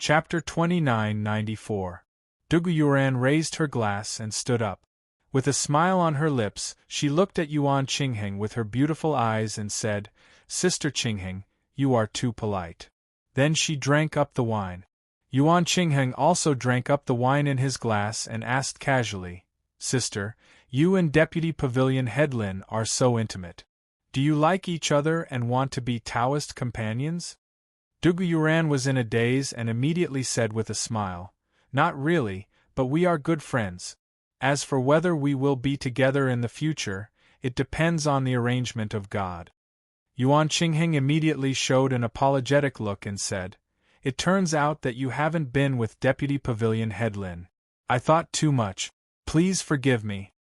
Chapter 2994. Dugu Yuan raised her glass and stood up. With a smile on her lips, she looked at Yuan Qingheng with her beautiful eyes and said, "Sister Qingheng, you are too polite." Then she drank up the wine. Yuan Qingheng also drank up the wine in his glass and asked casually, "Sister, you and Deputy Pavilion Head Lin are so intimate. Do you like each other and want to be Taoist companions?" Dugu Yuan was in a daze and immediately said with a smile, "Not really, but we are good friends. As for whether we will be together in the future, it depends on the arrangement of God." Yuan Qingheng immediately showed an apologetic look and said, "It turns out that you haven't been with Deputy Pavilion Head Lin. I thought too much. Please forgive me."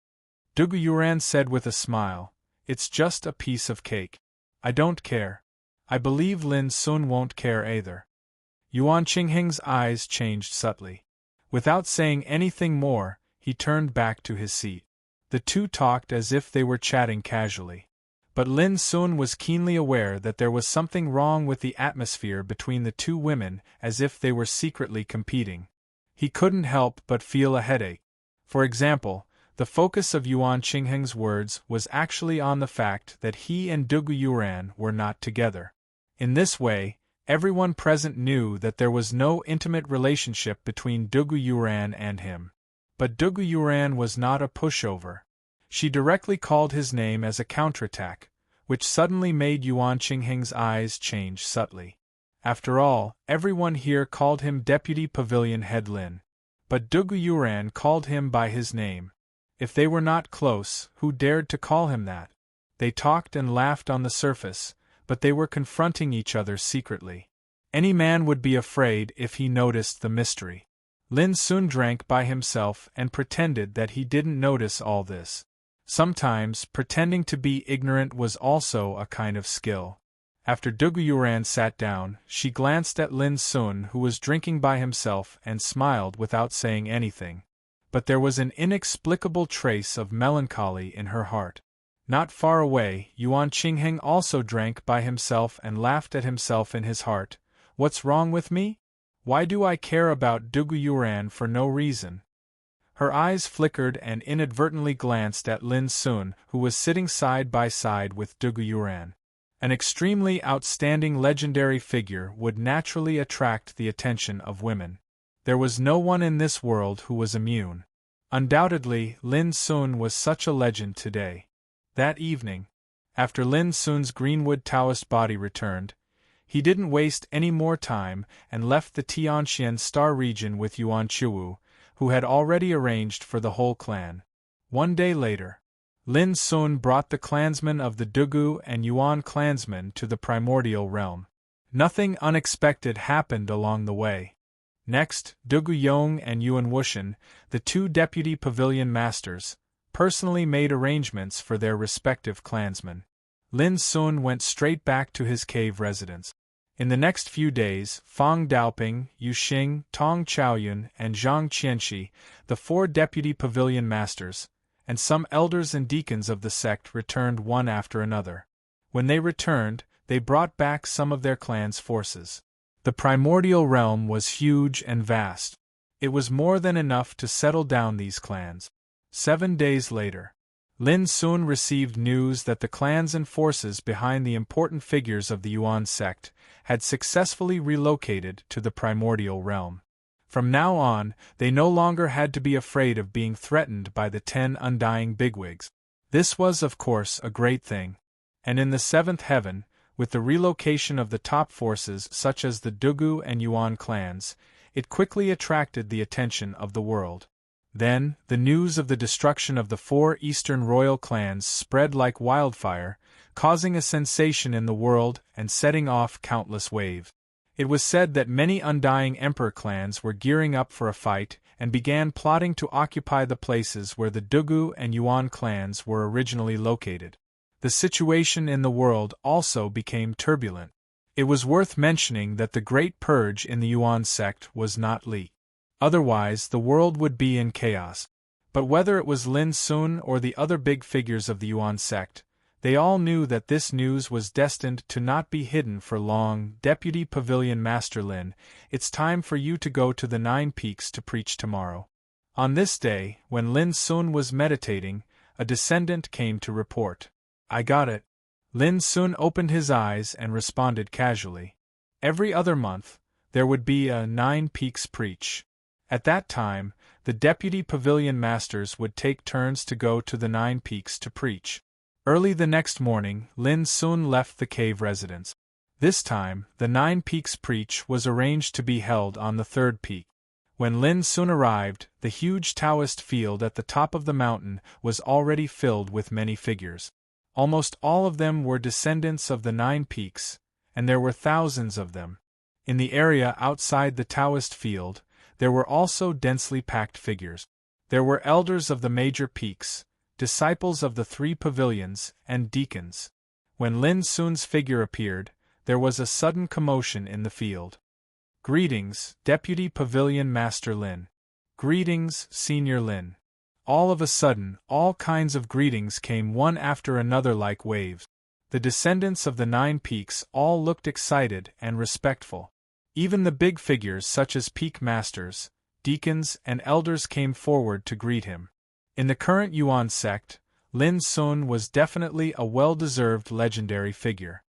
Dugu Yuan said with a smile, "It's just a piece of cake. I don't care. I believe Lin Sun won't care either." Yuan Qingheng's eyes changed subtly. Without saying anything more, he turned back to his seat. The two talked as if they were chatting casually. But Lin Sun was keenly aware that there was something wrong with the atmosphere between the two women, as if they were secretly competing. He couldn't help but feel a headache. For example, the focus of Yuan Qingheng's words was actually on the fact that he and Dugu Yuan were not together. In this way, everyone present knew that there was no intimate relationship between Dugu Yuan and him. But Dugu Yuan was not a pushover. She directly called his name as a counterattack, which suddenly made Yuan Qingheng's eyes change subtly. After all, everyone here called him Deputy Pavilion Head Lin. But Dugu Yuan called him by his name. If they were not close, who dared to call him that? They talked and laughed on the surface, but they were confronting each other secretly. Any man would be afraid if he noticed the mystery. Lin Sun drank by himself and pretended that he didn't notice all this. Sometimes, pretending to be ignorant was also a kind of skill. After Dugu Yuan sat down, she glanced at Lin Sun, who was drinking by himself, and smiled without saying anything. But there was an inexplicable trace of melancholy in her heart. Not far away, Yuan Qingheng also drank by himself and laughed at himself in his heart. "What's wrong with me? Why do I care about Dugu Yuan for no reason?" Her eyes flickered and inadvertently glanced at Lin Sun, who was sitting side by side with Dugu Yuan. An extremely outstanding legendary figure would naturally attract the attention of women. There was no one in this world who was immune. Undoubtedly, Lin Sun was such a legend today. That evening, after Lin Sun's Greenwood Taoist body returned, he didn't waste any more time and left the Tianxian Star region with Yuan Qiwu, who had already arranged for the whole clan. One day later, Lin Sun brought the clansmen of the Dugu and Yuan clansmen to the primordial realm. Nothing unexpected happened along the way. Next, Dugu Yong and Yuan Wushan, the two deputy pavilion masters, personally made arrangements for their respective clansmen. Lin Sun went straight back to his cave residence. In the next few days, Fang Daoping, Yu Xing, Tong Chaoyun, and Zhang Qianxi, the four deputy pavilion masters, and some elders and deacons of the sect returned one after another. When they returned, they brought back some of their clan's forces. The primordial realm was huge and vast. It was more than enough to settle down these clans. 7 days later, Lin Sun received news that the clans and forces behind the important figures of the Yuan sect had successfully relocated to the primordial realm. From now on, they no longer had to be afraid of being threatened by the 10 undying bigwigs. This was, of course, a great thing. And in the 7th heaven, with the relocation of the top forces such as the Dugu and Yuan clans, it quickly attracted the attention of the world. Then, the news of the destruction of the 4 eastern royal clans spread like wildfire, causing a sensation in the world and setting off countless waves. It was said that many undying emperor clans were gearing up for a fight and began plotting to occupy the places where the Dugu and Yuan clans were originally located. The situation in the world also became turbulent. It was worth mentioning that the Great Purge in the Yuan sect was not leaked. Otherwise, the world would be in chaos. But whether it was Lin Sun or the other big figures of the Yuan sect, They all knew that this news was destined to not be hidden for long. Deputy Pavilion Master Lin, it's time for you to go to the 9 Peaks to preach tomorrow. On this day, when Lin Sun was meditating, a descendant came to report. I got it. Lin Sun opened his eyes and responded casually. Every other month, there would be a 9 Peaks preach. At that time, the deputy pavilion masters would take turns to go to the 9 Peaks to preach. Early the next morning, Lin Sun left the cave residence. This time, the 9 Peaks preach was arranged to be held on the 3rd peak. When Lin Sun arrived, the huge Taoist field at the top of the mountain was already filled with many figures. Almost all of them were descendants of the 9 Peaks, and there were thousands of them. In the area outside the Taoist field, there were also densely packed figures. There were elders of the major peaks, disciples of the 3 pavilions, and deacons. When Lin Sun's figure appeared, there was a sudden commotion in the field. Greetings, Deputy Pavilion Master Lin. Greetings, Senior Lin. All of a sudden, all kinds of greetings came one after another like waves. The descendants of the 9 Peaks all looked excited and respectful. Even the big figures such as peak masters, deacons, and elders came forward to greet him. In the current Yuan sect, Lin Sun was definitely a well-deserved legendary figure.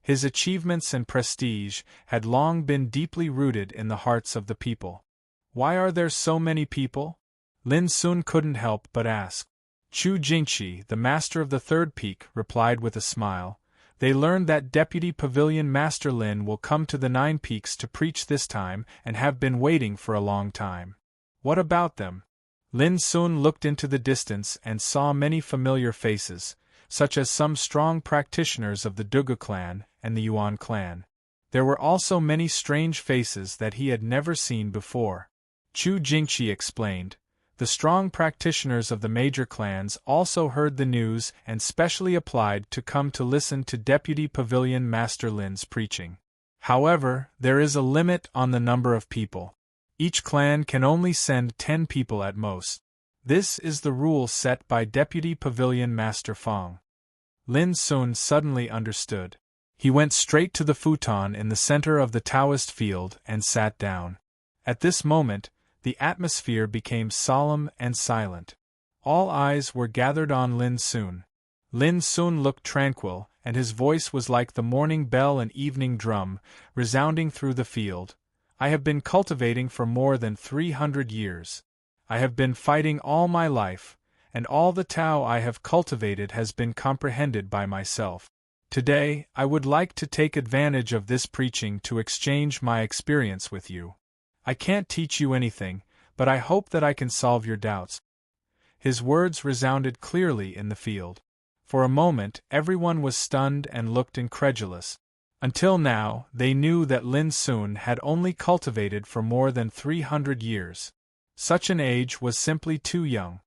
His achievements and prestige had long been deeply rooted in the hearts of the people. Why are there so many people? Lin Sun couldn't help but ask. Chu Jingxi, the master of the 3rd peak, replied with a smile. They learned that Deputy Pavilion Master Lin will come to the 9 Peaks to preach this time and have been waiting for a long time. What about them? Lin Sun looked into the distance and saw many familiar faces, such as some strong practitioners of the Dugu clan and the Yuan clan. There were also many strange faces that he had never seen before. Chu Jingxi explained. The strong practitioners of the major clans also heard the news and specially applied to come to listen to Deputy Pavilion Master Lin's preaching. However, there is a limit on the number of people. Each clan can only send 10 people at most. This is the rule set by Deputy Pavilion Master Fong. Lin Sun suddenly understood. He went straight to the futon in the center of the Taoist field and sat down. At this moment, the atmosphere became solemn and silent. All eyes were gathered on Lin Sun. Lin Sun looked tranquil, and his voice was like the morning bell and evening drum, resounding through the field. I have been cultivating for more than 300 years. I have been fighting all my life, and all the Tao I have cultivated has been comprehended by myself. Today, I would like to take advantage of this preaching to exchange my experience with you. I can't teach you anything, but I hope that I can solve your doubts. His words resounded clearly in the field. For a moment, everyone was stunned and looked incredulous. Until now, they knew that Lin Sun had only cultivated for more than 300 years. Such an age was simply too young.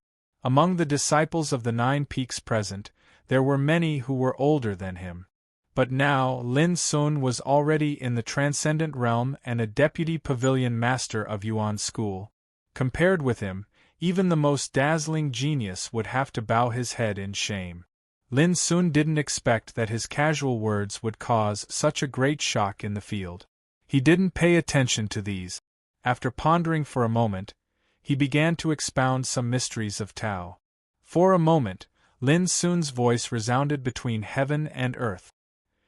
Among the disciples of the 9 Peaks present, there were many who were older than him. But now Lin Sun was already in the transcendent realm and a deputy pavilion master of Yuan school. Compared with him, even the most dazzling genius would have to bow his head in shame. Lin Sun didn't expect that his casual words would cause such a great shock in the field. He didn't pay attention to these. After pondering for a moment, he began to expound some mysteries of Tao. For a moment, Lin Sun's voice resounded between heaven and earth.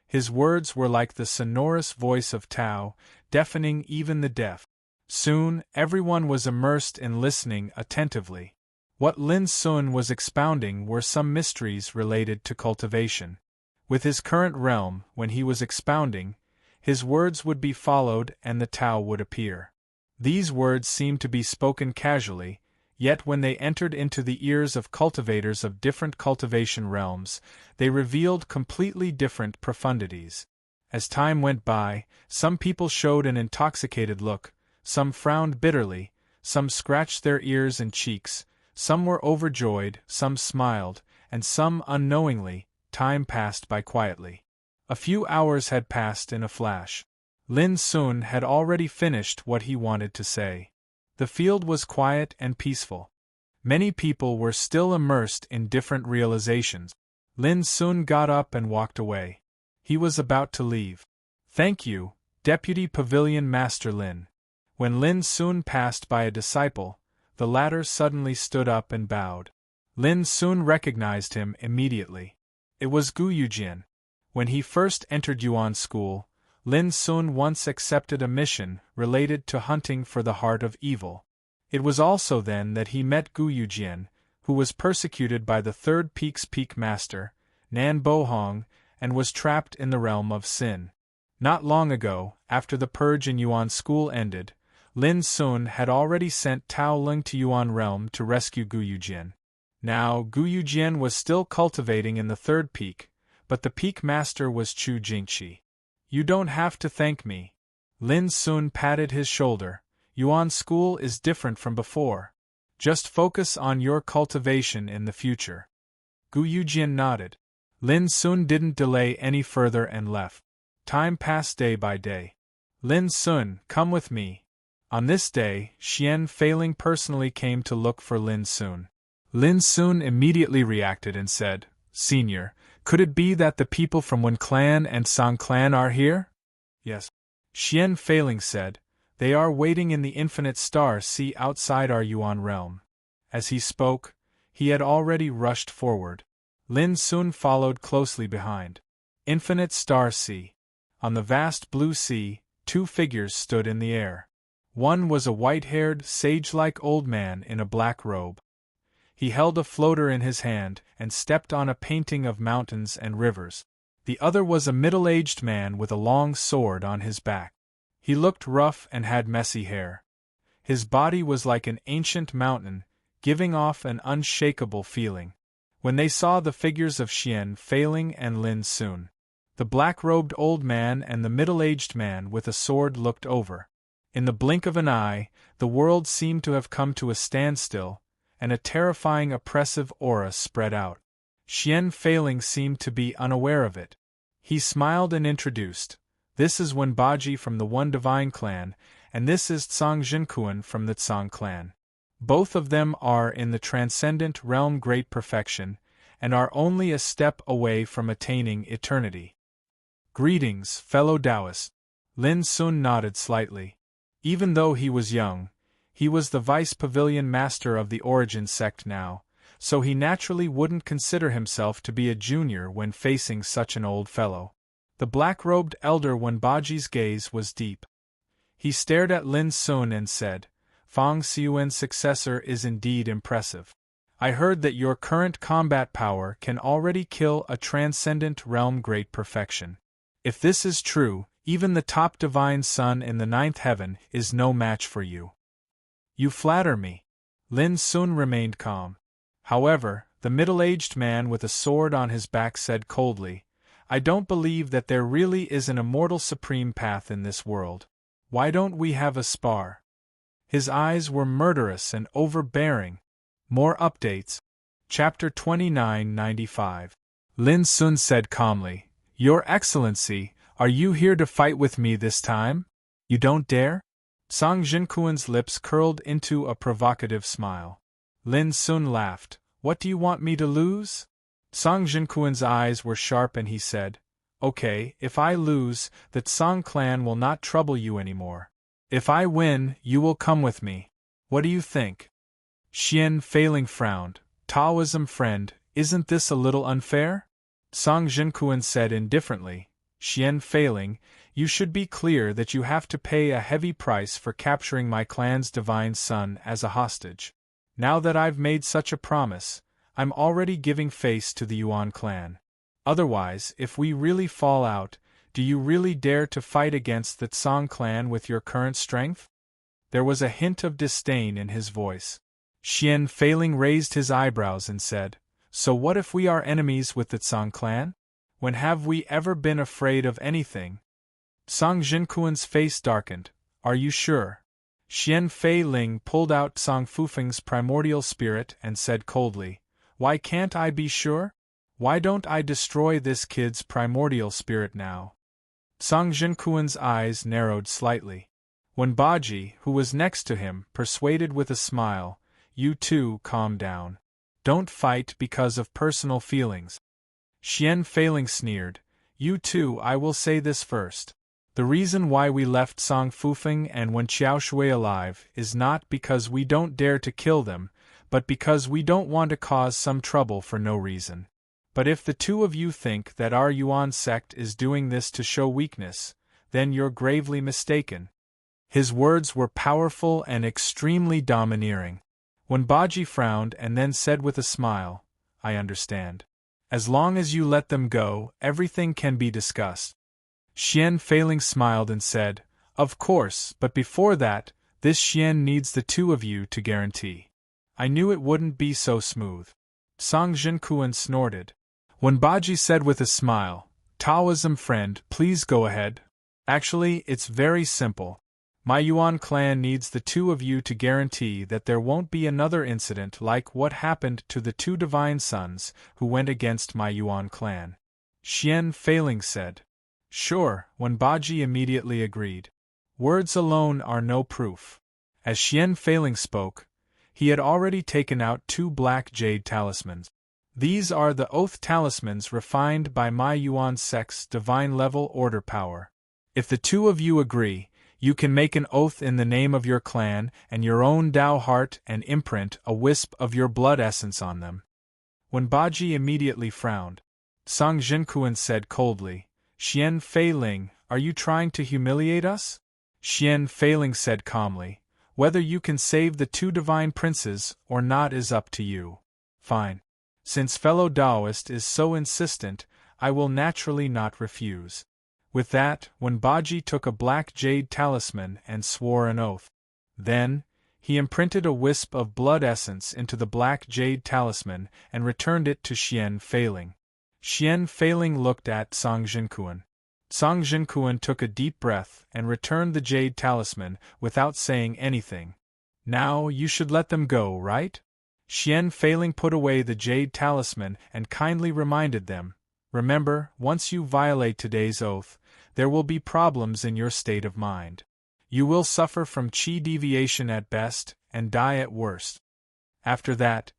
His words were like the sonorous voice of Tao, deafening even the deaf. Soon, everyone was immersed in listening attentively. What Lin Sun was expounding were some mysteries related to cultivation. With his current realm, when he was expounding, his words would be followed and the Tao would appear. These words seemed to be spoken casually, yet when they entered into the ears of cultivators of different cultivation realms, they revealed completely different profundities. As time went by, some people showed an intoxicated look, some frowned bitterly, some scratched their ears and cheeks, some were overjoyed, some smiled, and some unknowingly. Time passed by quietly. A few hours had passed in a flash. Lin Sun had already finished what he wanted to say. The field was quiet and peaceful. Many people were still immersed in different realizations. Lin Sun got up and walked away. He was about to leave. Thank you, Deputy Pavilion Master Lin. When Lin Sun passed by a disciple, the latter suddenly stood up and bowed. Lin Sun recognized him immediately. It was Gu Yujian. When he first entered Yuan school, Lin Sun once accepted a mission related to hunting for the heart of evil. It was also then that he met Gu Yujian, who was persecuted by the Third Peak's Peak Master, Nan Bohong, and was trapped in the realm of sin. Not long ago, after the purge in Yuan school ended, Lin Sun had already sent Tao Ling to Yuan realm to rescue Gu Yujian. Now, Gu Yujian was still cultivating in the Third Peak, but the Peak Master was Chu Jingqi. You don't have to thank me. Lin Sun patted his shoulder. Yuan school is different from before. Just focus on your cultivation in the future. Gu Yujian nodded. Lin Sun didn't delay any further and left. Time passed day by day. Lin Sun, come with me. On this day, Xian Feiling personally came to look for Lin Sun. Lin Sun immediately reacted and said, Senior, could it be that the people from Wen Clan and Song Clan are here? Yes. Xian Feiling said, they are waiting in the infinite star sea outside our Yuan realm. As he spoke, he had already rushed forward. Lin Sun followed closely behind. Infinite star sea. On the vast blue sea, two figures stood in the air. One was a white-haired, sage-like old man in a black robe. He held a floater in his hand and stepped on a painting of mountains and rivers. The other was a middle-aged man with a long sword on his back. He looked rough and had messy hair. His body was like an ancient mountain, giving off an unshakable feeling. When they saw the figures of Xian Feiling and Lin Sun, the black-robed old man and the middle-aged man with a sword looked over. In the blink of an eye, the world seemed to have come to a standstill, and a terrifying oppressive aura spread out. Xian Feiling seemed to be unaware of it. He smiled and introduced, This is Wenbaji from the One Divine Clan, and this is Tsang Jinkuan from the Tsang Clan. Both of them are in the transcendent realm great perfection, and are only a step away from attaining eternity. Greetings, fellow Taoists. Lin Sun nodded slightly. Even though he was young, he was the vice pavilion master of the Origin sect now, so he naturally wouldn't consider himself to be a junior when facing such an old fellow. The black-robed elder Wenbaji's gaze was deep. He stared at Lin Sun and said, Fang Xiuen's successor is indeed impressive. I heard that your current combat power can already kill a transcendent realm great perfection. If this is true, even the top divine sun in the ninth heaven is no match for you. You flatter me. Lin Sun remained calm. However, the middle-aged man with a sword on his back said coldly, I don't believe that there really is an immortal supreme path in this world. Why don't we have a spar? His eyes were murderous and overbearing. More updates. Chapter 2995. Lin Sun said calmly, Your Excellency, are you here to fight with me this time? You don't dare? Tsang Jinkuan's lips curled into a provocative smile. Lin Sun laughed. What do you want me to lose? Tsang Jinkuan's eyes were sharp and he said, Okay, if I lose, the Tsang clan will not trouble you anymore. If I win, you will come with me. What do you think? Xian Feiling frowned. Taoism friend, isn't this a little unfair? Tsang Jinkuan said indifferently, Xian Feiling, you should be clear that you have to pay a heavy price for capturing my clan's divine son as a hostage. Now that I've made such a promise, I'm already giving face to the Yuan clan. Otherwise, if we really fall out, do you really dare to fight against the Tsang clan with your current strength? There was a hint of disdain in his voice. Xian Feiling raised his eyebrows and said, So what if we are enemies with the Tsang clan? When have we ever been afraid of anything? Tsang Jinkuan's face darkened. Are you sure? Xian Feiling pulled out Tsang Fufeng's primordial spirit and said coldly, Why can't I be sure? Why don't I destroy this kid's primordial spirit now? Tsang Jinkuan's eyes narrowed slightly. Wenbaji, who was next to him, persuaded with a smile, You too, calm down. Don't fight because of personal feelings. Xian Feiling sneered. You too, I will say this first. The reason why we left Song Fufeng and Wen Xiaoshui alive is not because we don't dare to kill them, but because we don't want to cause some trouble for no reason. But if the two of you think that our Yuan sect is doing this to show weakness, then you're gravely mistaken. His words were powerful and extremely domineering. When Baji frowned and then said with a smile, I understand. As long as you let them go, everything can be discussed. Xian Feiling smiled and said, Of course, but before that, this Xian needs the two of you to guarantee. I knew it wouldn't be so smooth. Song Jinkuan snorted. When Baji said with a smile, Taoism friend, please go ahead. Actually, it's very simple. My Yuan clan needs the two of you to guarantee that there won't be another incident like what happened to the two divine sons who went against my Yuan clan. Xian Feiling said. Sure, when Baji immediately agreed. Words alone are no proof. As Xian Feiling spoke, he had already taken out 2 black jade talismans. These are the oath talismans refined by my Yuan sect's divine level order power. If the two of you agree, you can make an oath in the name of your clan and your own Tao heart and imprint a wisp of your blood essence on them. When Baji immediately frowned, Song Jinkuan said coldly, Xian Feiling, are you trying to humiliate us? Xian Feiling said calmly, Whether you can save the 2 divine princes or not is up to you. Fine. Since fellow Taoist is so insistent, I will naturally not refuse. With that, when Baji took a black jade talisman and swore an oath. Then, he imprinted a wisp of blood essence into the black jade talisman and returned it to Xian Feiling. Xian Feiling looked at Song Jinkuan. Song Jinkuan took a deep breath and returned the jade talisman without saying anything. Now you should let them go, right? Xian Feiling put away the jade talisman and kindly reminded them, Remember, once you violate today's oath, there will be problems in your state of mind. You will suffer from qi deviation at best and die at worst. After that,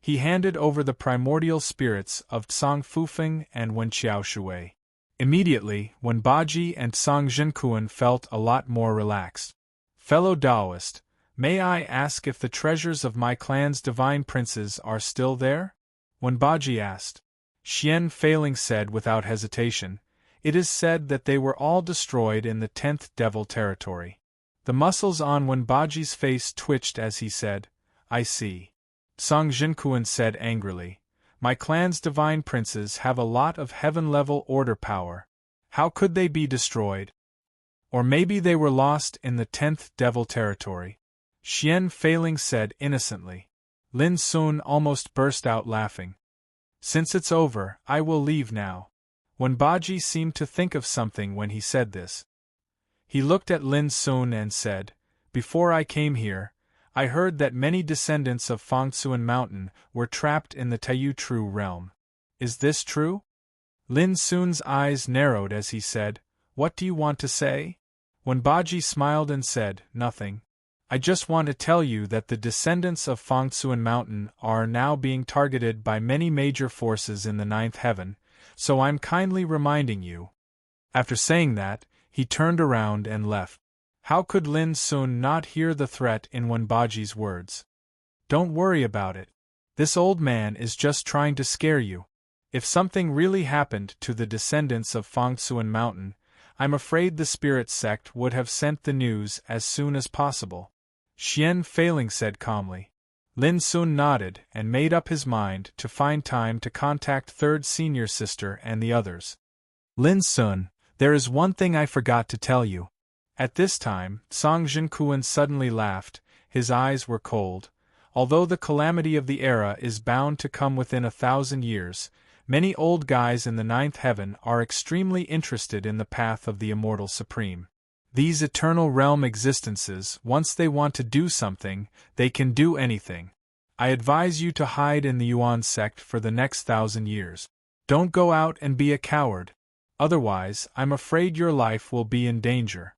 he handed over the primordial spirits of Song Fufeng and Wen Xiaoshui. Immediately, when Baji and Song Jinkuan felt a lot more relaxed. Fellow Taoist, may I ask if the treasures of my clan's divine princes are still there? When Baji asked, Xian Feiling said without hesitation, It is said that they were all destroyed in the 10th Devil territory. The muscles on Wen Baji's face twitched as he said, I see. Song Jinkuan said angrily, My clan's divine princes have a lot of heaven-level order power. How could they be destroyed? Or maybe they were lost in the 10th Devil territory. Xian Feiling said innocently. Lin Sun almost burst out laughing. Since it's over, I will leave now. When Baji seemed to think of something when he said this. He looked at Lin Sun and said, Before I came here, I heard that many descendants of Fangtsuan Mountain were trapped in the Taiyu True realm. Is this true? Lin Sun's eyes narrowed as he said, What do you want to say? When Baji smiled and said, Nothing. I just want to tell you that the descendants of Fangtsuan Mountain are now being targeted by many major forces in the 9th heaven, so I'm kindly reminding you. After saying that, he turned around and left. How could Lin Sun not hear the threat in Wen Baji's words? Don't worry about it. This old man is just trying to scare you. If something really happened to the descendants of Fangtsuan Mountain, I'm afraid the spirit sect would have sent the news as soon as possible. Xian Feiling said calmly. Lin Sun nodded and made up his mind to find time to contact third senior sister and the others. Lin Sun, there is one thing I forgot to tell you. At this time, Song Jinkuan suddenly laughed. His eyes were cold. Although the calamity of the era is bound to come within 1,000 years, many old guys in the 9th heaven are extremely interested in the path of the Immortal Supreme. These eternal realm existences, once they want to do something, they can do anything. I advise you to hide in the Yuan sect for the next 1,000 years. Don't go out and be a coward. Otherwise, I'm afraid your life will be in danger.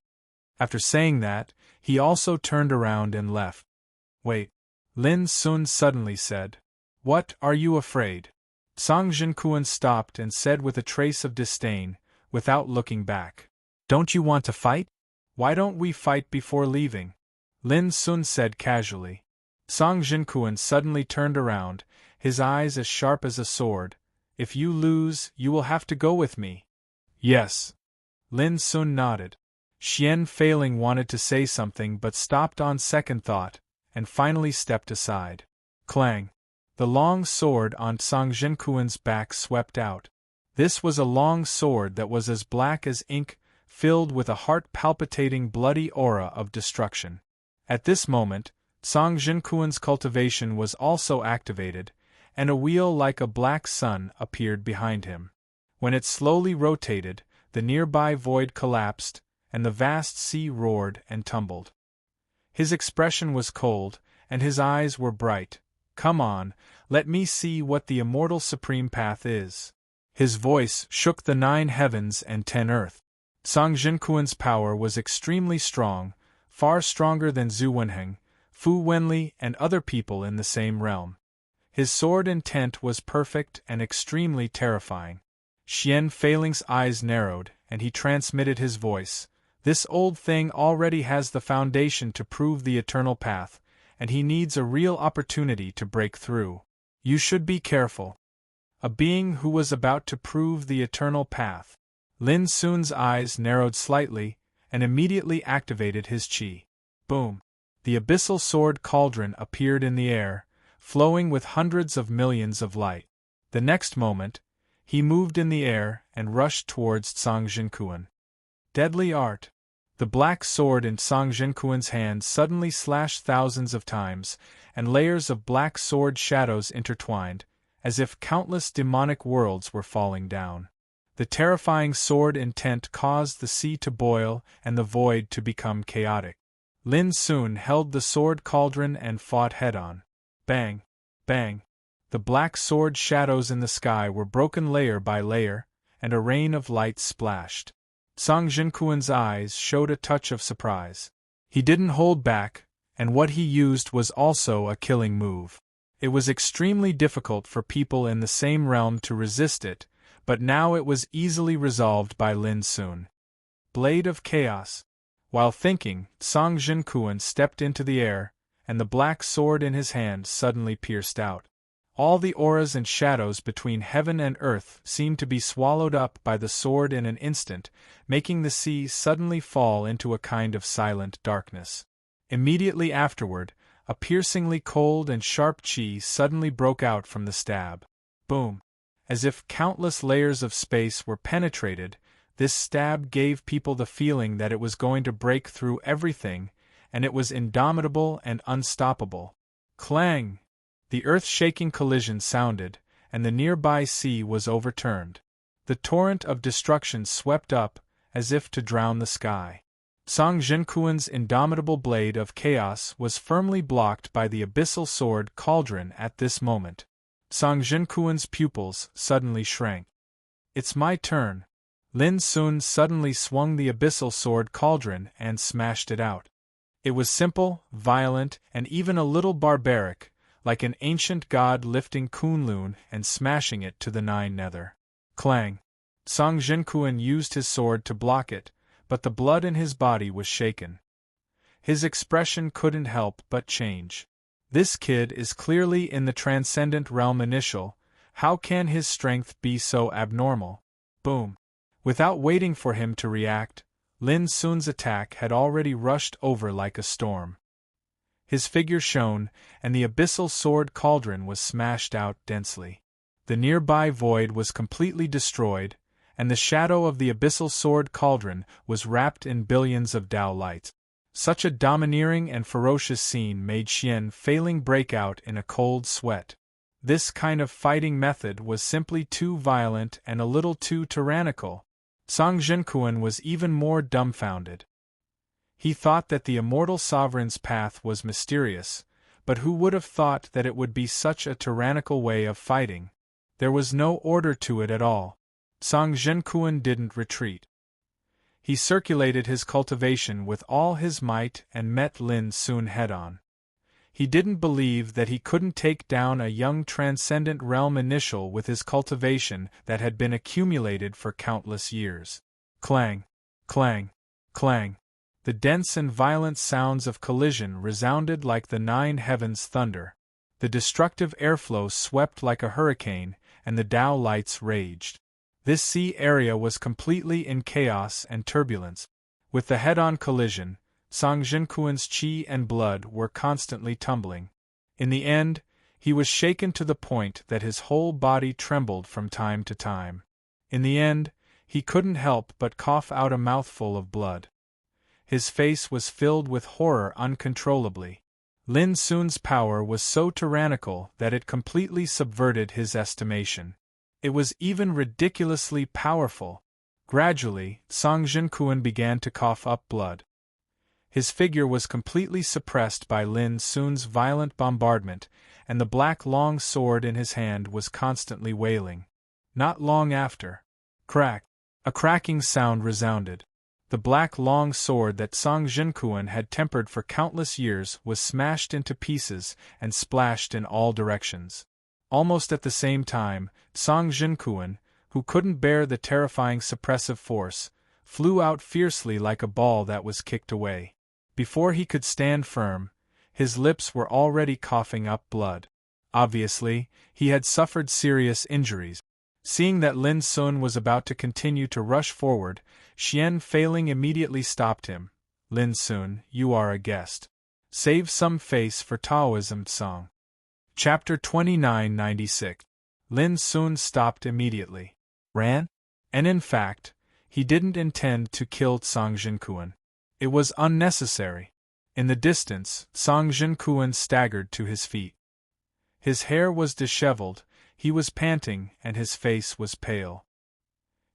After saying that, he also turned around and left. Wait. Lin Sun suddenly said. What, are you afraid? Song Jinkuan stopped and said with a trace of disdain, without looking back. Don't you want to fight? Why don't we fight before leaving? Lin Sun said casually. Song Jinkuan suddenly turned around, his eyes as sharp as a sword. If you lose, you will have to go with me. Yes. Lin Sun nodded. Xian Feiling wanted to say something but stopped on second thought, and finally stepped aside. Clang! The long sword on Song Jinkuan's back swept out. This was a long sword that was as black as ink, filled with a heart-palpitating bloody aura of destruction. At this moment, Song Jinkuan's cultivation was also activated, and a wheel like a black sun appeared behind him. When it slowly rotated, the nearby void collapsed, and the vast sea roared and tumbled. His expression was cold, and his eyes were bright. Come on, let me see what the immortal supreme path is. His voice shook the 9 heavens and 10 earth. Song Jinkuan's power was extremely strong, far stronger than Zhu Wenheng, Fu Wenli and other people in the same realm. His sword intent was perfect and extremely terrifying. Xian Feiling's eyes narrowed, and he transmitted his voice. This old thing already has the foundation to prove the eternal path, and he needs a real opportunity to break through. You should be careful. A being who was about to prove the eternal path. Lin Sun's eyes narrowed slightly, and immediately activated his qi. Boom! The abyssal sword cauldron appeared in the air, flowing with hundreds of millions of light. The next moment, he moved in the air and rushed towards Song Jinkuan. Deadly art! The black sword in Song Jinkuan's hand suddenly slashed thousands of times, and layers of black sword shadows intertwined, as if countless demonic worlds were falling down. The terrifying sword intent caused the sea to boil and the void to become chaotic. Lin Sun held the sword cauldron and fought head-on. Bang! Bang! The black sword shadows in the sky were broken layer by layer, and a rain of light splashed. Song Jinkuan's eyes showed a touch of surprise. He didn't hold back, and what he used was also a killing move. It was extremely difficult for people in the same realm to resist it, but now it was easily resolved by Lin Sun. Blade of Chaos. While thinking, Song Jinkuan stepped into the air, and the black sword in his hand suddenly pierced out. All the auras and shadows between heaven and earth seemed to be swallowed up by the sword in an instant, making the sea suddenly fall into a kind of silent darkness. Immediately afterward, a piercingly cold and sharp qi suddenly broke out from the stab. Boom! As if countless layers of space were penetrated, this stab gave people the feeling that it was going to break through everything, and it was indomitable and unstoppable. Clang! The earth-shaking collision sounded, and the nearby sea was overturned. The torrent of destruction swept up, as if to drown the sky. Song Jinkuan's indomitable blade of chaos was firmly blocked by the abyssal sword cauldron at this moment. Song Jinkuan's pupils suddenly shrank. It's my turn. Lin Sun suddenly swung the abyssal sword cauldron and smashed it out. It was simple, violent, and even a little barbaric, like an ancient god lifting Kunlun and smashing it to the 9 nether. Clang! Song Jinkuan used his sword to block it, but the blood in his body was shaken. His expression couldn't help but change. This kid is clearly in the transcendent realm initial, how can his strength be so abnormal? Boom! Without waiting for him to react, Lin Sun's attack had already rushed over like a storm. His figure shone, and the abyssal sword cauldron was smashed out densely. The nearby void was completely destroyed, and the shadow of the abyssal sword cauldron was wrapped in billions of Dao lights. Such a domineering and ferocious scene made Xian Feiling break out in a cold sweat. This kind of fighting method was simply too violent and a little too tyrannical. Song Jinkuan was even more dumbfounded. He thought that the immortal sovereign's path was mysterious, but who would have thought that it would be such a tyrannical way of fighting? There was no order to it at all. Song Jinkuan didn't retreat. He circulated his cultivation with all his might and met Lin Sun head-on. He didn't believe that he couldn't take down a young transcendent realm initial with his cultivation that had been accumulated for countless years. Clang, clang, clang. The dense and violent sounds of collision resounded like the nine heavens' thunder. The destructive airflow swept like a hurricane, and the Tao lights raged. This sea area was completely in chaos and turbulence. With the head-on collision, Song Jinquan's qi and blood were constantly tumbling. In the end, he was shaken to the point that his whole body trembled from time to time. In the end, he couldn't help but cough out a mouthful of blood. His face was filled with horror uncontrollably. Lin Sun's power was so tyrannical that it completely subverted his estimation. It was even ridiculously powerful. Gradually, Song Jinquan began to cough up blood. His figure was completely suppressed by Lin Sun's violent bombardment, and the black long sword in his hand was constantly wailing. Not long after, crack, a cracking sound resounded. The black long sword that Song Jinquan had tempered for countless years was smashed into pieces and splashed in all directions. Almost at the same time, Song Jinquan, who couldn't bear the terrifying suppressive force, flew out fiercely like a ball that was kicked away. Before he could stand firm, his lips were already coughing up blood. Obviously, he had suffered serious injuries. Seeing that Lin Sun was about to continue to rush forward, Xian Feiling immediately stopped him. Lin Sun, you are a guest. Save some face for Taoism Song. Chapter 2996. Lin Sun stopped immediately. Ran? And in fact, he didn't intend to kill Song Jinquan. It was unnecessary. In the distance, Song Jinquan staggered to his feet. His hair was disheveled, he was panting, and his face was pale.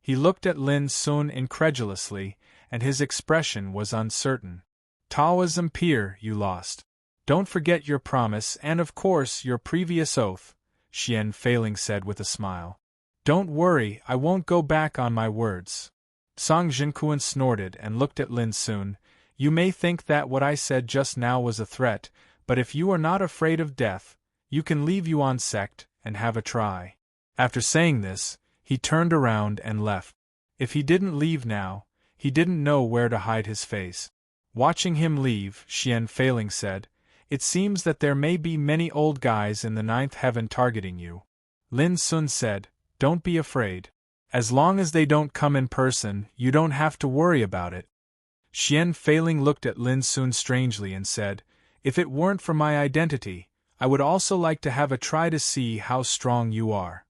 He looked at Lin Sun incredulously, and his expression was uncertain. Taoism peer, you lost. Don't forget your promise and of course your previous oath, Xian Feiling said with a smile. Don't worry, I won't go back on my words. Song Jinquan snorted and looked at Lin Sun. You may think that what I said just now was a threat, but if you are not afraid of death, you can leave Yuan sect and have a try. After saying this, he turned around and left. If he didn't leave now, he didn't know where to hide his face. Watching him leave, Xian Feiling said, It seems that there may be many old guys in the ninth heaven targeting you. Lin Sun said, Don't be afraid. As long as they don't come in person, you don't have to worry about it. Xian Feiling looked at Lin Sun strangely and said, If it weren't for my identity, I would also like to have a try to see how strong you are.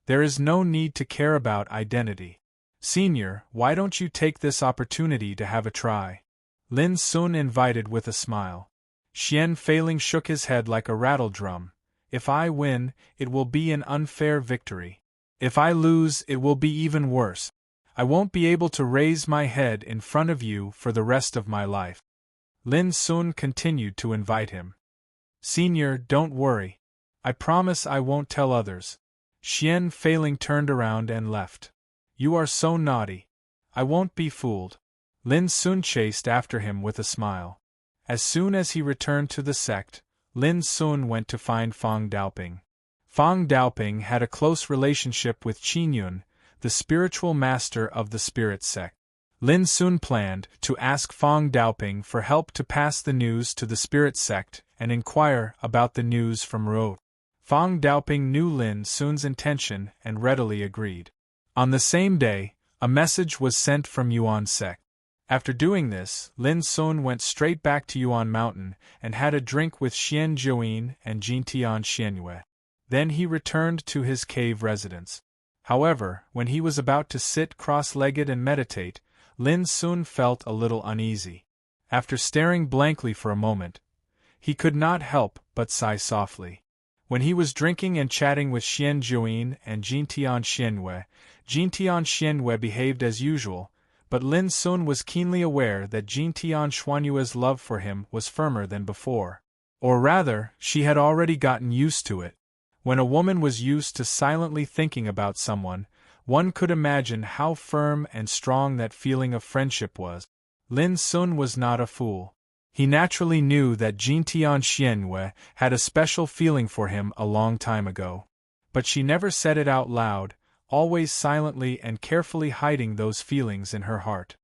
There is no need to care about identity. Senior, why don't you take this opportunity to have a try? Lin Sun invited with a smile. Xian Feiling shook his head like a rattle drum. If I win, it will be an unfair victory. If I lose, it will be even worse. I won't be able to raise my head in front of you for the rest of my life. Lin Sun continued to invite him. Senior, don't worry. I promise I won't tell others. Xian Feiling turned around and left. You are so naughty. I won't be fooled. Lin Sun chased after him with a smile. As soon as he returned to the sect, Lin Sun went to find Fang Daoping. Fang Daoping had a close relationship with Qin Yun, the spiritual master of the spirit sect. Lin Sun planned to ask Fang Daoping for help to pass the news to the spirit sect and inquire about the news from Ro. Fang Daoping knew Lin Sun's intention and readily agreed. On the same day, a message was sent from Yuan sect. After doing this, Lin Sun went straight back to Yuan Mountain and had a drink with Xian Jiuyin and Jintian Xianyue. Then he returned to his cave residence. However, when he was about to sit cross-legged and meditate, Lin Sun felt a little uneasy. After staring blankly for a moment, he could not help but sigh softly. When he was drinking and chatting with Xian Jiuyin and Jintian Xianyue behaved as usual, but Lin Sun was keenly aware that Jintian Xianyue's love for him was firmer than before. Or rather, she had already gotten used to it. When a woman was used to silently thinking about someone, one could imagine how firm and strong that feeling of friendship was. Lin Sun was not a fool. He naturally knew that Jin Tianxianwei had a special feeling for him a long time ago. But she never said it out loud, always silently and carefully hiding those feelings in her heart.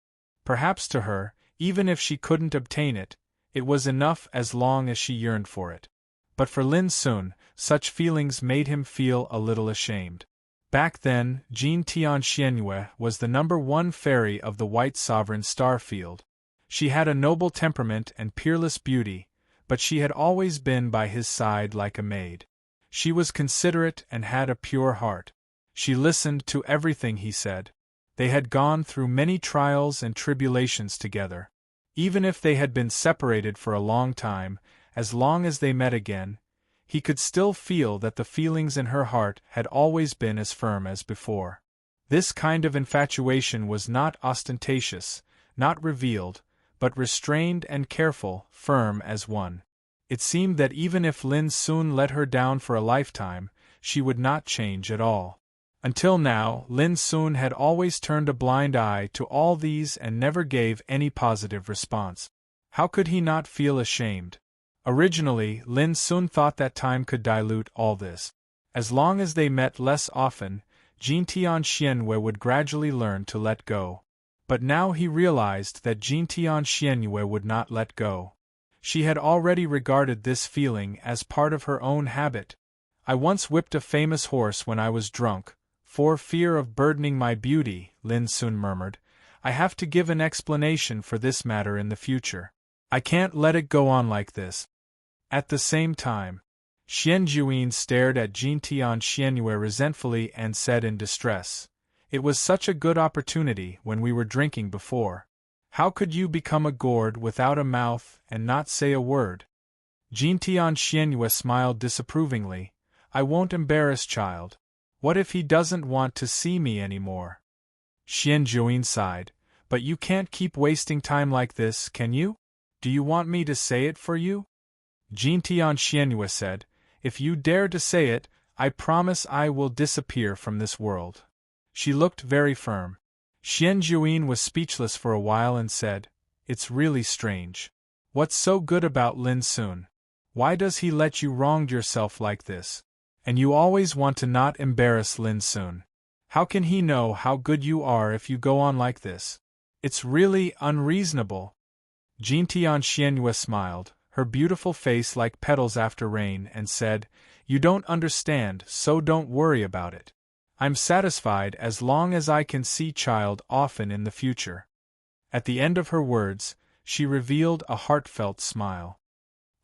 Perhaps to her, even if she couldn't obtain it, it was enough as long as she yearned for it. But for Lin Sun, such feelings made him feel a little ashamed. Back then, Jin Tianxianwei was the #1 fairy of the White Sovereign star field. She had a noble temperament and peerless beauty, but she had always been by his side like a maid. She was considerate and had a pure heart. She listened to everything he said. They had gone through many trials and tribulations together. Even if they had been separated for a long time, as long as they met again, he could still feel that the feelings in her heart had always been as firm as before. This kind of infatuation was not ostentatious, not revealed, but restrained and careful, firm as one. It seemed that even if Lin Sun let her down for a lifetime, she would not change at all. Until now, Lin Sun had always turned a blind eye to all these and never gave any positive response. How could he not feel ashamed? Originally, Lin Sun thought that time could dilute all this. As long as they met less often, Jin Tianxianwei would gradually learn to let go. But now he realized that Jin Tianxianwei would not let go. She had already regarded this feeling as part of her own habit. I once whipped a famous horse when I was drunk, for fear of burdening my beauty, Lin Sun murmured. I have to give an explanation for this matter in the future. I can't let it go on like this. At the same time, Xian Juyin stared at Jin Tianxianwei resentfully and said in distress, "It was such a good opportunity when we were drinking before. How could you become a gourd without a mouth and not say a word?" Jin Tianxianwei smiled disapprovingly. "I won't embarrass child. What if he doesn't want to see me anymore?" Xian Juyin sighed. "But you can't keep wasting time like this, can you? Do you want me to say it for you?" Jin Tianxianwei said, "If you dare to say it, I promise I will disappear from this world." She looked very firm. Xian Juyin was speechless for a while and said, "It's really strange. What's so good about Lin Sun? Why does he let you wrong yourself like this? And you always want to not embarrass Lin Sun. How can he know how good you are if you go on like this? It's really unreasonable." Jin Tianxianwei smiled, her beautiful face like petals after rain, and said, "You don't understand, so don't worry about it. I'm satisfied as long as I can see child often in the future." At the end of her words, she revealed a heartfelt smile.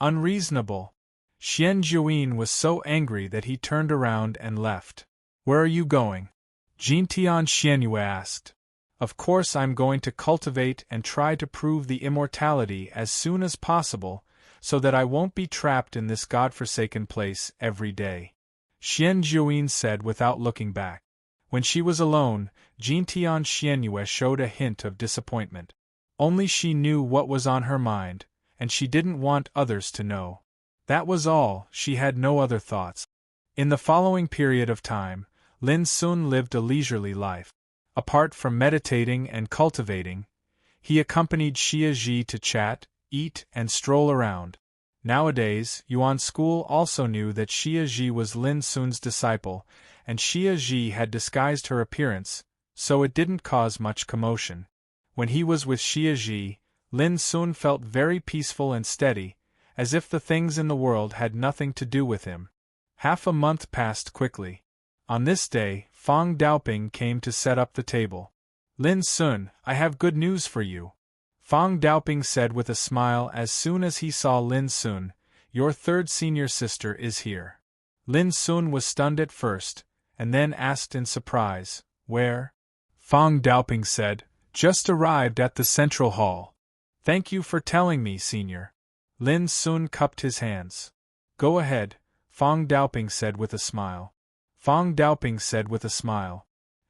Unreasonable. Xian Juyin was so angry that he turned around and left. "Where are you going?" Jin Tianxianwei asked. "Of course I'm going to cultivate and try to prove the immortality as soon as possible, so that I won't be trapped in this godforsaken place every day," Xian Juyin said without looking back. When she was alone, Jin Tianxianwei showed a hint of disappointment. Only she knew what was on her mind, and she didn't want others to know. That was all, she had no other thoughts. In the following period of time, Lin Sun lived a leisurely life. Apart from meditating and cultivating, he accompanied Xia Ji to chat, eat, and stroll around. Nowadays, Yuan School also knew that Xia Ji was Lin Sun's disciple, and Xia Ji had disguised her appearance, so it didn't cause much commotion. When he was with Xia Ji, Lin Sun felt very peaceful and steady, as if the things in the world had nothing to do with him. Half a month passed quickly. On this day, Fang Daoping came to set up the table. "Lin Sun, I have good news for you," Fang Daoping said with a smile as soon as he saw Lin Sun. "Your third senior sister is here." Lin Sun was stunned at first, and then asked in surprise, "Where?" Fang Daoping said, "Just arrived at the central hall." "Thank you for telling me, senior." Lin Sun cupped his hands. "Go ahead," Fang Daoping said with a smile. Fang Daoping said with a smile.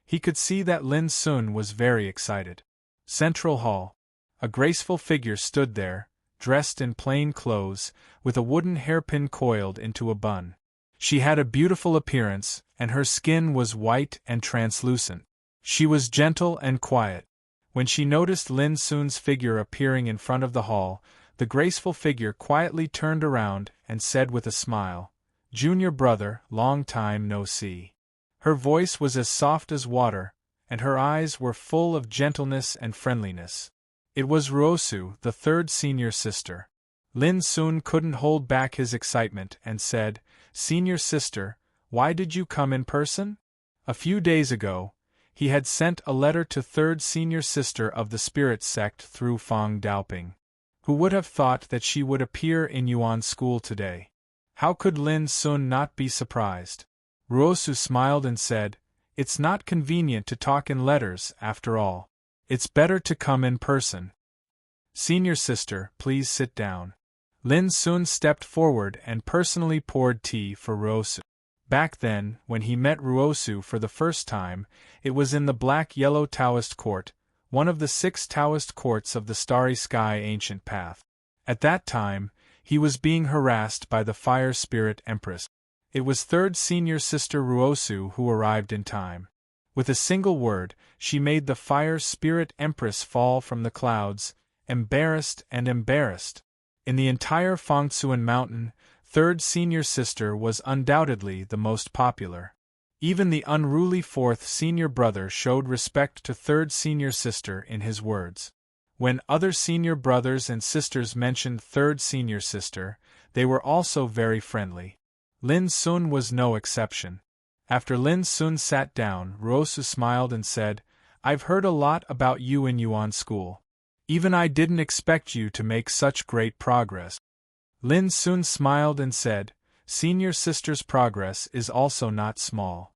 He could see that Lin Sun was very excited. Central Hall. A graceful figure stood there, dressed in plain clothes, with a wooden hairpin coiled into a bun. She had a beautiful appearance, and her skin was white and translucent. She was gentle and quiet. When she noticed Lin Sun's figure appearing in front of the hall, the graceful figure quietly turned around and said with a smile, "Junior brother, long time no see." Her voice was as soft as water, and her eyes were full of gentleness and friendliness. It was Ruosu, the third senior sister. Lin Sun couldn't hold back his excitement and said, "Senior sister, why did you come in person?" A few days ago, he had sent a letter to third senior sister of the spirit sect through Fong Daoping. Who would have thought that she would appear in Yuan school today? How could Lin Sun not be surprised? Ruosu smiled and said, "It's not convenient to talk in letters, after all. It's better to come in person. Senior sister, please sit down." Lin Sun stepped forward and personally poured tea for Ruosu. Back then, when he met Ruosu for the first time, it was in the black-yellow Taoist court, one of the 6 Taoist courts of the Starry Sky Ancient Path. At that time, he was being harassed by the Fire Spirit Empress. It was third senior sister Ruosu who arrived in time. With a single word, she made the Fire Spirit Empress fall from the clouds, embarrassed and embarrassed. In the entire Fangtsuan Mountain, third senior sister was undoubtedly the most popular. Even the unruly fourth senior brother showed respect to third senior sister in his words. When other senior brothers and sisters mentioned third senior sister, they were also very friendly. Lin Sun was no exception. After Lin Sun sat down, Ruosu smiled and said, "I've heard a lot about you in Yuan school. Even I didn't expect you to make such great progress." Lin Sun smiled and said, "Senior sister's progress is also not small."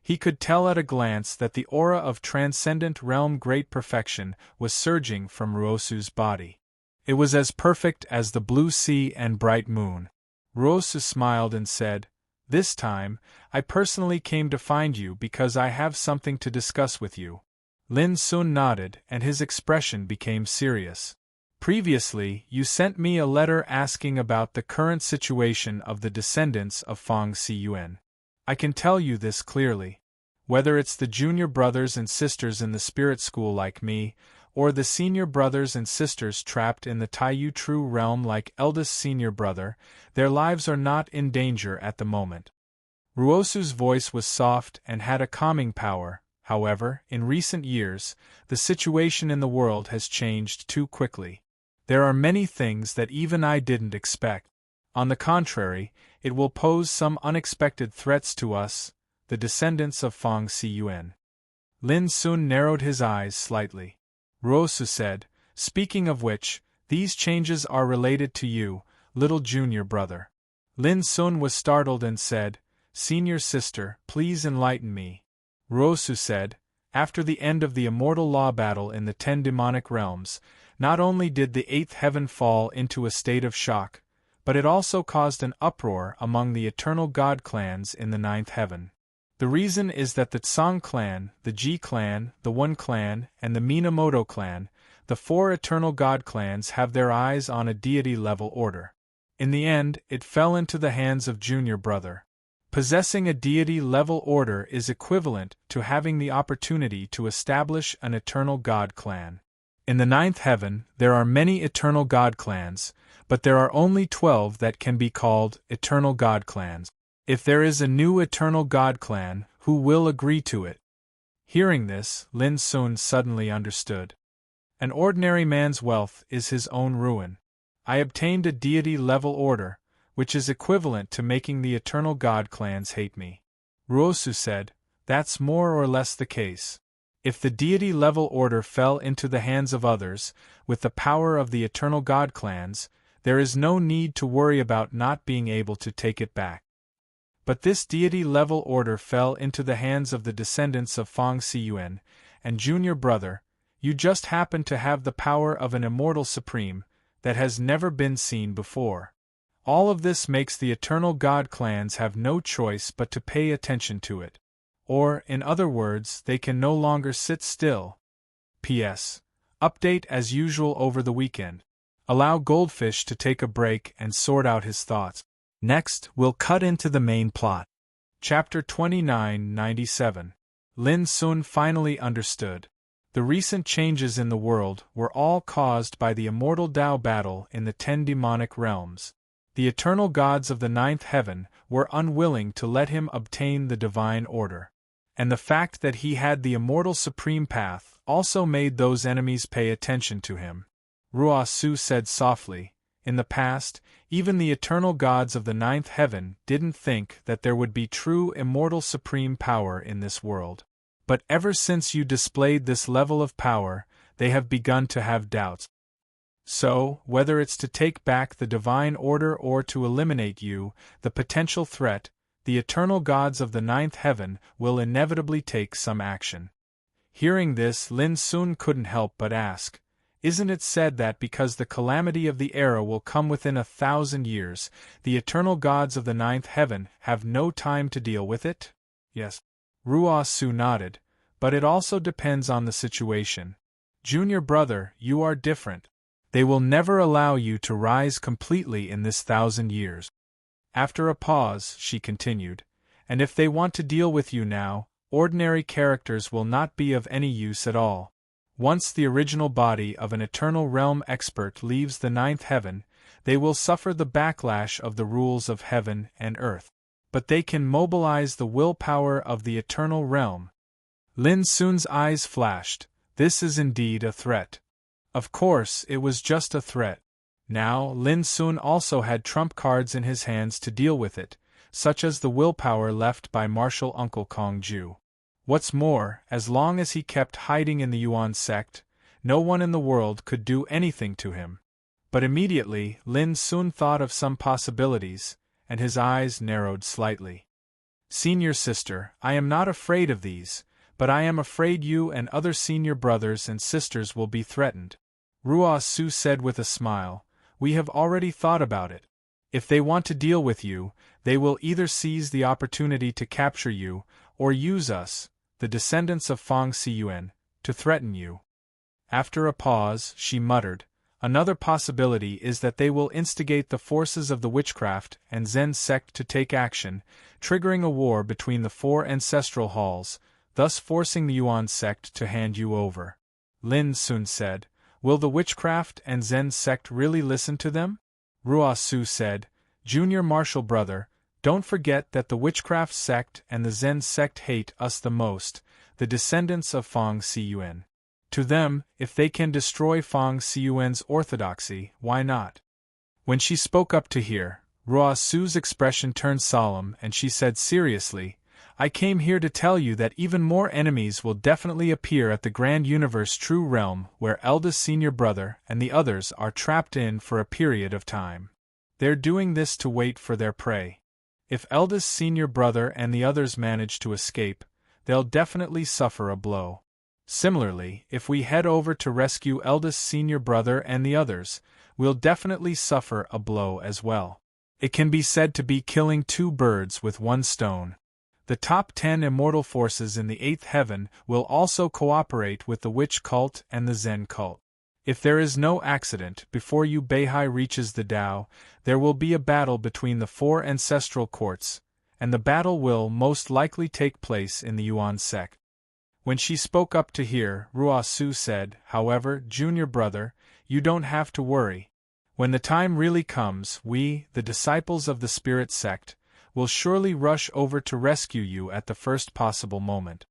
He could tell at a glance that the aura of transcendent realm great perfection was surging from Ruosu's body. It was as perfect as the blue sea and bright moon. Ruosu smiled and said, "This time, I personally came to find you because I have something to discuss with you." Lin Sun nodded, and his expression became serious. "Previously, you sent me a letter asking about the current situation of the descendants of Fang Siyuan. I can tell you this clearly. Whether it's the junior brothers and sisters in the spirit school like me, or the senior brothers and sisters trapped in the Taiyu True realm like eldest senior brother, their lives are not in danger at the moment." Ruosu's voice was soft and had a calming power. However, in recent years, the situation in the world has changed too quickly. There are many things that even I didn't expect. On the contrary, it will pose some unexpected threats to us, the descendants of Fang Siyuan. Lin Sun narrowed his eyes slightly. Ruosu said, "Speaking of which, these changes are related to you, little junior brother." Lin Sun was startled and said, "Senior sister, please enlighten me." Ruosu said, "After the end of the immortal law battle in the 10 demonic realms, not only did the 8th heaven fall into a state of shock, but it also caused an uproar among the eternal god clans in the 9th heaven. The reason is that the Tsang clan, the Ji clan, the One clan, and the Minamoto clan, the 4 eternal god clans have their eyes on a deity-level order. In the end, it fell into the hands of junior brother. Possessing a deity-level order is equivalent to having the opportunity to establish an eternal god clan. In the 9th heaven, there are many eternal god clans, but there are only 12 that can be called eternal god clans. If there is a new eternal god clan, who will agree to it?" Hearing this, Lin Sun suddenly understood. An ordinary man's wealth is his own ruin. I obtained a deity-level order, which is equivalent to making the eternal god clans hate me. Ruosu said, "That's more or less the case. If the deity-level order fell into the hands of others, with the power of the eternal god clans, there is no need to worry about not being able to take it back. But this deity-level order fell into the hands of the descendants of Fang Siyuan, and junior brother, you just happen to have the power of an immortal supreme, that has never been seen before. All of this makes the eternal god clans have no choice but to pay attention to it. Or, in other words, they can no longer sit still. P.S. Update as usual over the weekend. Allow Goldfish to take a break and sort out his thoughts. Next, we'll cut into the main plot. Chapter 2997. Lin Sun finally understood. The recent changes in the world were all caused by the immortal Tao battle in the 10 demonic realms. The eternal gods of the ninth heaven were unwilling to let him obtain the divine order. And the fact that he had the immortal supreme path also made those enemies pay attention to him. Ruo Su said softly, in the past, even the eternal gods of the ninth heaven didn't think that there would be true immortal supreme power in this world. But ever since you displayed this level of power, they have begun to have doubts. So, whether it's to take back the divine order or to eliminate you, the potential threat, the eternal gods of the ninth heaven will inevitably take some action. Hearing this, Lin Sun couldn't help but ask, isn't it said that because the calamity of the era will come within 1,000 years, the eternal gods of the ninth heaven have no time to deal with it? Yes. Ruo Su nodded, but it also depends on the situation. Junior brother, you are different. They will never allow you to rise completely in this 1,000 years. After a pause, she continued, and if they want to deal with you now, ordinary characters will not be of any use at all. Once the original body of an eternal realm expert leaves the ninth heaven, they will suffer the backlash of the rules of heaven and earth. But they can mobilize the willpower of the eternal realm. Lin Sun's eyes flashed. This is indeed a threat. Of course, it was just a threat. Now, Lin Sun also had trump cards in his hands to deal with it, such as the willpower left by Martial Uncle Kong Ju. What's more, as long as he kept hiding in the Yuan sect, no one in the world could do anything to him. But immediately, Lin Sun thought of some possibilities, and his eyes narrowed slightly. Senior sister, I am not afraid of these, but I am afraid you and other senior brothers and sisters will be threatened. Ruo Su said with a smile, we have already thought about it. If they want to deal with you, they will either seize the opportunity to capture you, or use us, the descendants of Fang Siyuan, to threaten you. After a pause, she muttered, another possibility is that they will instigate the forces of the witchcraft and Zen sect to take action, triggering a war between the 4 ancestral halls, thus forcing the Yuan sect to hand you over. Lin Sun said, will the witchcraft and Zen sect really listen to them? Ruo Su said, Junior martial brother, don't forget that the witchcraft sect and the Zen sect hate us the most, the descendants of Fang Siyuan. To them, if they can destroy Fang Siyuan's orthodoxy, why not? When she spoke up to hear, Ruo Su's expression turned solemn and she said seriously, I came here to tell you that even more enemies will definitely appear at the Grand Universe True Realm where eldest senior brother and the others are trapped in for a period of time. They're doing this to wait for their prey. If eldest senior brother and the others manage to escape, they'll definitely suffer a blow. Similarly, if we head over to rescue eldest senior brother and the others, we'll definitely suffer a blow as well. It can be said to be killing 2 birds with 1 stone. The top 10 immortal forces in the 8th heaven will also cooperate with the witch cult and the Zen cult. If there is no accident before Yu Beihai reaches the Tao, there will be a battle between the 4 ancestral courts, and the battle will most likely take place in the Yuan sect. When she spoke up to hear, Ruo Su said, however, junior brother, you don't have to worry. When the time really comes, we, the disciples of the spirit sect, will surely rush over to rescue you at the first possible moment.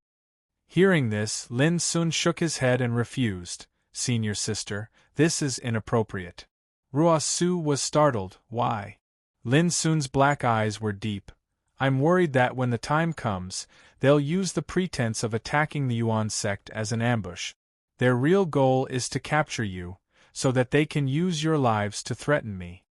Hearing this, Lin Sun shook his head and refused, Senior sister, this is inappropriate. Ruo Su was startled, why? Lin Sun's black eyes were deep. I'm worried that when the time comes, they'll use the pretense of attacking the Yuan sect as an ambush. Their real goal is to capture you, so that they can use your lives to threaten me.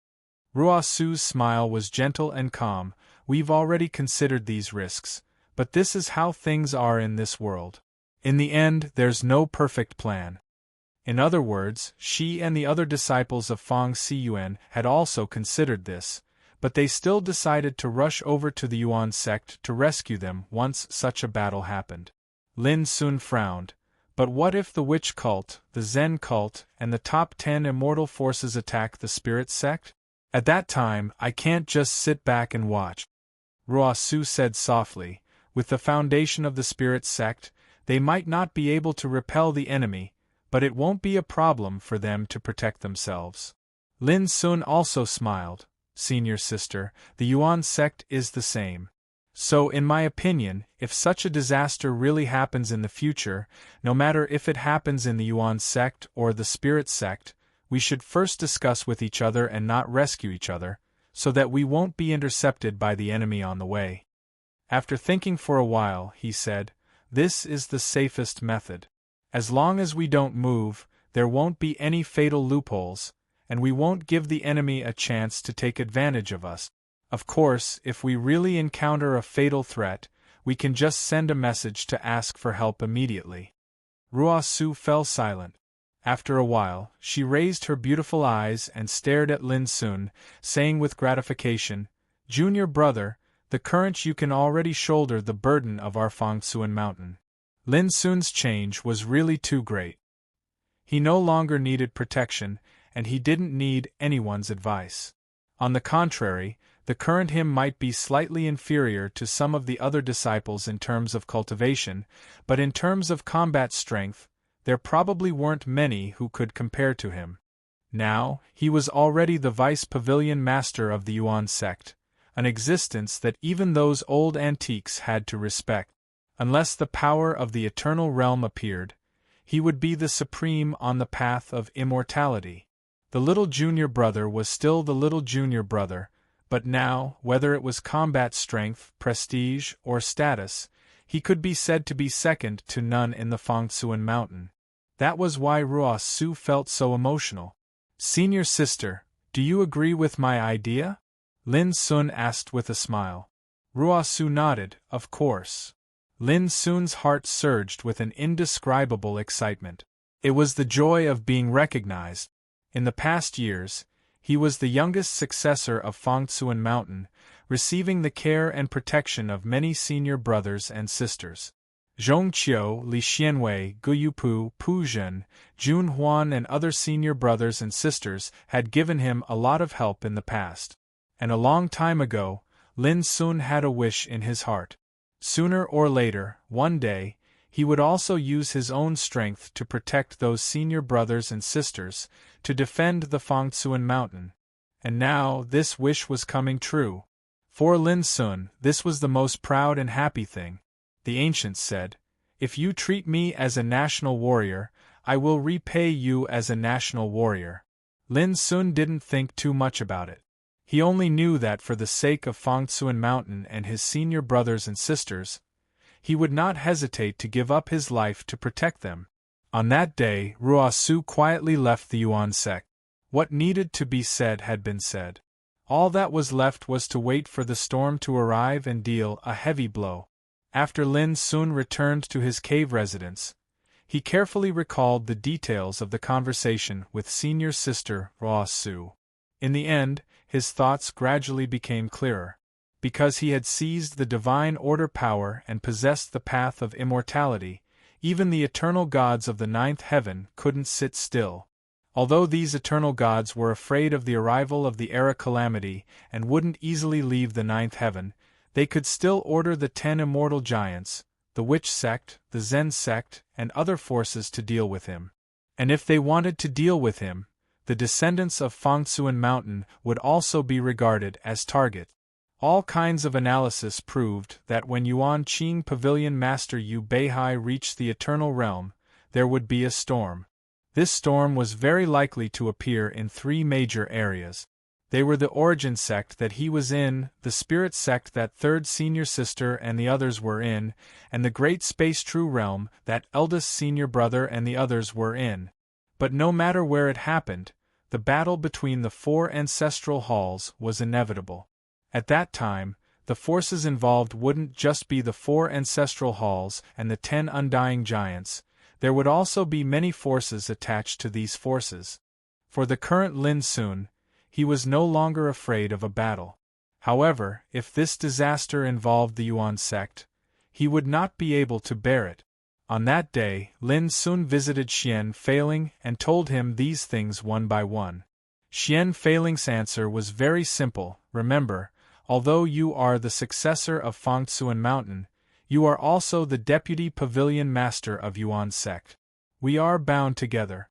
Ruo Su's smile was gentle and calm. We've already considered these risks, but this is how things are in this world. In the end, there's no perfect plan. In other words, she and the other disciples of Fang Siyuan had also considered this, but they still decided to rush over to the Yuan sect to rescue them once such a battle happened. Lin Sun frowned. But what if the witch cult, the Zen cult, and the top 10 immortal forces attack the spirit sect? At that time, I can't just sit back and watch. Ruo Su said softly, with the foundation of the spirit sect, They might not be able to repel the enemy, but it won't be a problem for them to protect themselves. Lin Sun also smiled. Senior sister, the Yuan sect is the same. So in my opinion, if such a disaster really happens in the future, no matter if it happens in the Yuan sect or the Spirit sect, we should first discuss with each other and not rescue each other, so that we won't be intercepted by the enemy on the way. After thinking for a while, he said, "This is the safest method. As long as we don't move, there won't be any fatal loopholes, and we won't give the enemy a chance to take advantage of us. Of course, if we really encounter a fatal threat, we can just send a message to ask for help immediately." Ruosu fell silent. After a while, she raised her beautiful eyes and stared at Lin Sun, saying with gratification, "Junior brother, the current you can already shoulder the burden of our Fangsuan mountain." Lin Sun's change was really too great. He no longer needed protection, and he didn't need anyone's advice. On the contrary, the current him might be slightly inferior to some of the other disciples in terms of cultivation, but in terms of combat strength, there probably weren't many who could compare to him. Now, he was already the vice pavilion master of the Yuan sect, an existence that even those old antiques had to respect. Unless the power of the eternal realm appeared, he would be the supreme on the path of immortality. The little junior brother was still the little junior brother, but now, whether it was combat strength, prestige, or status, he could be said to be second to none in the Fangsuan mountain. That was why Ruosu felt so emotional. "Senior sister, do you agree with my idea?" Lin Sun asked with a smile. Ruosu nodded, "Of course." Lin Sun's heart surged with an indescribable excitement. It was the joy of being recognized. In the past years, he was the youngest successor of Fangsuan Mountain, receiving the care and protection of many senior brothers and sisters. Zhongqiu, Li Xianwei, Guyupu, Pu Zhen, Jun Huan and other senior brothers and sisters had given him a lot of help in the past. And a long time ago, Lin Sun had a wish in his heart. Sooner or later, one day, he would also use his own strength to protect those senior brothers and sisters, to defend the Fangsuan mountain. And now this wish was coming true. For Lin Sun, this was the most proud and happy thing. The ancients said, "If you treat me as a national warrior, I will repay you as a national warrior." Lin Sun didn't think too much about it. He only knew that for the sake of Fangsuan Mountain and his senior brothers and sisters, he would not hesitate to give up his life to protect them. On that day, Ruosu quietly left the Yuan sect. What needed to be said had been said. All that was left was to wait for the storm to arrive and deal a heavy blow. After Lin Sun returned to his cave residence, he carefully recalled the details of the conversation with senior sister Ruosu. In the end, his thoughts gradually became clearer. Because he had seized the divine order power and possessed the path of immortality, even the eternal gods of the ninth heaven couldn't sit still. Although these eternal gods were afraid of the arrival of the era calamity and wouldn't easily leave the ninth heaven, they could still order the 10 immortal giants, the witch sect, the Zen sect, and other forces to deal with him. And if they wanted to deal with him, the descendants of Fangsuan Mountain would also be regarded as target. All kinds of analysis proved that when Yuan Qing Pavilion Master Yu Beihai reached the Eternal Realm, there would be a storm. This storm was very likely to appear in 3 major areas. They were the Origin sect that he was in, the Spirit sect that third senior sister and the others were in, and the Great Space True Realm that eldest senior brother and the others were in. But no matter where it happened, the battle between the 4 ancestral halls was inevitable. At that time, the forces involved wouldn't just be the 4 ancestral halls and the 10 undying giants, there would also be many forces attached to these forces. For the current Lin Sun, he was no longer afraid of a battle. However, if this disaster involved the Yuan sect, he would not be able to bear it. On that day, Lin Sun visited Xian Failing and told him these things one by one. Xian Failing's answer was very simple. "Remember, although you are the successor of Fangsuan Mountain, You are also the deputy pavilion master of Yuan sect. We are bound together.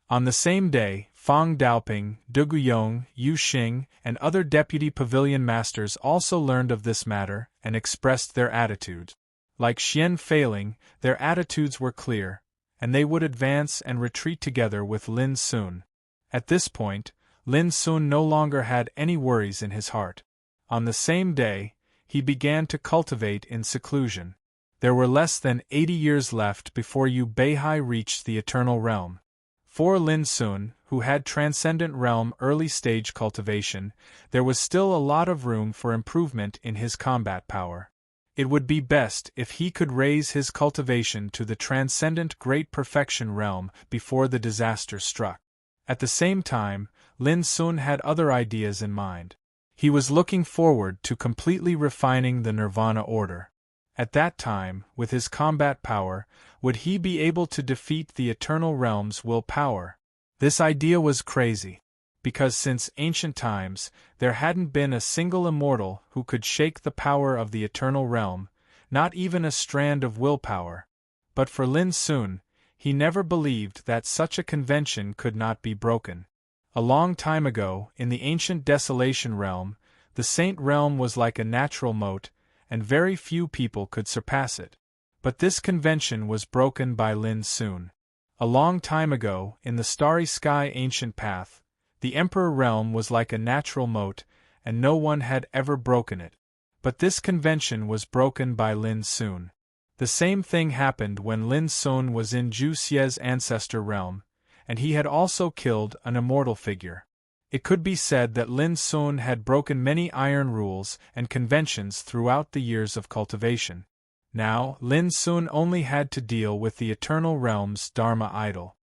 On the same day, Fang Daoping, Du Guyong, Yu Xing, and other deputy pavilion masters also learned of this matter and expressed their attitudes. Like Xian Feiling, their attitudes were clear, and they would advance and retreat together with Lin Sun. At this point, Lin Sun no longer had any worries in his heart. On the same day, he began to cultivate in seclusion. There were less than 80 years left before Yu Beihai reached the Eternal Realm. For Lin Sun, who had Transcendent Realm early-stage cultivation, there was still a lot of room for improvement in his combat power. It would be best if he could raise his cultivation to the Transcendent Great Perfection Realm before the disaster struck. At the same time, Lin Sun had other ideas in mind. He was looking forward to completely refining the Nirvana order. At that time, with his combat power, would he be able to defeat the Eternal Realm's will power? This idea was crazy, because since ancient times, there hadn't been a single immortal who could shake the power of the Eternal Realm, not even a strand of willpower. But for Lin Sun, he never believed that such a convention could not be broken. A long time ago, in the ancient Desolation Realm, the Saint Realm was like a natural moat, and very few people could surpass it. But this convention was broken by Lin Sun. A long time ago, in the Starry Sky Ancient Path, the Emperor Realm was like a natural moat, and no one had ever broken it. But this convention was broken by Lin Sun. The same thing happened when Lin Sun was in Zhu Xie's ancestor realm, and he had also killed an immortal figure. It could be said that Lin Sun had broken many iron rules and conventions throughout the years of cultivation. Now, Lin Sun only had to deal with the Eternal Realm's Dharma idol.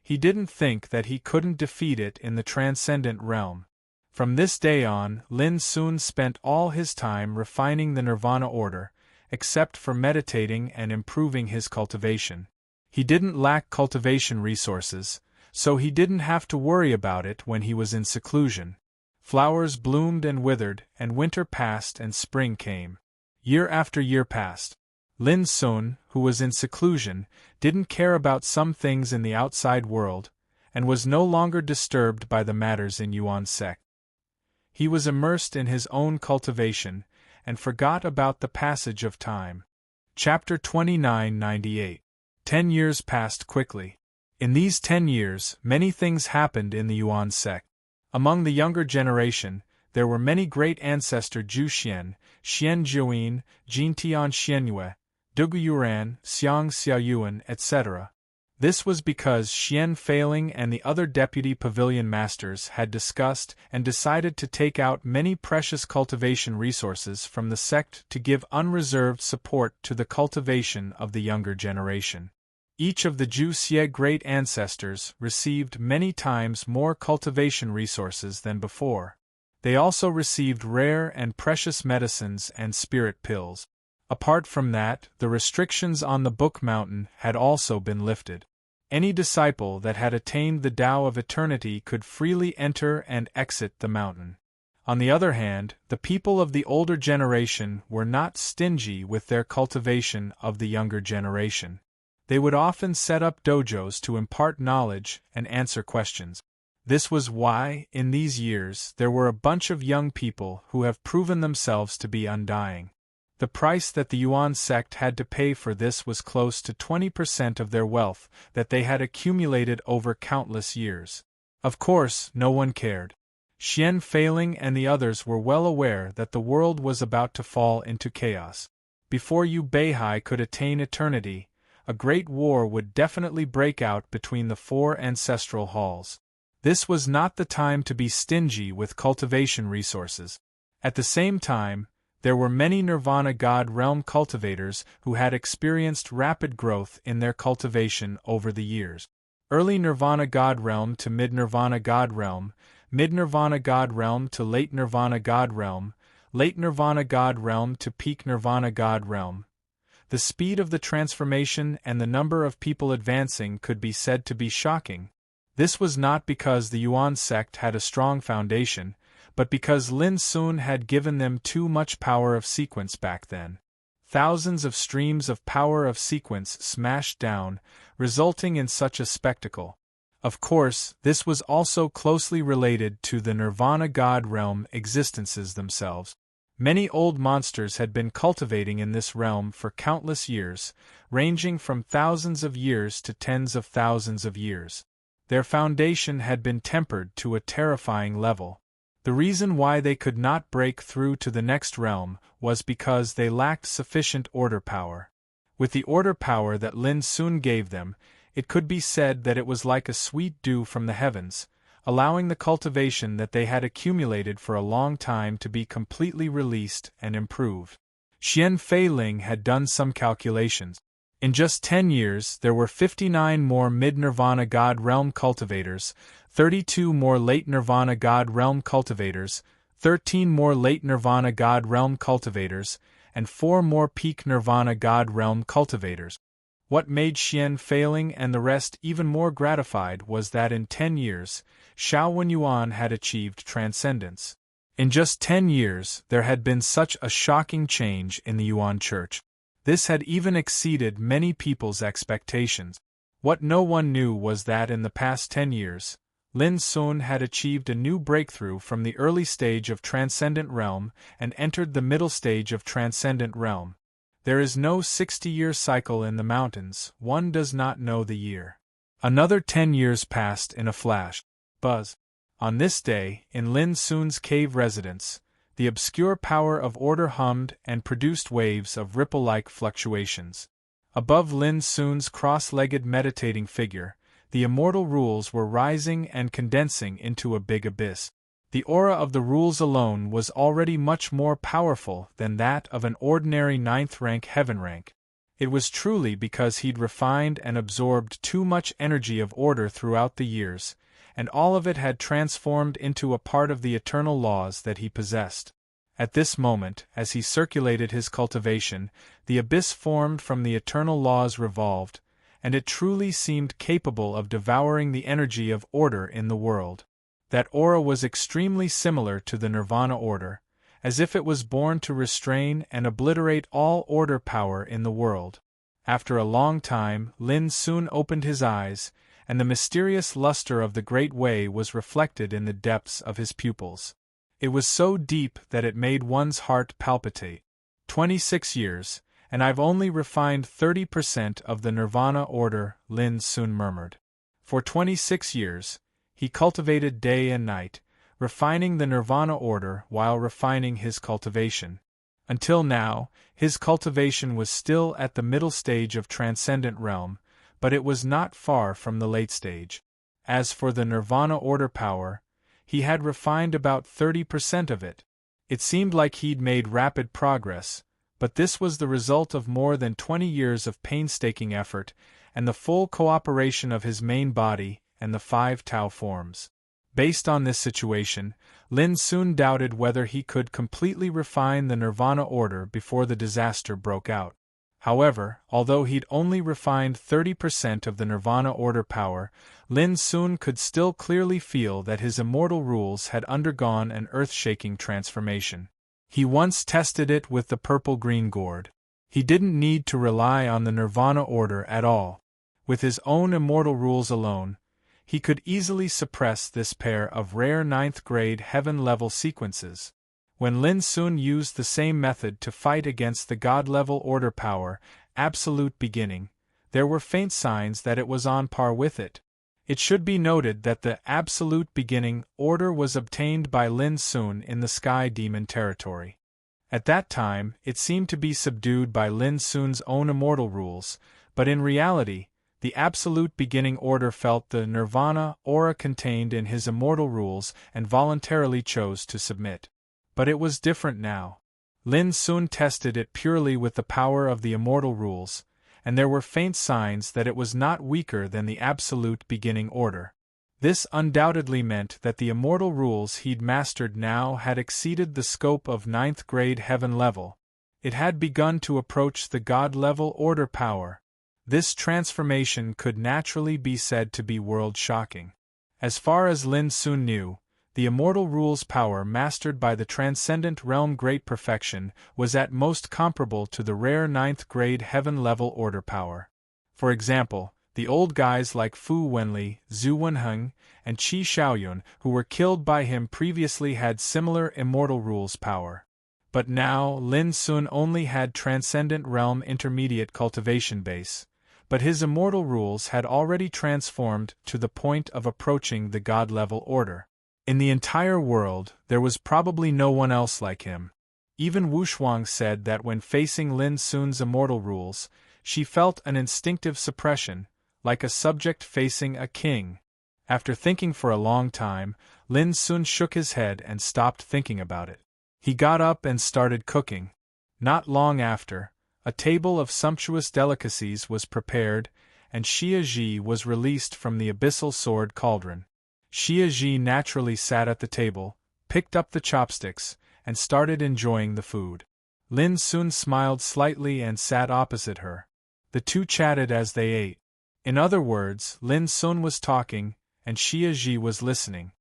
He didn't think that he couldn't defeat it in the Transcendent Realm. From this day on, Lin Sun spent all his time refining the Nirvana order, except for meditating and improving his cultivation. He didn't lack cultivation resources, so he didn't have to worry about it when he was in seclusion. Flowers bloomed and withered, and winter passed and spring came. Year after year passed. Lin Sun, who was in seclusion, didn't care about some things in the outside world, and was no longer disturbed by the matters in Yuan sect. He was immersed in his own cultivation, and forgot about the passage of time. Chapter 2998. 10 years passed quickly. In these 10 years, many things happened in the Yuan sect. Among the younger generation, there were many great ancestor Zhu Xian, Xian Jiuyin, Jin Tian Xianyue, Dugu Yuran, Xiang Xiaoyuan, etc. This was because Xian Feiling and the other deputy pavilion masters had discussed and decided to take out many precious cultivation resources from the sect to give unreserved support to the cultivation of the younger generation. Each of the Zhu Xie great ancestors received many times more cultivation resources than before. They also received rare and precious medicines and spirit pills. Apart from that, the restrictions on the Book Mountain had also been lifted. Any disciple that had attained the Tao of Eternity could freely enter and exit the mountain. On the other hand, the people of the older generation were not stingy with their cultivation of the younger generation. They would often set up dojos to impart knowledge and answer questions. This was why, in these years, there were a bunch of young people who have proven themselves to be undying. The price that the Yuan sect had to pay for this was close to 20% of their wealth that they had accumulated over countless years. Of course, no one cared. Xian Feiling and the others were well aware that the world was about to fall into chaos. Before Yu Beihai could attain eternity, a great war would definitely break out between the 4 ancestral halls. This was not the time to be stingy with cultivation resources. At the same time, there were many Nirvana God Realm cultivators who had experienced rapid growth in their cultivation over the years. Early Nirvana God Realm to Mid-Nirvana God Realm, Mid-Nirvana God Realm to Late Nirvana God Realm, Late Nirvana God Realm to Peak Nirvana God Realm. The speed of the transformation and the number of people advancing could be said to be shocking. This was not because the Yuan sect had a strong foundation, but because Lin Sun had given them too much power of sequence back then. thousands of streams of power of sequence smashed down, resulting in such a spectacle. Of course, this was also closely related to the Nirvana God realm existences themselves. Many old monsters had been cultivating in this realm for countless years, ranging from thousands of years to tens of thousands of years. Their foundation had been tempered to a terrifying level. The reason why they could not break through to the next realm was because they lacked sufficient order power. With the order power that Lin soon gave them, it could be said that it was like a sweet dew from the heavens, allowing the cultivation that they had accumulated for a long time to be completely released and improved. Xian Feiling had done some calculations. In just 10 years, there were 59 more mid-Nirvana God Realm cultivators, 32 more late Nirvana God Realm cultivators, 13 more late Nirvana God Realm cultivators, and 4 more peak Nirvana God Realm cultivators. What made Xian Feiling and the rest even more gratified was that in 10 years, Xiao Wenyuan had achieved transcendence. In just 10 years, there had been such a shocking change in the Yuan Church. This had even exceeded many people's expectations. What no one knew was that in the past 10 years, Lin Sun had achieved a new breakthrough from the early stage of Transcendent Realm and entered the middle stage of Transcendent Realm. There is no 60-year cycle in the mountains, one does not know the year. Another 10 years passed in a flash. Buzz. On this day, in Lin Sun's cave residence, the obscure power of order hummed and produced waves of ripple-like fluctuations. Above Lin Sun's cross-legged meditating figure, the immortal rules were rising and condensing into a big abyss. The aura of the rules alone was already much more powerful than that of an ordinary 9th rank heaven rank. It was truly because he'd refined and absorbed too much energy of order throughout the years, and all of it had transformed into a part of the eternal laws that he possessed. At this moment, as he circulated his cultivation, the abyss formed from the eternal laws revolved, and it truly seemed capable of devouring the energy of order in the world. That aura was extremely similar to the Nirvana order, as if it was born to restrain and obliterate all order power in the world. After a long time, Lin soon opened his eyes, and the mysterious luster of the Great Way was reflected in the depths of his pupils. It was so deep that it made one's heart palpitate. 26 years, and I've only refined 30% of the Nirvana order, Lin soon murmured. For 26 years, he cultivated day and night, refining the Nirvana order while refining his cultivation. Until now, his cultivation was still at the middle stage of Transcendent Realm, but it was not far from the late stage. As for the Nirvana order power, he had refined about 30% of it. It seemed like he'd made rapid progress, but this was the result of more than 20 years of painstaking effort and the full cooperation of his main body and the 5 Tao forms. Based on this situation, Lin soon doubted whether he could completely refine the Nirvana order before the disaster broke out. However, although he'd only refined 30% of the Nirvana order power, Lin soon could still clearly feel that his immortal rules had undergone an earth-shaking transformation. He once tested it with the purple-green gourd. He didn't need to rely on the Nirvana order at all. With his own immortal rules alone, he could easily suppress this pair of rare 9th-grade heaven-level sequences. When Lin soon used the same method to fight against the God-level order power, Absolute Beginning, there were faint signs that it was on par with it. It should be noted that the Absolute Beginning order was obtained by Lin Sun in the Sky Demon territory. At that time, it seemed to be subdued by Lin Sun's own immortal rules, but in reality, the Absolute Beginning order felt the Nirvana aura contained in his immortal rules and voluntarily chose to submit. But it was different now. Lin Sun tested it purely with the power of the immortal rules, and there were faint signs that it was not weaker than the Absolute Beginning order. This undoubtedly meant that the immortal rules he'd mastered now had exceeded the scope of 9th-grade heaven level. It had begun to approach the God-level order power. This transformation could naturally be said to be world-shocking. As far as Lin Sun knew, The immortal rule's power, mastered by the transcendent realm great perfection, was at most comparable to the rare ninth-grade heaven-level order power. For example, the old guys like Fu Wenli, Zhu Wenheng, and Qi Shaoyun, who were killed by him previously, had similar immortal rules power. But now, Lin Sun only had transcendent realm intermediate cultivation base, but his immortal rules had already transformed to the point of approaching the god-level order. In the entire world, there was probably no one else like him. Even Wu Shuang said that when facing Lin Sun's immortal rules, she felt an instinctive suppression, like a subject facing a king. After thinking for a long time, Lin Sun shook his head and stopped thinking about it. He got up and started cooking. Not long after, a table of sumptuous delicacies was prepared, and Xia Ji was released from the abyssal sword cauldron. Xia Ji naturally sat at the table, picked up the chopsticks, and started enjoying the food. Lin Sun smiled slightly and sat opposite her. The two chatted as they ate. In other words, Lin Sun was talking, and Xia Ji was listening.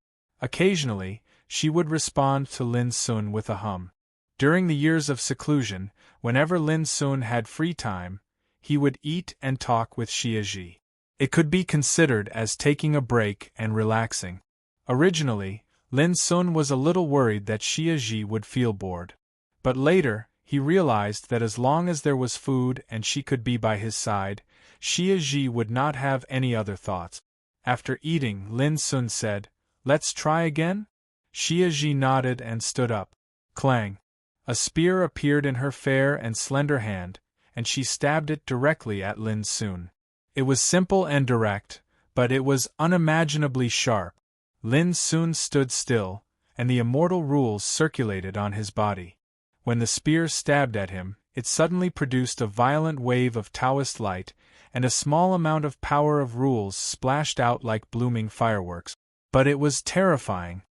Occasionally, she would respond to Lin Sun with a hum. During the years of seclusion, whenever Lin Sun had free time, he would eat and talk with Xia Ji. It could be considered as taking a break and relaxing. Originally, Lin Sun was a little worried that Xia Ji would feel bored. But later, he realized that as long as there was food and she could be by his side, Xia Ji would not have any other thoughts. After eating, Lin Sun said, "Let's try again?" Xia Ji nodded and stood up. Clang! A spear appeared in her fair and slender hand, and she stabbed it directly at Lin Sun. It was simple and direct, but it was unimaginably sharp. Lin Sun stood still, and the immortal rules circulated on his body. When the spear stabbed at him, it suddenly produced a violent wave of Taoist light, and a small amount of power of rules splashed out like blooming fireworks. But it was terrifying.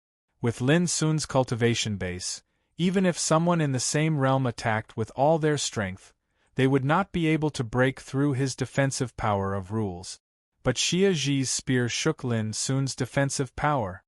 With Lin Sun's cultivation base, even if someone in the same realm attacked with all their strength, they would not be able to break through his defensive power of rules. But Xia Ji's spear shook Lin Sun's defensive power.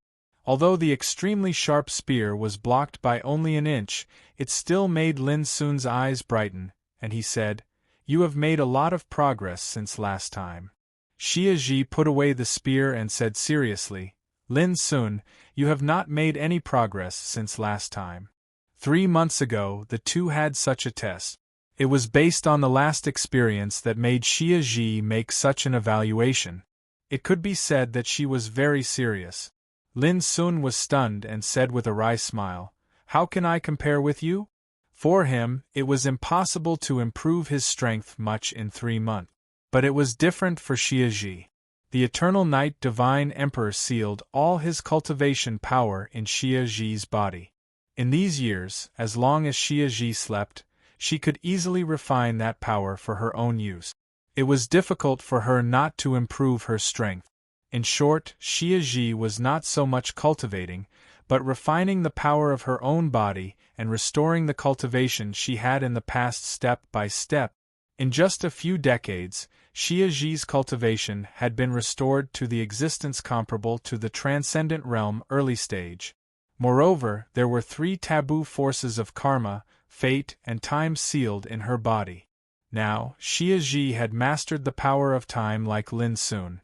Although the extremely sharp spear was blocked by only an inch, it still made Lin Sun's eyes brighten, and he said, "You have made a lot of progress since last time." Xia Ji put away the spear and said seriously, "Lin Sun, you have not made any progress since last time. 3 months ago, the two had such a test. It was based on the last experience that made Xia Ji make such an evaluation. It could be said that she was very serious." Lin Sun was stunned and said with a wry smile, "How can I compare with you?" For him, it was impossible to improve his strength much in 3 months. But it was different for Xia Ji. The Eternal Night Divine Emperor sealed all his cultivation power in Xia Ji's body. In these years, as long as Xia Ji slept, she could easily refine that power for her own use. It was difficult for her not to improve her strength. In short, Xia Ji was not so much cultivating, but refining the power of her own body and restoring the cultivation she had in the past step by step. In just a few decades, Xia Ji's cultivation had been restored to the existence comparable to the transcendent realm early stage. Moreover, there were 3 taboo forces of karma, fate, and time sealed in her body. Now, Xia Ji had mastered the power of time like Lin Sun.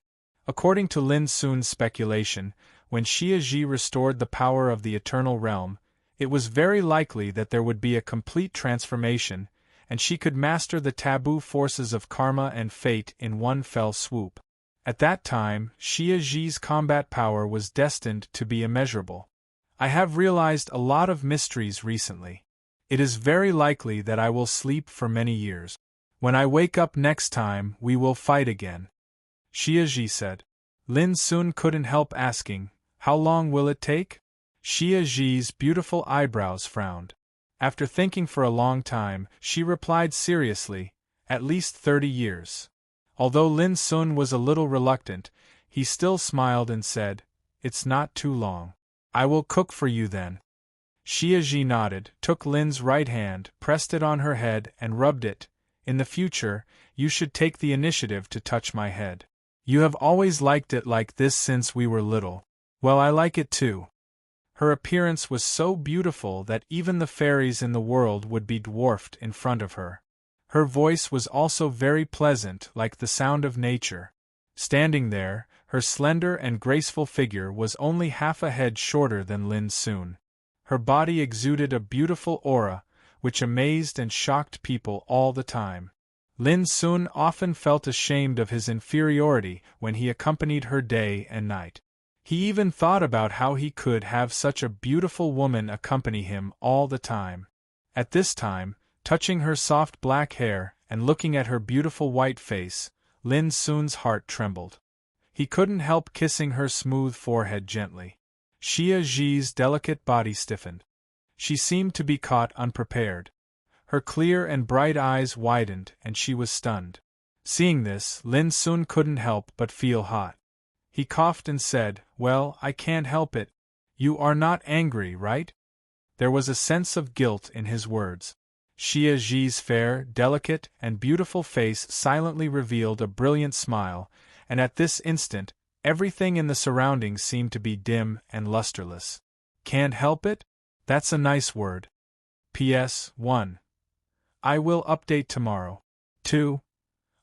According to Lin Sun's speculation, when Xia Ji restored the power of the eternal realm, it was very likely that there would be a complete transformation, and she could master the taboo forces of karma and fate in one fell swoop. At that time, Xia Ji's combat power was destined to be immeasurable. I have realized a lot of mysteries recently. It is very likely that I will sleep for many years. When I wake up next time, we will fight again," Xia Ji said. Lin Sun couldn't help asking, "How long will it take?" Xia Ji's beautiful eyebrows frowned. After thinking for a long time, she replied seriously, "At least 30 years." Although Lin Sun was a little reluctant, he still smiled and said, "It's not too long. I will cook for you then." Xia Ji nodded, took Lin's right hand, pressed it on her head, and rubbed it. "In the future, you should take the initiative to touch my head. You have always liked it like this since we were little. Well, I like it too." Her appearance was so beautiful that even the fairies in the world would be dwarfed in front of her. Her voice was also very pleasant, like the sound of nature. Standing there, her slender and graceful figure was only half a head shorter than Lin Sun. Her body exuded a beautiful aura, which amazed and shocked people all the time. Lin Sun often felt ashamed of his inferiority when he accompanied her day and night. He even thought about how he could have such a beautiful woman accompany him all the time. At this time, touching her soft black hair and looking at her beautiful white face, Lin Sun's heart trembled. He couldn't help kissing her smooth forehead gently. Xia Zhi's delicate body stiffened. She seemed to be caught unprepared. Her clear and bright eyes widened and she was stunned. Seeing this, Lin Sun couldn't help but feel hot. He coughed and said, "Well, I can't help it. You are not angry, right?" There was a sense of guilt in his words. Xia Zhi's fair, delicate, and beautiful face silently revealed a brilliant smile, and at this instant, everything in the surroundings seemed to be dim and lusterless. Can't help it? That's a nice word. P.S. 1. I will update tomorrow. 2.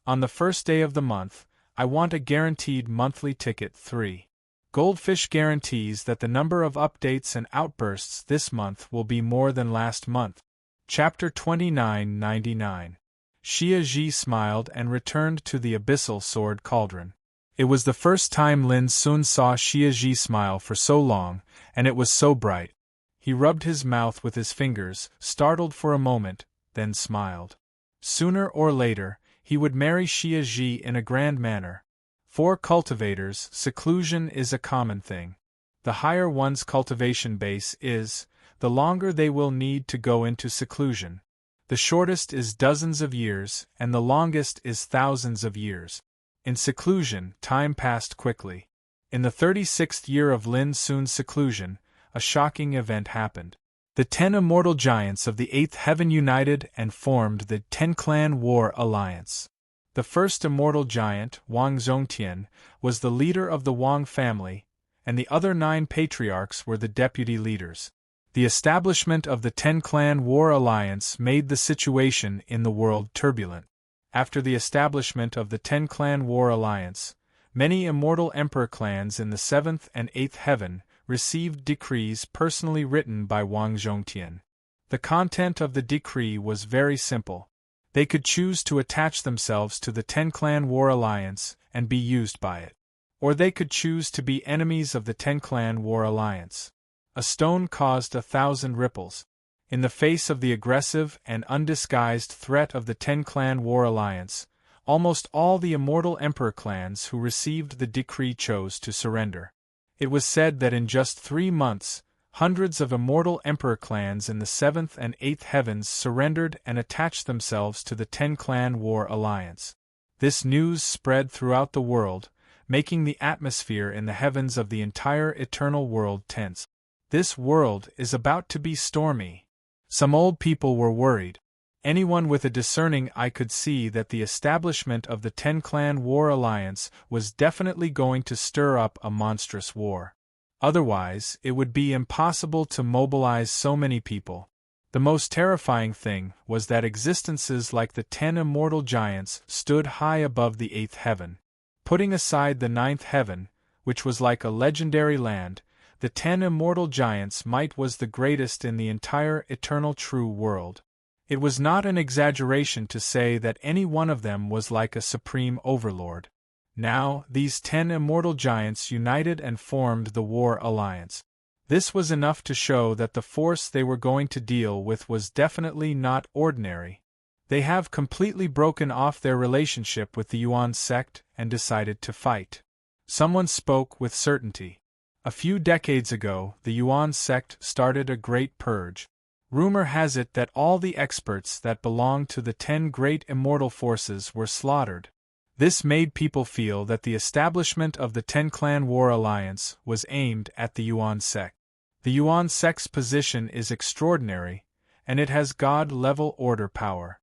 On the first day of the month, I want a guaranteed monthly ticket. 3. Goldfish guarantees that the number of updates and outbursts this month will be more than last month. Chapter 2999. Xia Zhi smiled and returned to the abyssal sword cauldron. It was the first time Lin Sun saw Xia Zhi smile for so long, and it was so bright. He rubbed his mouth with his fingers, startled for a moment, then smiled. Sooner or later, he would marry Xia Zhi in a grand manner. For cultivators, seclusion is a common thing. The higher one's cultivation base is, the longer they will need to go into seclusion. The shortest is dozens of years, and the longest is thousands of years. In seclusion, time passed quickly. In the 36th year of Lin Sun's seclusion, a shocking event happened. The 10 immortal giants of the 8th heaven united and formed the 10-clan war alliance. The first immortal giant, Wang Zhongtian, was the leader of the Wang family, and the other 9 patriarchs were the deputy leaders. The establishment of the 10-clan war alliance made the situation in the world turbulent. After the establishment of the 10-clan war alliance, many immortal emperor clans in the 7th and 8th heaven received decrees personally written by Wang Zhongtian. The content of the decree was very simple. They could choose to attach themselves to the 10-clan war alliance and be used by it. Or they could choose to be enemies of the 10-clan war alliance. A stone caused 1,000 ripples. In the face of the aggressive and undisguised threat of the 10-clan war alliance, almost all the immortal emperor clans who received the decree chose to surrender. It was said that in just 3 months, hundreds of immortal emperor clans in the 7th and 8th heavens surrendered and attached themselves to the 10-clan war alliance. This news spread throughout the world, making the atmosphere in the heavens of the entire eternal world tense. This world is about to be stormy. Some old people were worried. Anyone with a discerning eye could see that the establishment of the 10-clan war alliance was definitely going to stir up a monstrous war. Otherwise, it would be impossible to mobilize so many people. The most terrifying thing was that existences like the 10 immortal giants stood high above the 8th heaven. Putting aside the 9th heaven, which was like a legendary land, the 10 immortal giants' might was the greatest in the entire eternal true world. It was not an exaggeration to say that any one of them was like a supreme overlord. Now, these 10 immortal giants united and formed the war alliance. This was enough to show that the force they were going to deal with was definitely not ordinary. They have completely broken off their relationship with the Yuan sect and decided to fight. Someone spoke with certainty. A few decades ago, the Yuan sect started a great purge. Rumor has it that all the experts that belonged to the 10 great immortal forces were slaughtered. This made people feel that the establishment of the 10-clan war alliance was aimed at the Yuan sect. The Yuan sect's position is extraordinary, and it has God-level order power.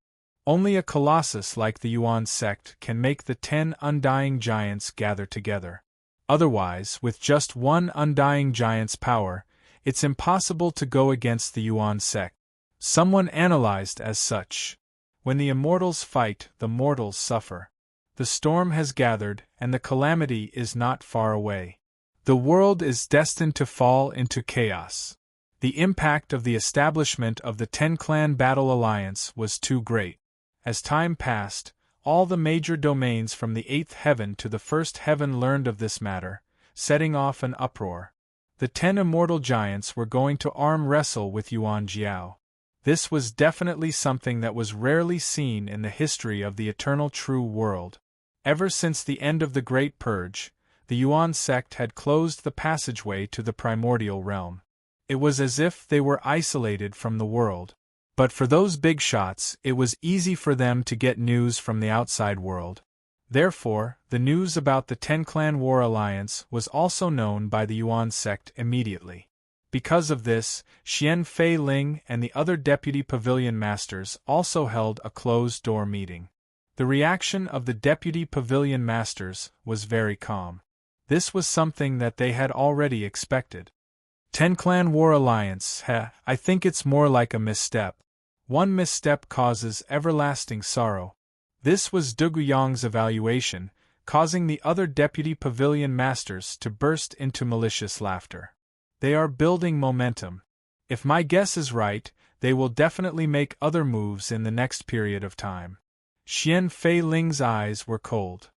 Only a colossus like the Yuan sect can make the 10 undying giants gather together. Otherwise, with just one undying giant's power, It's impossible to go against the Yuan sect. Someone analyzed as such. When the immortals fight, the mortals suffer. The storm has gathered, and the calamity is not far away. The world is destined to fall into chaos. The impact of the establishment of the Ten-Clan Battle Alliance was too great. As time passed, all the major domains from the 8th heaven to the 1st heaven learned of this matter, setting off an uproar. The 10 immortal giants were going to arm wrestle with Yuan Jiao. This was definitely something that was rarely seen in the history of the eternal true world. Ever since the end of the Great Purge, the Yuan sect had closed the passageway to the primordial realm. It was as if they were isolated from the world. But for those big shots, it was easy for them to get news from the outside world. Therefore, the news about the Ten-Clan War Alliance was also known by the Yuan sect immediately. Because of this, Xian Fei Ling and the other deputy pavilion masters also held a closed-door meeting. The reaction of the deputy pavilion masters was very calm. This was something that they had already expected. Ten-Clan War Alliance, I think it's more like a misstep. One misstep causes everlasting sorrow. This was Dugu Yang's evaluation, causing the other deputy pavilion masters to burst into malicious laughter. They are building momentum. If my guess is right, they will definitely make other moves in the next period of time. Xian Fei Ling's eyes were cold.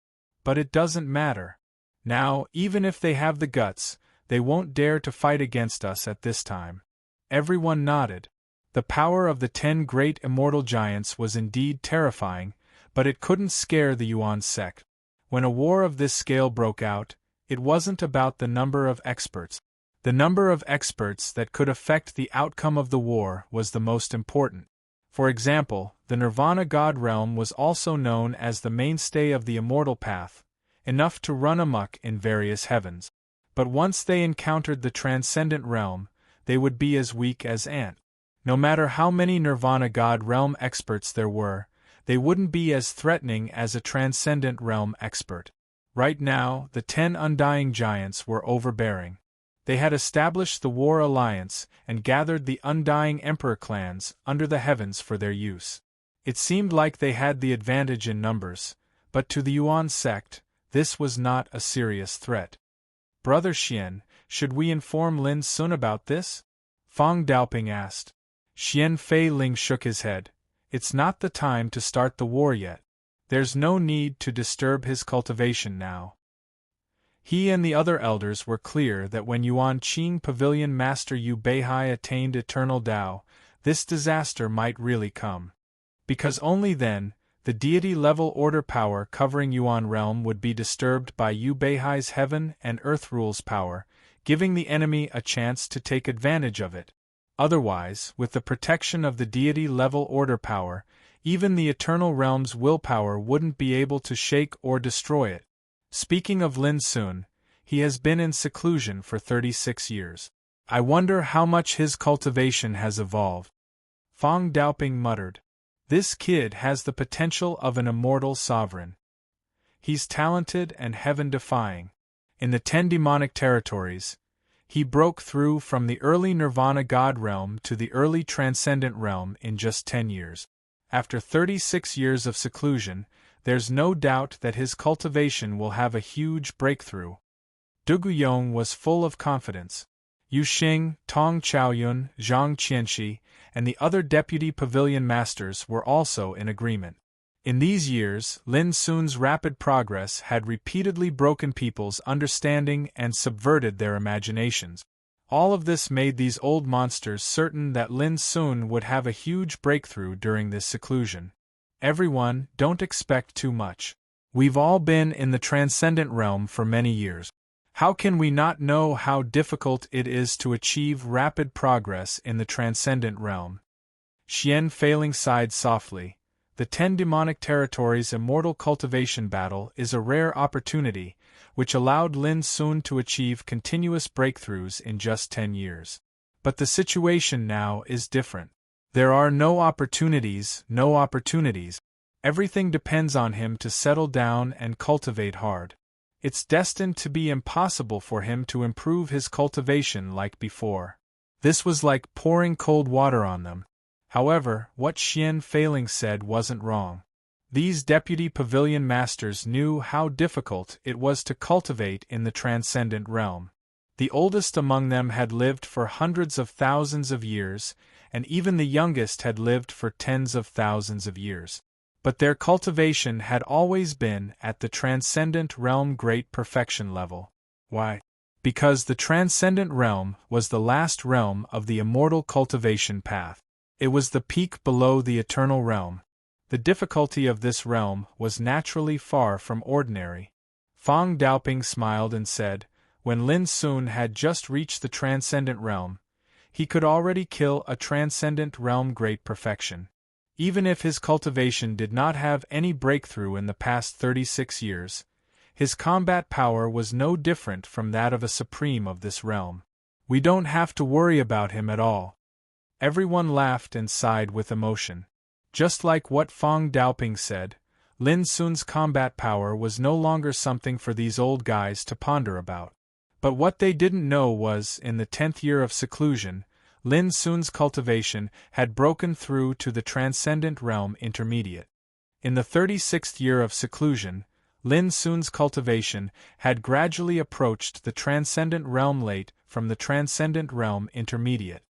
But it doesn't matter. Now, even if they have the guts, they won't dare to fight against us at this time. Everyone nodded. The power of the 10 great immortal giants was indeed terrifying, but it couldn't scare the Yuan sect. When a war of this scale broke out, it wasn't about the number of experts. The number of experts that could affect the outcome of the war was the most important. For example, the Nirvana God realm was also known as the mainstay of the immortal path, enough to run amok in various heavens. But once they encountered the transcendent realm, they would be as weak as ants. No matter how many Nirvana God realm experts there were, they wouldn't be as threatening as a transcendent realm expert. Right now, the 10 undying giants were overbearing. They had established the War Alliance and gathered the undying Emperor clans under the heavens for their use. It seemed like they had the advantage in numbers, but to the Yuan sect, this was not a serious threat. Brother Xian, should we inform Lin Sun about this? Fang Daoping asked. Xian Fei Ling shook his head. It's not the time to start the war yet. There's no need to disturb his cultivation now. He and the other elders were clear that when Yuan Qing Pavilion Master Yu Beihai attained eternal Tao, this disaster might really come. Because only then, the deity-level order power covering Yuan realm would be disturbed by Yu Beihai's heaven and earth rules power, giving the enemy a chance to take advantage of it. Otherwise, with the protection of the deity-level order power, even the eternal realm's willpower wouldn't be able to shake or destroy it. Speaking of Lin Sun, he has been in seclusion for 36 years. I wonder how much his cultivation has evolved. Fang Daoping muttered. This kid has the potential of an immortal sovereign. He's talented and heaven-defying. In the 10 demonic territories, he broke through from the early Nirvana God realm to the early Transcendent realm in just 10 years. After 36 years of seclusion, there's no doubt that his cultivation will have a huge breakthrough. Dugu Yong was full of confidence. Yu Xing, Tong Chaoyun, Zhang Qianxi, and the other deputy pavilion masters were also in agreement. In these years, Lin Sun's rapid progress had repeatedly broken people's understanding and subverted their imaginations. All of this made these old monsters certain that Lin Sun would have a huge breakthrough during this seclusion. Everyone, don't expect too much. We've all been in the transcendent realm for many years. How can we not know how difficult it is to achieve rapid progress in the transcendent realm? Xian Feiling sighed softly. The 10 demonic territories immortal cultivation battle is a rare opportunity, which allowed Lin Sun to achieve continuous breakthroughs in just 10 years. But the situation now is different. There are no opportunities. Everything depends on him to settle down and cultivate hard. It's destined to be impossible for him to improve his cultivation like before. This was like pouring cold water on them. However, what Xian Feiling said wasn't wrong. These deputy pavilion masters knew how difficult it was to cultivate in the transcendent realm. The oldest among them had lived for hundreds of thousands of years, and even the youngest had lived for tens of thousands of years. But their cultivation had always been at the transcendent realm great perfection level. Why? Because the transcendent realm was the last realm of the immortal cultivation path. It was the peak below the eternal realm. The difficulty of this realm was naturally far from ordinary. Fong Daoping smiled and said, when Lin Sun had just reached the transcendent realm, he could already kill a transcendent realm great perfection. Even if his cultivation did not have any breakthrough in the past 36 years, his combat power was no different from that of a supreme of this realm. We don't have to worry about him at all. Everyone laughed and sighed with emotion. Just like what Fong Daoping said, Lin Sun's combat power was no longer something for these old guys to ponder about. But what they didn't know was, in the 10th year of seclusion, Lin Sun's cultivation had broken through to the transcendent realm intermediate. In the 36th year of seclusion, Lin Sun's cultivation had gradually approached the transcendent realm late from the transcendent realm intermediate.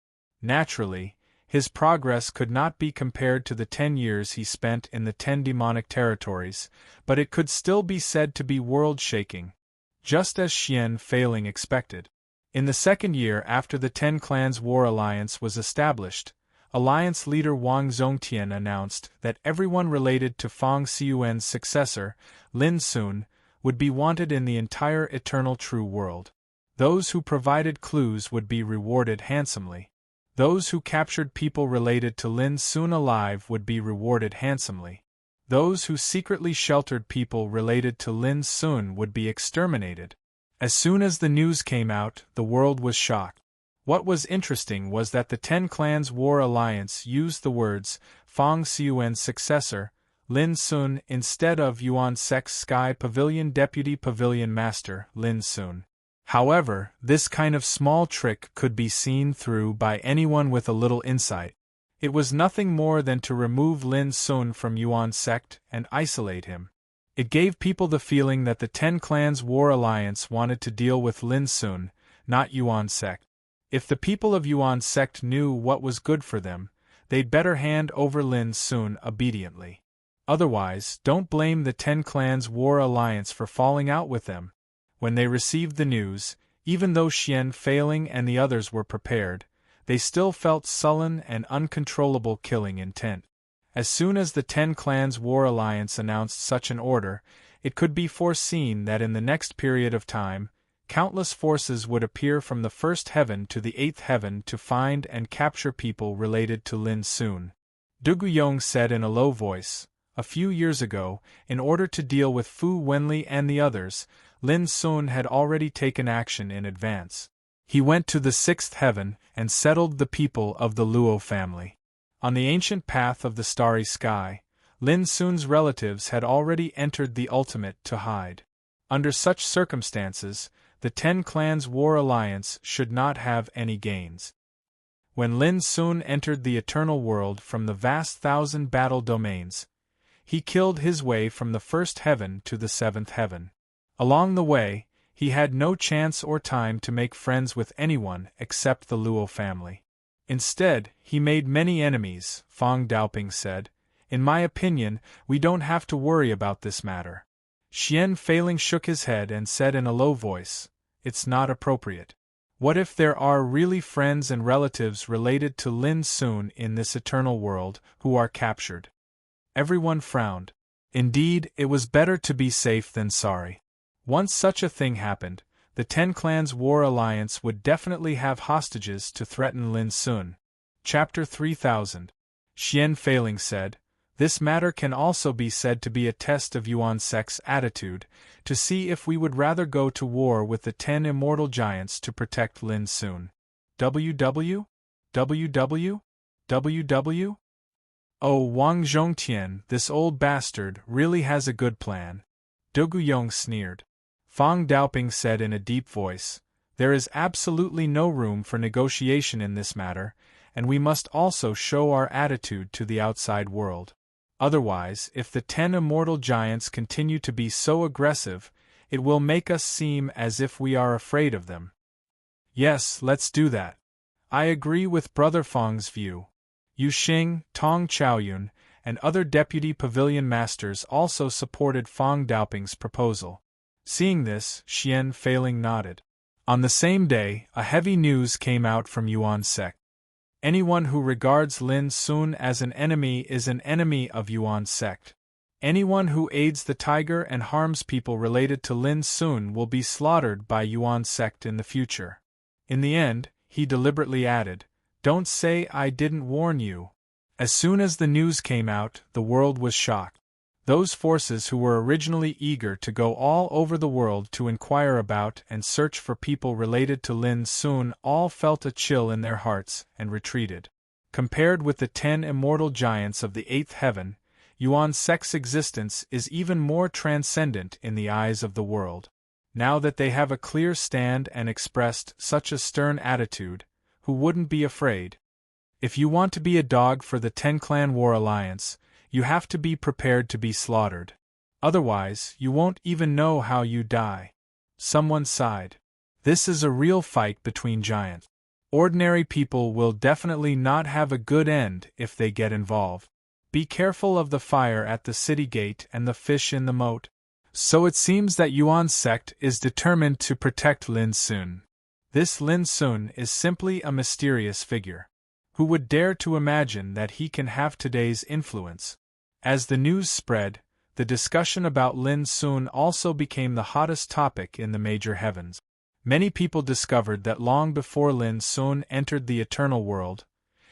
Naturally, his progress could not be compared to the 10 years he spent in the 10 demonic territories, but it could still be said to be world-shaking, just as Xian Feiling expected. In the second year after the 10 Clans War Alliance was established, Alliance leader Wang Zongtian announced that everyone related to Fong Xiuan's successor, Lin Sun, would be wanted in the entire eternal true world. Those who provided clues would be rewarded handsomely. Those who captured people related to Lin Sun alive would be rewarded handsomely. Those who secretly sheltered people related to Lin Sun would be exterminated. As soon as the news came out, the world was shocked. What was interesting was that the 10 Clans War Alliance used the words Fong Xiuan's successor, Lin Sun, instead of Yuan Sek's Sky Pavilion Deputy Pavilion Master, Lin Sun. However, this kind of small trick could be seen through by anyone with a little insight. It was nothing more than to remove Lin Sun from Yuan sect and isolate him. It gave people the feeling that the 10 Clans War Alliance wanted to deal with Lin Sun, not Yuan sect. If the people of Yuan sect knew what was good for them, they'd better hand over Lin Sun obediently. Otherwise, don't blame the 10 Clans War Alliance for falling out with them. When they received the news, even though Xian Feiling and the others were prepared, they still felt sullen and uncontrollable killing intent. As soon as the 10 Clans War Alliance announced such an order, it could be foreseen that in the next period of time, countless forces would appear from the 1st heaven to the 8th heaven to find and capture people related to Lin Sun. Du Guyong said in a low voice, a few years ago, in order to deal with Fu Wenli and the others, Lin Sun had already taken action in advance. He went to the 6th heaven and settled the people of the Luo family. On the ancient path of the starry sky, Lin Sun's relatives had already entered the ultimate to hide. Under such circumstances, the 10 Clans War Alliance should not have any gains. When Lin Sun entered the eternal world from the vast 1,000 battle domains, he killed his way from the 1st heaven to the 7th heaven. Along the way, he had no chance or time to make friends with anyone except the Luo family. Instead, he made many enemies, Fong Daoping said. In my opinion, we don't have to worry about this matter. Xian Feiling shook his head and said in a low voice, it's not appropriate. What if there are really friends and relatives related to Lin Sun in this eternal world who are captured? Everyone frowned. Indeed, it was better to be safe than sorry. Once such a thing happened, the 10 Clans War Alliance would definitely have hostages to threaten Lin Sun. Chapter 3000. Xian Feiling said, this matter can also be said to be a test of Yuan Sek's attitude, to see if we would rather go to war with the 10 immortal giants to protect Lin Sun. WW? WW? WW? Oh, Wang Zhongtian, this old bastard really has a good plan. Du Guyong sneered. Fong Daoping said in a deep voice, There is absolutely no room for negotiation in this matter, and we must also show our attitude to the outside world. Otherwise, if the 10 immortal giants continue to be so aggressive, it will make us seem as if we are afraid of them. Yes, let's do that. I agree with Brother Feng's view. Yu Xing, Tong Chaoyun, and other deputy pavilion masters also supported Feng Daoping's proposal. Seeing this, Xian Feiling nodded. On the same day, a heavy news came out from Yuan sect. Anyone who regards Lin Sun as an enemy is an enemy of Yuan sect. Anyone who aids the tiger and harms people related to Lin Sun will be slaughtered by Yuan sect in the future. In the end, he deliberately added, "Don't say I didn't warn you." As soon as the news came out, the world was shocked. Those forces who were originally eager to go all over the world to inquire about and search for people related to Lin Sun all felt a chill in their hearts and retreated. Compared with the 10 immortal giants of the 8th heaven, Yuan sect's existence is even more transcendent in the eyes of the world. Now that they have a clear stand and expressed such a stern attitude, who wouldn't be afraid? If you want to be a dog for the 10-clan war alliance, you have to be prepared to be slaughtered. Otherwise, you won't even know how you die. Someone sighed. This is a real fight between giants. Ordinary people will definitely not have a good end if they get involved. Be careful of the fire at the city gate and the fish in the moat. So it seems that Yuan sect is determined to protect Lin Sun. This Lin Sun is simply a mysterious figure. Who would dare to imagine that he can have today's influence? As the news spread, the discussion about Lin Sun also became the hottest topic in the major heavens. Many people discovered that long before Lin Sun entered the eternal world,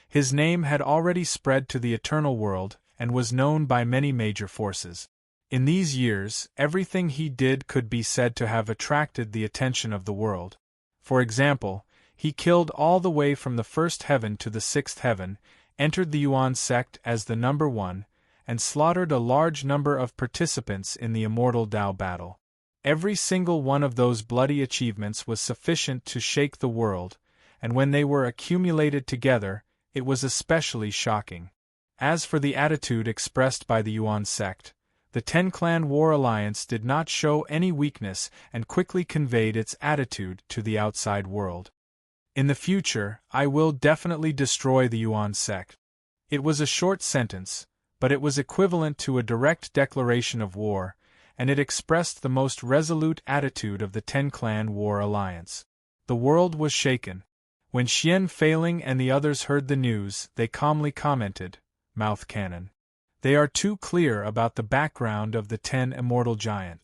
his name had already spread to the eternal world and was known by many major forces. In these years, everything he did could be said to have attracted the attention of the world. For example, he killed all the way from the 1st heaven to the 6th heaven, entered the Yuan sect as the number 1, and slaughtered a large number of participants in the immortal Dao battle. Every single one of those bloody achievements was sufficient to shake the world, and when they were accumulated together, it was especially shocking. As for the attitude expressed by the Yuan sect, the 10-clan war alliance did not show any weakness and quickly conveyed its attitude to the outside world. In the future, I will definitely destroy the Yuan sect. It was a short sentence, but it was equivalent to a direct declaration of war, and it expressed the most resolute attitude of the 10-clan war alliance. The world was shaken. When Xian Feiling and the others heard the news, they calmly commented, "Mouth cannon. They are too clear about the background of the 10 immortal giant.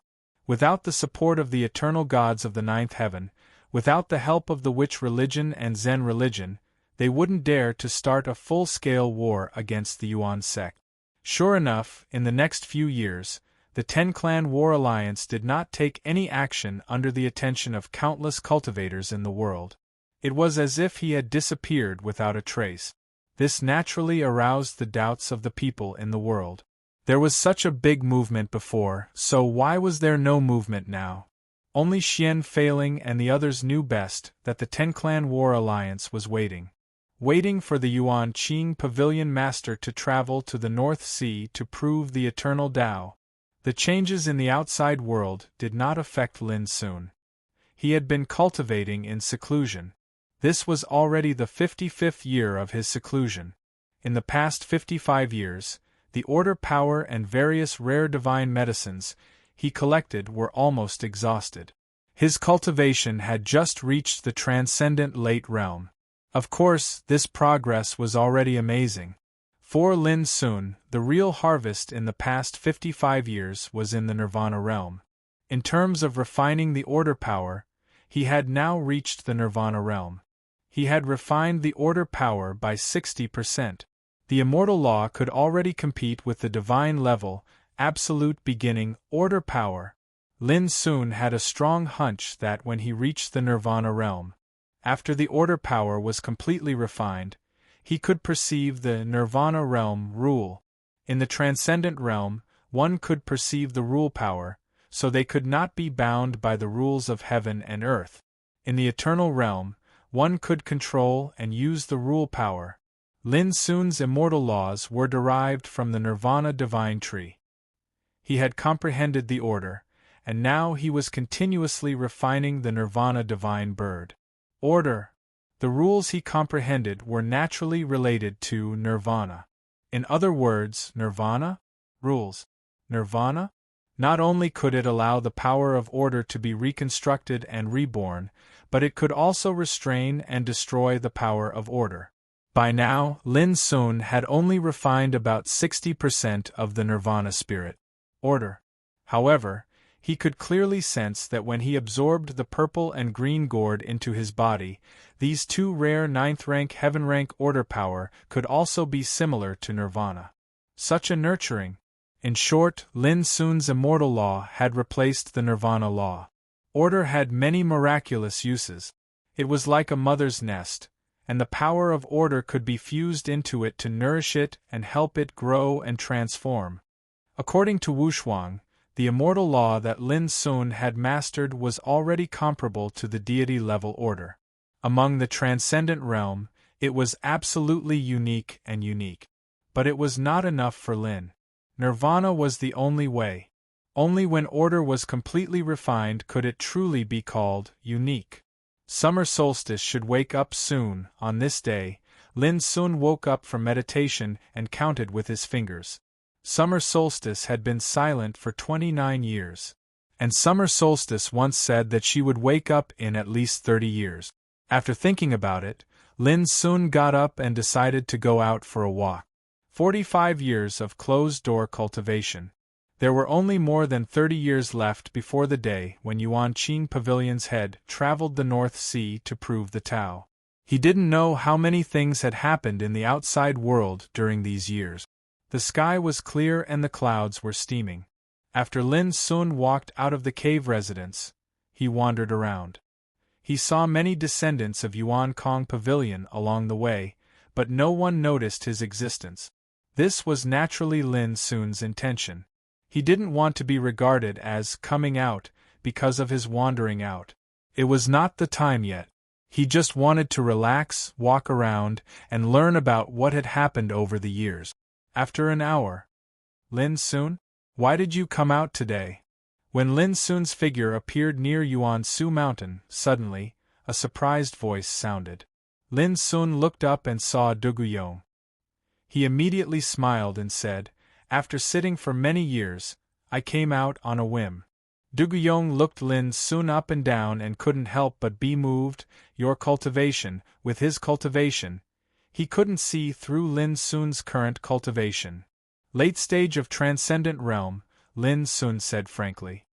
Without the support of the eternal gods of the 9th heaven, without the help of the witch religion and Zen religion, they wouldn't dare to start a full-scale war against the Yuan sect." Sure enough, in the next few years, the 10-clan war alliance did not take any action under the attention of countless cultivators in the world. It was as if he had disappeared without a trace. This naturally aroused the doubts of the people in the world. There was such a big movement before, so why was there no movement now? Only Xian Feiling and the others knew best that the 10-clan war alliance was waiting. Waiting for the Yuan Qing pavilion master to travel to the North Sea to prove the eternal Tao. The changes in the outside world did not affect Lin Sun. He had been cultivating in seclusion. This was already the 55th year of his seclusion. In the past 55 years, the order power and various rare divine medicines he collected were almost exhausted. His cultivation had just reached the transcendent late realm. Of course, this progress was already amazing. For Lin Sun, the real harvest in the past 55 years was in the Nirvana realm. In terms of refining the order power, he had now reached the Nirvana realm. He had refined the order power by 60%. The immortal law could already compete with the divine level, absolute beginning, order power. Lin Sun had a strong hunch that when he reached the Nirvana realm, after the order power was completely refined, he could perceive the Nirvana realm rule. In the transcendent realm, one could perceive the rule power, so they could not be bound by the rules of heaven and earth. In the eternal realm, one could control and use the rule power. Lin Sun's immortal laws were derived from the Nirvana divine tree. He had comprehended the order, and now he was continuously refining the Nirvana divine bird. Order. The rules he comprehended were naturally related to Nirvana. In other words, Nirvana? Rules. Nirvana? Not only could it allow the power of order to be reconstructed and reborn, but it could also restrain and destroy the power of order. By now, Lin Sun had only refined about 60% of the Nirvana spirit. Order. However, he could clearly sense that when he absorbed the purple and green gourd into his body, these two rare 9th-rank heaven-rank order power could also be similar to Nirvana. Such a nurturing. In short, Lin Sun's immortal law had replaced the Nirvana law. Order had many miraculous uses. It was like a mother's nest, and the power of order could be fused into it to nourish it and help it grow and transform. According to Wushuang, the immortal law that Lin Sun had mastered was already comparable to the deity-level order. Among the transcendent realm, it was absolutely unique and unique. But it was not enough for Lin. Nirvana was the only way. Only when order was completely refined could it truly be called unique. Summer solstice should wake up soon. On this day, Lin Sun woke up from meditation and counted with his fingers. Summer solstice had been silent for 29 years. And summer solstice once said that she would wake up in at least 30 years. After thinking about it, Lin Sun got up and decided to go out for a walk. 45 years of closed-door cultivation. There were only more than 30 years left before the day when Yuan Qing Pavilion's head traveled the North Sea to prove the Tao. He didn't know how many things had happened in the outside world during these years. The sky was clear and the clouds were steaming. After Lin Sun walked out of the cave residence, he wandered around. He saw many descendants of Yuan Kong Pavilion along the way, but no one noticed his existence. This was naturally Lin Sun's intention. He didn't want to be regarded as coming out because of his wandering out. It was not the time yet. He just wanted to relax, walk around, and learn about what had happened over the years. After an hour, Lin Sun, why did you come out today? When Lin Sun's figure appeared near Yuan Su Mountain, suddenly, a surprised voice sounded. Lin Sun looked up and saw Duguyong. He immediately smiled and said, "After sitting for many years, I came out on a whim." Duguyong looked Lin Sun up and down and couldn't help but be moved. Your cultivation, with his cultivation. He couldn't see through Lin Sun's current cultivation. Late stage of transcendent realm, Lin Sun said frankly.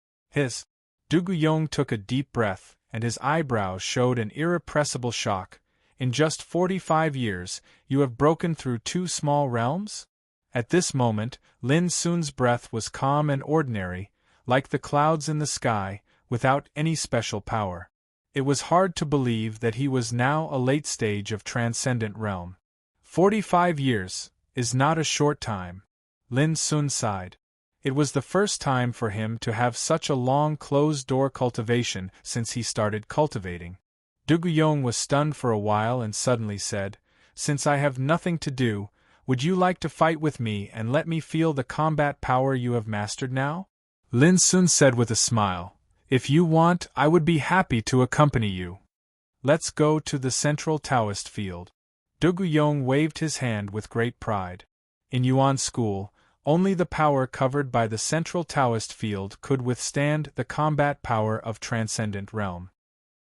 Duguyong took a deep breath, and his eyebrows showed an irrepressible shock. In just 45 years, you have broken through 2 small realms? At this moment, Lin Sun's breath was calm and ordinary, like the clouds in the sky, without any special power. It was hard to believe that he was now a late stage of transcendent realm. 45 years is not a short time. Lin Sun sighed. It was the first time for him to have such a long closed-door cultivation since he started cultivating. Duguyong was stunned for a while and suddenly said, "Since I have nothing to do, would you like to fight with me and let me feel the combat power you have mastered now?" Lin Sun said with a smile, "If you want, I would be happy to accompany you. Let's go to the central Taoist field." Duguyong waved his hand with great pride. In Yuan school, only the power covered by the central Taoist field could withstand the combat power of transcendent realm.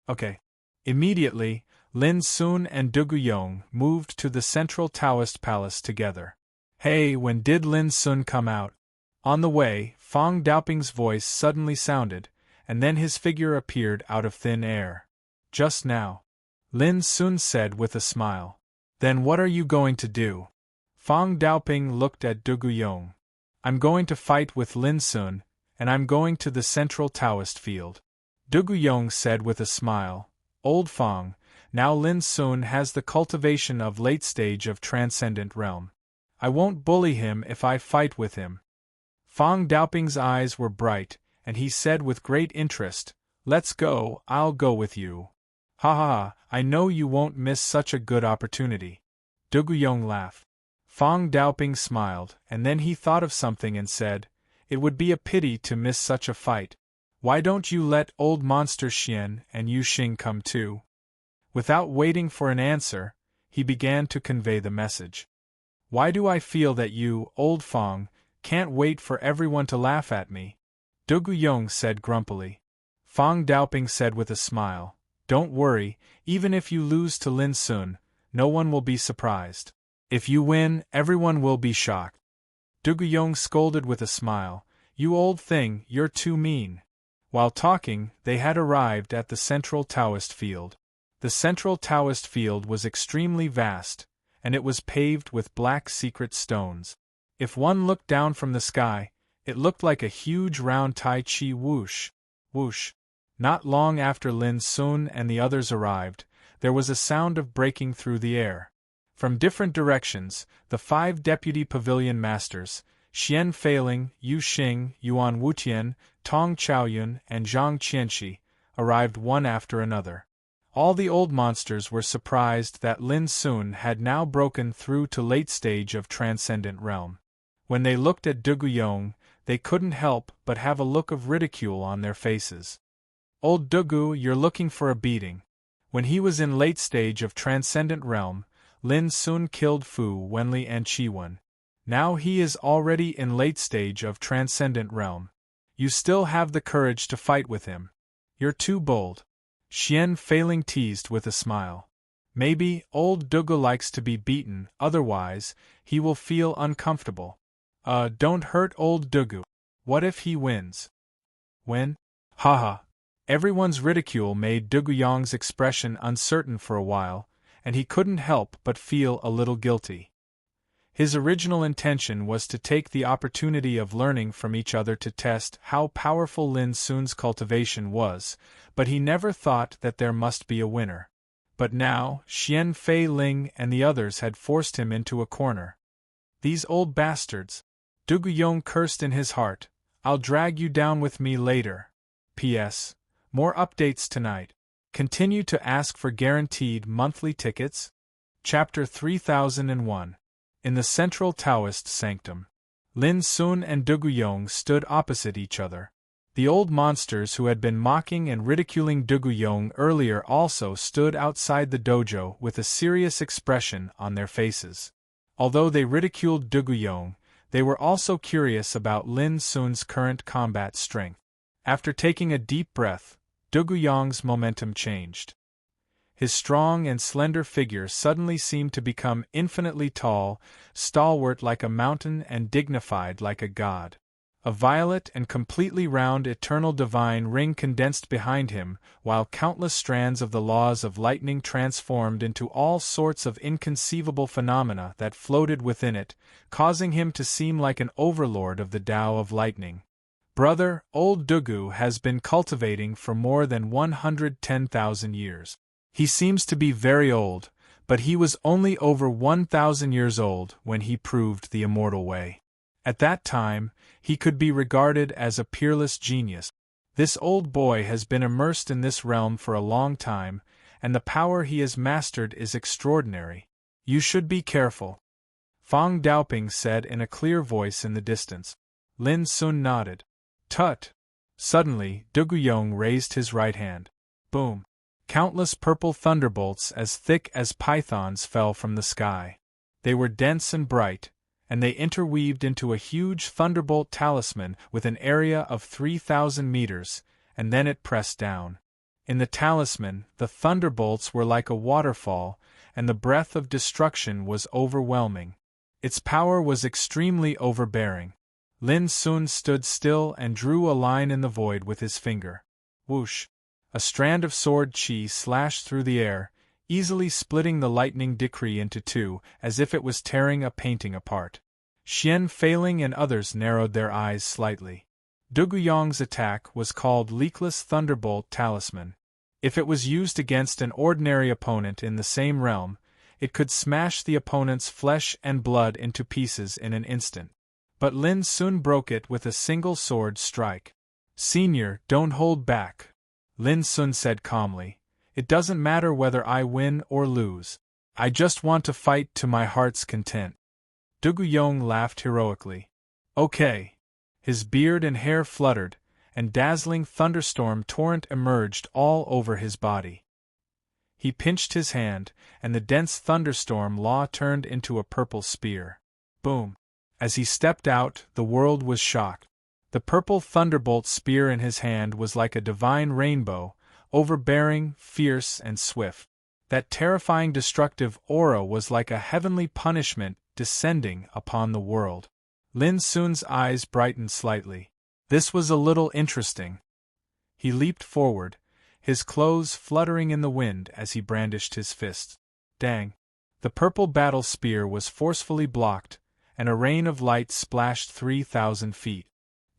Okay. Immediately, Lin Sun and Duguyong moved to the central Taoist palace together. "Hey, when did Lin Sun come out?" On the way, Fong Daoping's voice suddenly sounded, and then his figure appeared out of thin air. "Just now," Lin Sun said with a smile. "Then what are you going to do?" Fong Daoping looked at Duguyong. "I'm going to fight with Lin Sun, and I'm going to the central Taoist field." Duguyong said with a smile, "Old Fong, now Lin Sun has the cultivation of late stage of transcendent realm. I won't bully him if I fight with him." Fong Daoping's eyes were bright, and he said with great interest, "Let's go, I'll go with you." Ha ha ha, I know you won't miss such a good opportunity. Duguyong laughed. Fong Daoping smiled, and then he thought of something and said, It would be a pity to miss such a fight. Why don't you let old monster Xian and Yu Xing come too? Without waiting for an answer, he began to convey the message. Why do I feel that you, old Fong, can't wait for everyone to laugh at me? Duguyong said grumpily. Fong Daoping said with a smile, Don't worry, even if you lose to Lin Sun, no one will be surprised. If you win, everyone will be shocked. Duguyong scolded with a smile, You old thing, you're too mean. While talking, they had arrived at the central Taoist field. The central Taoist field was extremely vast, and it was paved with black secret stones. If one looked down from the sky, it looked like a huge round Tai Chi whoosh, whoosh. Not long after Lin Sun and the others arrived, there was a sound of breaking through the air. From different directions, the 5 deputy pavilion masters, Xian Feiling, Yu Xing, Yuan Wutian, Tong Chaoyun, and Zhang Qianxi, arrived one after another. All the old monsters were surprised that Lin Sun had now broken through to late stage of transcendent realm. When they looked at Duguyong, they couldn't help but have a look of ridicule on their faces. Old Dugu, you're looking for a beating. When he was in late stage of transcendent realm, Lin Sun killed Fu Wenli and Chiwen. Now he is already in late stage of transcendent realm. You still have the courage to fight with him. You're too bold. Xian Feiling teased with a smile. Maybe old Dugu likes to be beaten, otherwise, he will feel uncomfortable. Don't hurt old Dugu. What if he wins? When? Haha. Everyone's ridicule made Duguyong's expression uncertain for a while, and he couldn't help but feel a little guilty. His original intention was to take the opportunity of learning from each other to test how powerful Lin Sun's cultivation was, but he never thought that there must be a winner. But now, Xian Fei Ling and the others had forced him into a corner. These old bastards! Duguyong cursed in his heart. I'll drag you down with me later. P.S. More updates tonight. Continue to ask for guaranteed monthly tickets. Chapter 3001. In the central Taoist sanctum, Lin Sun and Duguyong stood opposite each other. The old monsters who had been mocking and ridiculing Duguyong earlier also stood outside the dojo with a serious expression on their faces. Although they ridiculed Duguyong, they were also curious about Lin Sun's current combat strength. After taking a deep breath, Duguyong's momentum changed. His strong and slender figure suddenly seemed to become infinitely tall, stalwart like a mountain and dignified like a god. A violet and completely round eternal divine ring condensed behind him, while countless strands of the laws of lightning transformed into all sorts of inconceivable phenomena that floated within it, causing him to seem like an overlord of the Tao of lightning. Brother, old Dugu has been cultivating for more than 110,000 years. He seems to be very old, but he was only over 1,000 years old when he proved the immortal way. At that time, he could be regarded as a peerless genius. This old boy has been immersed in this realm for a long time, and the power he has mastered is extraordinary. You should be careful. Fong Daoping said in a clear voice in the distance. Lin Sun nodded. Tut! Suddenly, Duguyong raised his right hand. Boom! Countless purple thunderbolts as thick as pythons fell from the sky. They were dense and bright, and they interweaved into a huge thunderbolt talisman with an area of 3,000 meters, and then it pressed down. In the talisman, the thunderbolts were like a waterfall, and the breath of destruction was overwhelming. Its power was extremely overbearing. Lin Sun stood still and drew a line in the void with his finger. Whoosh! A strand of sword chi slashed through the air, easily splitting the lightning decree into two, as if it was tearing a painting apart. Xian Feiling and others narrowed their eyes slightly. Duguyong's attack was called Leakless Thunderbolt Talisman. If it was used against an ordinary opponent in the same realm, it could smash the opponent's flesh and blood into pieces in an instant. But Lin Sun broke it with a single sword strike. Senior, don't hold back, Lin Sun said calmly. It doesn't matter whether I win or lose. I just want to fight to my heart's content. Duguyong laughed heroically. Okay. His beard and hair fluttered, and dazzling thunderstorm torrent emerged all over his body. He pinched his hand, and the dense thunderstorm law turned into a purple spear. Boom! As he stepped out, the world was shocked. The purple thunderbolt spear in his hand was like a divine rainbow, overbearing, fierce, and swift. That terrifying destructive aura was like a heavenly punishment descending upon the world. Lin Sun's eyes brightened slightly. This was a little interesting. He leaped forward, his clothes fluttering in the wind as he brandished his fists. Dang! The purple battle spear was forcefully blocked, and a rain of light splashed 3,000 feet.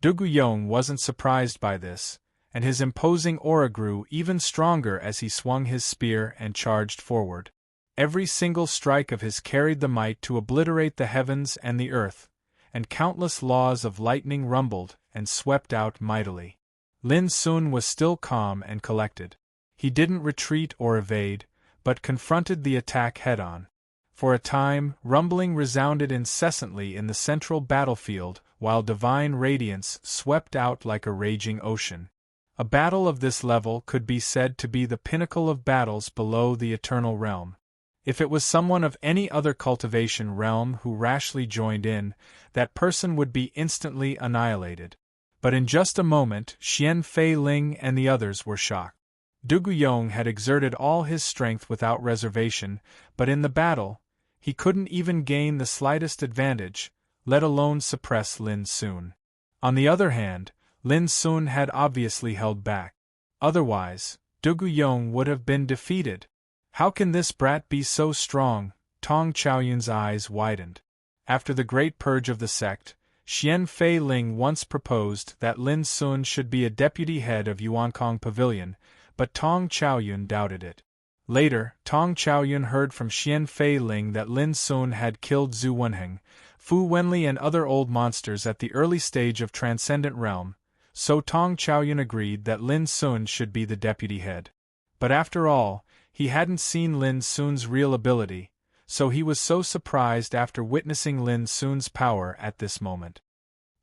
Duguyong wasn't surprised by this, and his imposing aura grew even stronger as he swung his spear and charged forward. Every single strike of his carried the might to obliterate the heavens and the earth, and countless laws of lightning rumbled and swept out mightily. Lin Sun was still calm and collected. He didn't retreat or evade, but confronted the attack head-on. For a time, rumbling resounded incessantly in the central battlefield, while divine radiance swept out like a raging ocean. A battle of this level could be said to be the pinnacle of battles below the eternal realm. If it was someone of any other cultivation realm who rashly joined in, that person would be instantly annihilated. But in just a moment, Xian Fei Ling and the others were shocked. Duguyong had exerted all his strength without reservation, but in the battle, he couldn't even gain the slightest advantage, let alone suppress Lin Sun. On the other hand, Lin Sun had obviously held back. Otherwise, Duguyong would have been defeated. How can this brat be so strong? Tong Chaoyun's eyes widened. After the great purge of the sect, Xian Fei Ling once proposed that Lin Sun should be a deputy head of Yuankong Pavilion, but Tong Chaoyun doubted it. Later, Tong Chaoyun heard from Xian Fei Ling that Lin Sun had killed Zhu Wenheng, Fu Wenli and other old monsters at the early stage of Transcendent Realm, so Tong Chaoyun agreed that Lin Sun should be the deputy head. But after all, he hadn't seen Lin Sun's real ability, so he was so surprised after witnessing Lin Sun's power at this moment.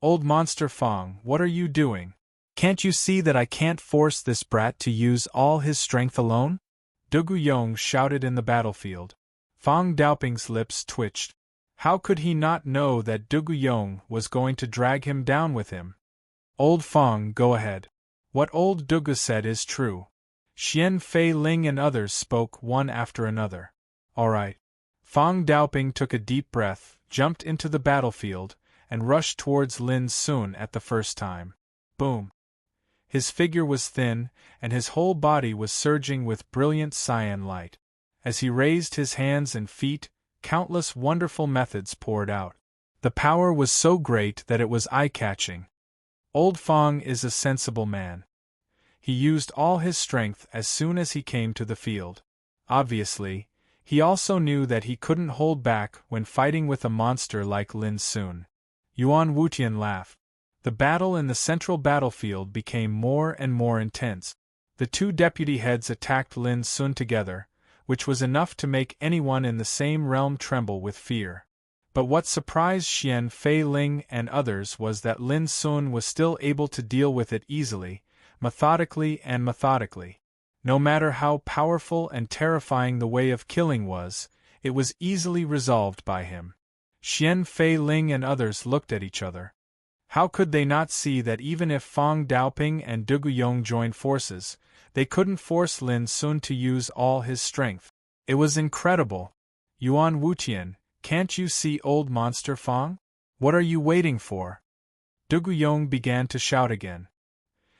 Old Monster Fong, what are you doing? Can't you see that I can't force this brat to use all his strength alone? Duguyong shouted in the battlefield. Fong Daoping's lips twitched. How could he not know that Duguyong was going to drag him down with him? Old Fong, go ahead. What old Dugu said is true. Xian Fei Ling and others spoke one after another. All right. Fong Daoping took a deep breath, jumped into the battlefield, and rushed towards Lin Sun at the first time. Boom. His figure was thin, and his whole body was surging with brilliant cyan light. As he raised his hands and feet, countless wonderful methods poured out. The power was so great that it was eye-catching. Old Fong is a sensible man. He used all his strength as soon as he came to the field. Obviously, he also knew that he couldn't hold back when fighting with a monster like Lin Sun. Yuan Wutian laughed. The battle in the central battlefield became more and more intense. The two deputy heads attacked Lin Sun together, which was enough to make anyone in the same realm tremble with fear. But what surprised Xian Fei Ling and others was that Lin Sun was still able to deal with it easily, methodically. No matter how powerful and terrifying the way of killing was, it was easily resolved by him. Xian Fei Ling and others looked at each other. How could they not see that even if Fong Daoping and Duguyong joined forces, they couldn't force Lin Sun to use all his strength? It was incredible. Yuan Wutian, can't you see old Monster Fong? What are you waiting for? Duguyong began to shout again.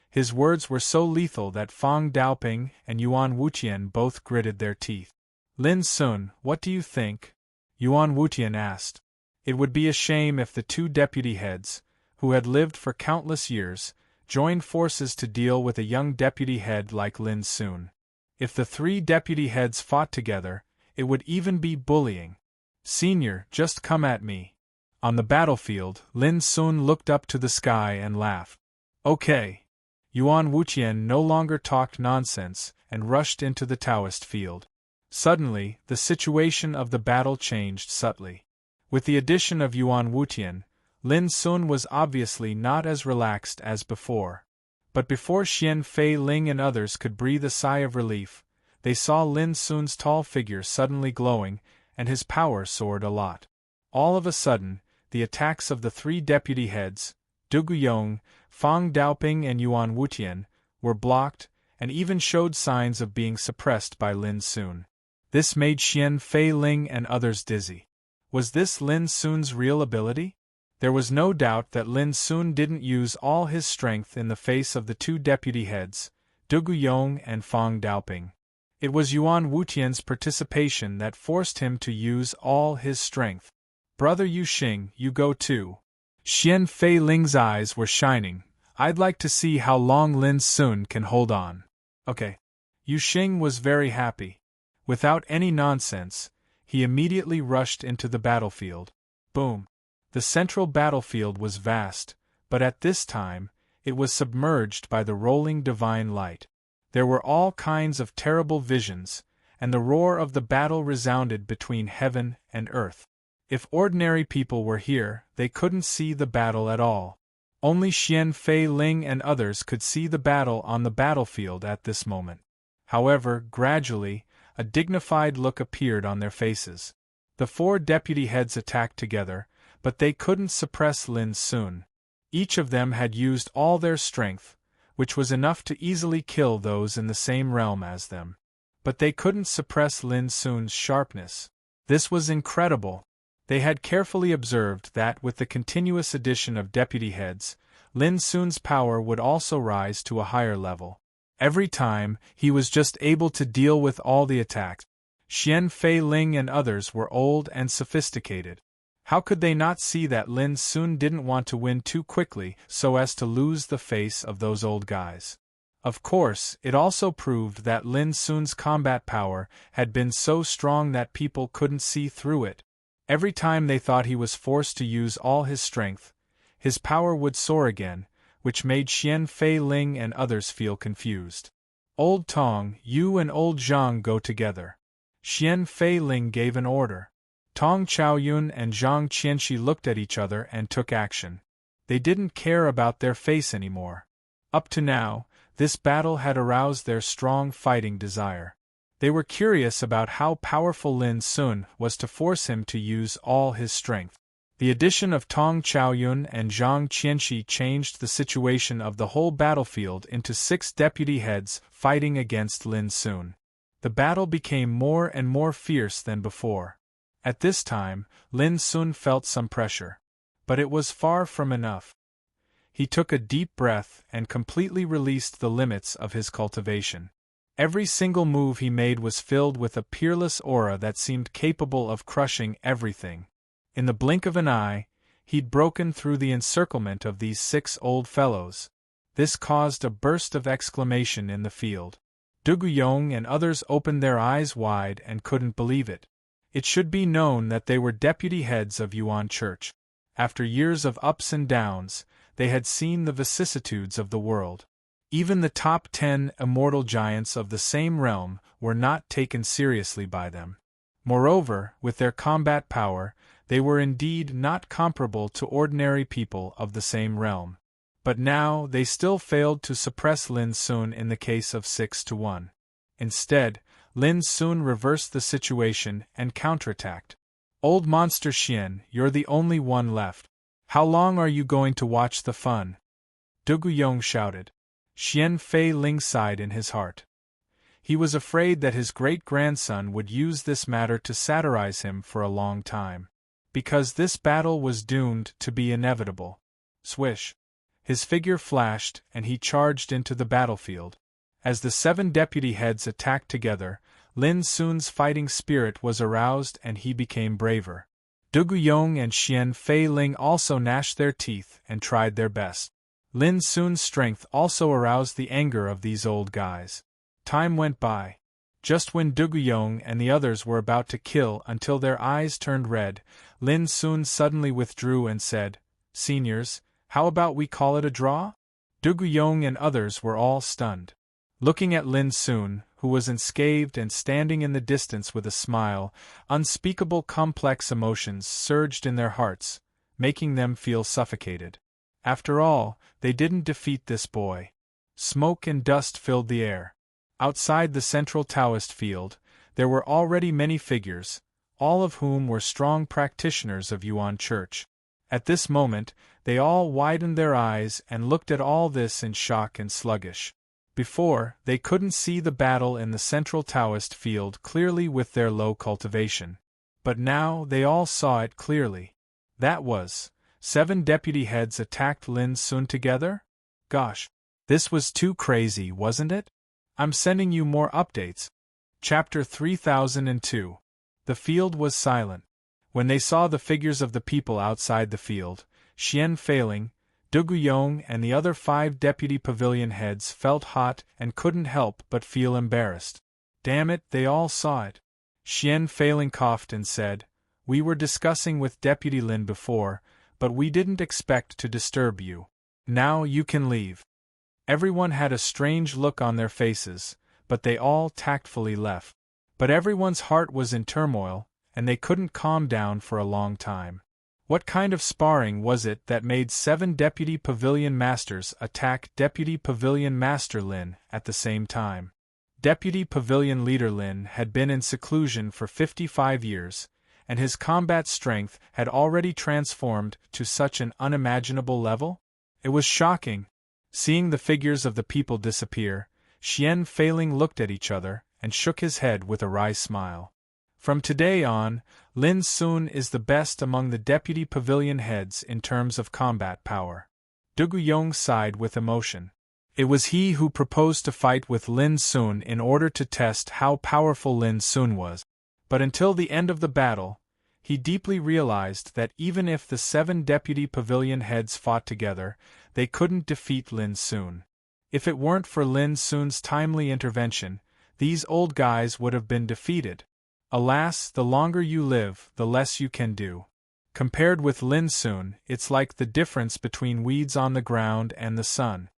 His words were so lethal that Fong Daoping and Yuan Wutian both gritted their teeth. Lin Sun, what do you think? Yuan Wutian asked. It would be a shame if the two deputy heads, who had lived for countless years, joined forces to deal with a young deputy head like Lin Sun. If the three deputy heads fought together, it would even be bullying. Senior, just come at me. On the battlefield, Lin Sun looked up to the sky and laughed. Okay. Yuan Wuqian no longer talked nonsense and rushed into the Taoist field. Suddenly, the situation of the battle changed subtly. With the addition of Yuan Wuqian, Lin Sun was obviously not as relaxed as before. But before Xian Fei Ling and others could breathe a sigh of relief, they saw Lin Sun's tall figure suddenly glowing, and his power soared a lot. All of a sudden, the attacks of the three deputy heads, Du Guyong, Fang Daoping and Yuan Wuqian, were blocked, and even showed signs of being suppressed by Lin Sun. This made Xian Fei Ling and others dizzy. Was this Lin Sun's real ability? There was no doubt that Lin Sun didn't use all his strength in the face of the two deputy heads, Du Guyong and Fang Daoping. It was Yuan Wuqian's participation that forced him to use all his strength. Brother Yu Xing, you go too. Xian Fei Ling's eyes were shining. I'd like to see how long Lin Sun can hold on. Okay. Yu Xing was very happy. Without any nonsense, he immediately rushed into the battlefield. Boom. The central battlefield was vast, but at this time, it was submerged by the rolling divine light. There were all kinds of terrible visions, and the roar of the battle resounded between heaven and earth. If ordinary people were here, they couldn't see the battle at all. Only Xian Fei Ling and others could see the battle on the battlefield at this moment. However, gradually, a dignified look appeared on their faces. The four deputy heads attacked together, but they couldn't suppress Lin Sun. Each of them had used all their strength, which was enough to easily kill those in the same realm as them. But they couldn't suppress Lin Sun's sharpness. This was incredible. They had carefully observed that with the continuous addition of deputy heads, Lin Sun's power would also rise to a higher level. Every time, he was just able to deal with all the attacks. Xian Fei Ling and others were old and sophisticated. How could they not see that Lin Sun didn't want to win too quickly so as to lose the face of those old guys? Of course, it also proved that Lin Sun's combat power had been so strong that people couldn't see through it. Every time they thought he was forced to use all his strength, his power would soar again, which made Xian Fei Ling and others feel confused. Old Tong, you and Old Zhang go together. Xian Fei Ling gave an order. Tong Chaoyun and Zhang Qianxi looked at each other and took action. They didn't care about their face anymore. Up to now, this battle had aroused their strong fighting desire. They were curious about how powerful Lin Sun was to force him to use all his strength. The addition of Tong Chaoyun and Zhang Qianxi changed the situation of the whole battlefield into 6 deputy heads fighting against Lin Sun. The battle became more and more fierce than before. At this time, Lin Sun felt some pressure. But it was far from enough. He took a deep breath and completely released the limits of his cultivation. Every single move he made was filled with a peerless aura that seemed capable of crushing everything. In the blink of an eye, he'd broken through the encirclement of these 6 old fellows. This caused a burst of exclamation in the field. Du Guyong and others opened their eyes wide and couldn't believe it. It should be known that they were deputy heads of Yuan Church. After years of ups and downs, they had seen the vicissitudes of the world. Even the top 10 immortal giants of the same realm were not taken seriously by them. Moreover, with their combat power, they were indeed not comparable to ordinary people of the same realm. But now they still failed to suppress Lin Sun in the case of 6-1. Instead, Lin Sun reversed the situation and counterattacked. Old Monster Xian, you're the only one left. How long are you going to watch the fun? Du Guyong shouted. Xian Fei Ling sighed in his heart. He was afraid that his great-grandson would use this matter to satirize him for a long time. Because this battle was doomed to be inevitable. Swish! His figure flashed and he charged into the battlefield. As the 7 deputy heads attacked together, Lin Sun's fighting spirit was aroused and he became braver. Du Guyong and Xian Fei Ling also gnashed their teeth and tried their best. Lin Sun's strength also aroused the anger of these old guys. Time went by. Just when Du Guyong and the others were about to kill until their eyes turned red, Lin Sun suddenly withdrew and said, "Seniors, how about we call it a draw?" Duguyong and others were all stunned. Looking at Lin Sun, who was unscathed and standing in the distance with a smile, unspeakable complex emotions surged in their hearts, making them feel suffocated. After all, they didn't defeat this boy. Smoke and dust filled the air. Outside the central Taoist field, there were already many figures, all of whom were strong practitioners of Yuan Church. At this moment, they all widened their eyes and looked at all this in shock and sluggish. Before, they couldn't see the battle in the central Taoist field clearly with their low cultivation. But now they all saw it clearly. That was, 7 deputy heads attacked Lin Sun together? Gosh, this was too crazy, wasn't it? I'm sending you more updates. Chapter 3002. The field was silent. When they saw the figures of the people outside the field, Xian Feiling, Duguyong and the other 5 deputy pavilion heads felt hot and couldn't help but feel embarrassed. Damn it, they all saw it. Xian Feiling coughed and said, "We were discussing with Deputy Lin before, but we didn't expect to disturb you. Now you can leave." Everyone had a strange look on their faces, but they all tactfully left. But everyone's heart was in turmoil, and they couldn't calm down for a long time. What kind of sparring was it that made 7 Deputy Pavilion Masters attack Deputy Pavilion Master Lin at the same time? Deputy Pavilion Leader Lin had been in seclusion for 55 years, and his combat strength had already transformed to such an unimaginable level? It was shocking. Seeing the figures of the people disappear, Xian Feiling looked at each other and shook his head with a wry smile. From today on, Lin Sun is the best among the deputy pavilion heads in terms of combat power. Duguyong sighed with emotion. It was he who proposed to fight with Lin Sun in order to test how powerful Lin Sun was. But until the end of the battle, he deeply realized that even if the 7 deputy pavilion heads fought together, they couldn't defeat Lin Sun. If it weren't for Lin Sun's timely intervention, these old guys would have been defeated. Alas, the longer you live, the less you can do. Compared with Lin Sun, it's like the difference between weeds on the ground and the sun.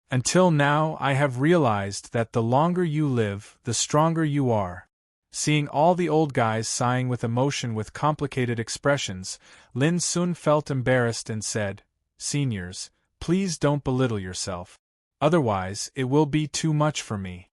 Until now I have realized that the longer you live, the stronger you are. Seeing all the old guys sighing with emotion with complicated expressions, Lin Sun felt embarrassed and said, "Seniors, please don't belittle yourself. Otherwise, it will be too much for me."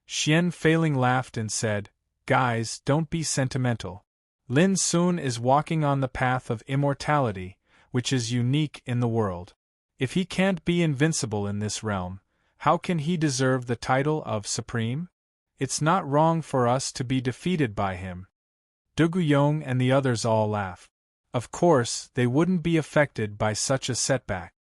Xian Feiling laughed and said, "Guys, don't be sentimental. Lin Sun is walking on the path of immortality, which is unique in the world. If he can't be invincible in this realm, how can he deserve the title of Supreme? It's not wrong for us to be defeated by him." Duguyong and the others all laughed. Of course, they wouldn't be affected by such a setback.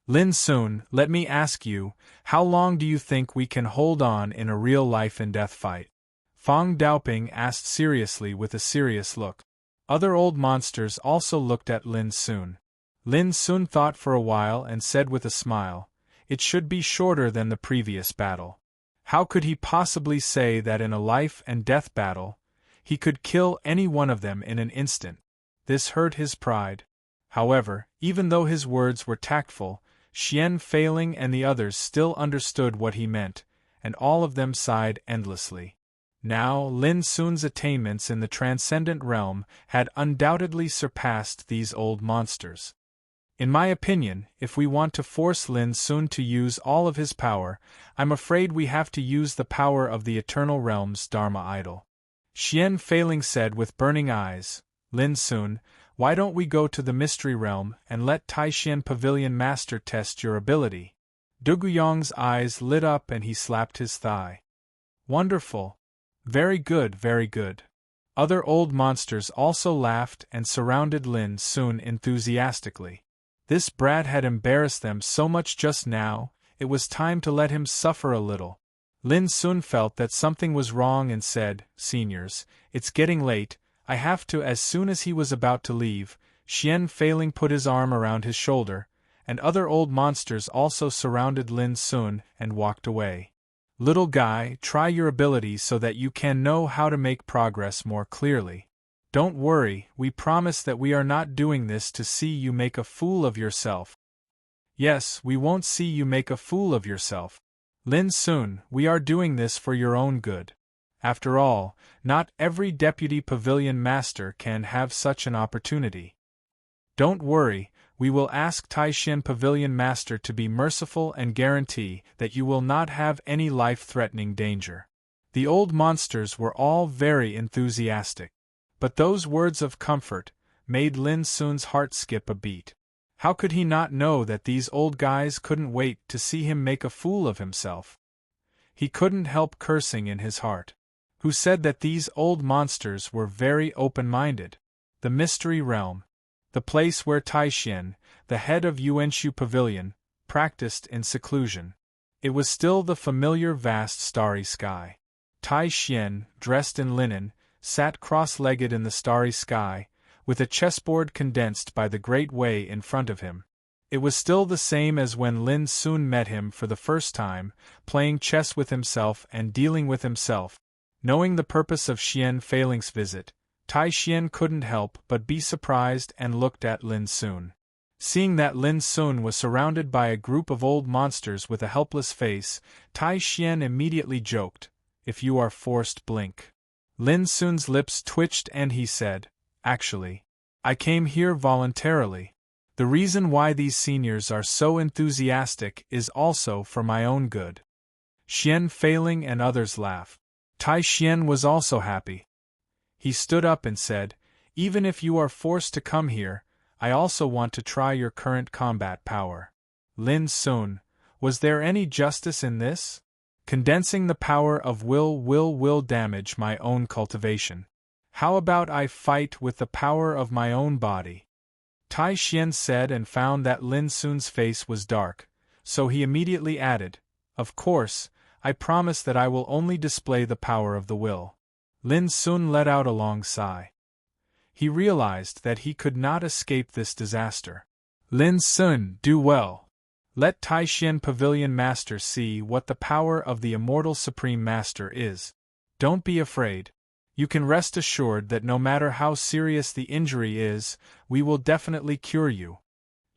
"Lin Sun, let me ask you, how long do you think we can hold on in a real life-and-death fight?" Fang Daoping asked seriously with a serious look. Other old monsters also looked at Lin Sun. Lin Sun thought for a while and said with a smile, "It should be shorter than the previous battle." How could he possibly say that in a life-and-death battle, he could kill any one of them in an instant? This hurt his pride. However, even though his words were tactful, Xian Feiling and the others still understood what he meant, and all of them sighed endlessly. Now, Lin Sun's attainments in the transcendent realm had undoubtedly surpassed these old monsters. In my opinion, if we want to force Lin Sun to use all of his power, I'm afraid we have to use the power of the Eternal Realm's Dharma idol. Xian Feiling said with burning eyes, "Lin Sun, why don't we go to the Mystery Realm and let Taishan Pavilion Master test your ability?" Duguyong's eyes lit up and he slapped his thigh. "Wonderful! Very good, very good." Other old monsters also laughed and surrounded Lin Sun enthusiastically. This brat had embarrassed them so much just now, it was time to let him suffer a little. Lin Sun felt that something was wrong and said, "Seniors, it's getting late, I have to." As soon as he was about to leave, Xian Feiling put his arm around his shoulder, and other old monsters also surrounded Lin Sun and walked away. "Little guy, try your ability so that you can know how to make progress more clearly. Don't worry, we promise that we are not doing this to see you make a fool of yourself." Yes, we won't see you make a fool of yourself. Lin Sun, we are doing this for your own good. After all, not every deputy pavilion master can have such an opportunity. Don't worry, we will ask Taishan Pavilion Master to be merciful and guarantee that you will not have any life-threatening danger. The old monsters were all very enthusiastic. But those words of comfort made Lin Sun's heart skip a beat. How could he not know that these old guys couldn't wait to see him make a fool of himself? He couldn't help cursing in his heart. Who said that these old monsters were very open-minded? The Mystery Realm. The place where Taishan, the head of Yuanshu Pavilion, practiced in seclusion. It was still the familiar vast starry sky. Taishan, dressed in linen, sat cross-legged in the starry sky, with a chessboard condensed by the great way in front of him. It was still the same as when Lin Sun met him for the first time, playing chess with himself and dealing with himself. Knowing the purpose of Xian Feiling's visit, Tai Xian couldn't help but be surprised and looked at Lin Sun. Seeing that Lin Sun was surrounded by a group of old monsters with a helpless face, Tai Xian immediately joked, "If you are forced, blink." Lin Sun's lips twitched and he said, "Actually, I came here voluntarily. The reason why these seniors are so enthusiastic is also for my own good." Xian Feiling and others laughed. Tai Xian was also happy. He stood up and said, "Even if you are forced to come here, I also want to try your current combat power." Lin Sun, was there any justice in this? Condensing the power of will damage my own cultivation. How about I fight with the power of my own body? Tai Xian said and found that Lin Sun's face was dark, so he immediately added, "Of course, I promise that I will only display the power of the will." Lin Sun let out a long sigh. He realized that he could not escape this disaster. Lin Sun, do well. Let Taishan Pavilion Master see what the power of the immortal Supreme Master is. Don't be afraid. You can rest assured that no matter how serious the injury is, we will definitely cure you.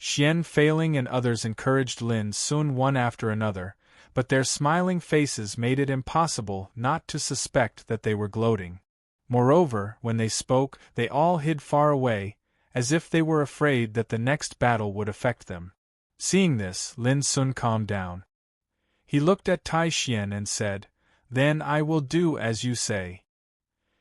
Xian Feiling and others encouraged Lin Sun one after another, but their smiling faces made it impossible not to suspect that they were gloating. Moreover, when they spoke, they all hid far away, as if they were afraid that the next battle would affect them. Seeing this, Lin Sun calmed down. He looked at Tai Xian and said, "Then I will do as you say."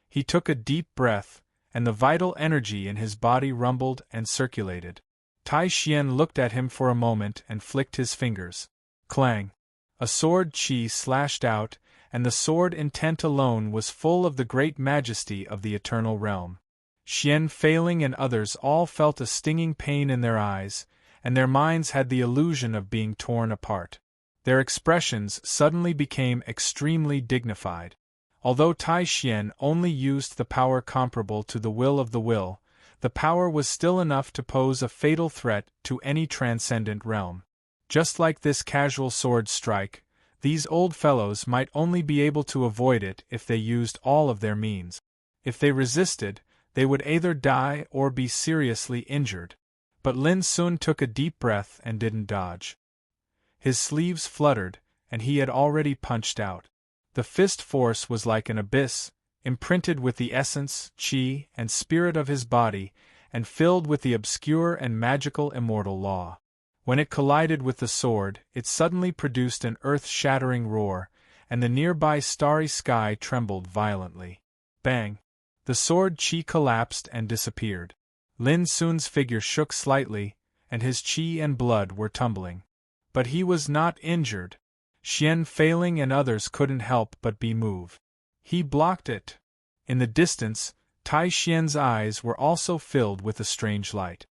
He took a deep breath, and the vital energy in his body rumbled and circulated. Tai Xian looked at him for a moment and flicked his fingers. Clang! A sword chi slashed out, and the sword intent alone was full of the great majesty of the eternal realm. Xian Feiling and others all felt a stinging pain in their eyes, and their minds had the illusion of being torn apart. Their expressions suddenly became extremely dignified. Although Tai Xian only used the power comparable to the will of the will, the power was still enough to pose a fatal threat to any transcendent realm. Just like this casual sword strike, these old fellows might only be able to avoid it if they used all of their means. If they resisted, they would either die or be seriously injured. But Lin Sun took a deep breath and didn't dodge. His sleeves fluttered, and he had already punched out. The fist force was like an abyss, imprinted with the essence, chi, and spirit of his body, and filled with the obscure and magical immortal law. When it collided with the sword, it suddenly produced an earth-shattering roar, and the nearby starry sky trembled violently. Bang! The sword chi collapsed and disappeared. Lin Sun's figure shook slightly, and his chi and blood were tumbling. But he was not injured. Xian Feiling and others couldn't help but be moved. He blocked it. In the distance, Tai Xian's eyes were also filled with a strange light.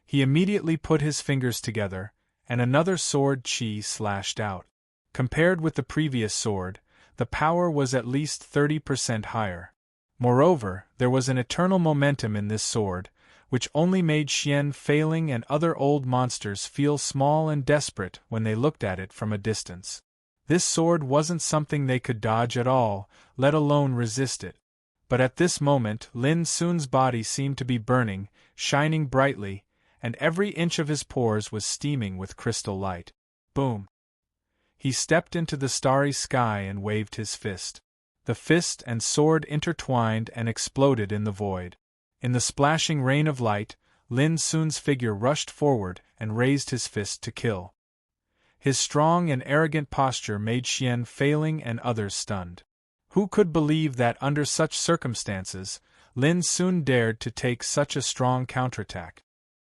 He immediately put his fingers together, and another sword chi slashed out. Compared with the previous sword, the power was at least 30% higher. Moreover, there was an eternal momentum in this sword, which only made Xian Feiling and other old monsters feel small and desperate when they looked at it from a distance. This sword wasn't something they could dodge at all, let alone resist it. But at this moment, Lin Sun's body seemed to be burning, shining brightly, and every inch of his pores was steaming with crystal light. Boom! He stepped into the starry sky and waved his fist. The fist and sword intertwined and exploded in the void. In the splashing rain of light, Lin Sun's figure rushed forward and raised his fist to kill. His strong and arrogant posture made Xian failing and others stunned. Who could believe that under such circumstances, Lin Sun dared to take such a strong counterattack?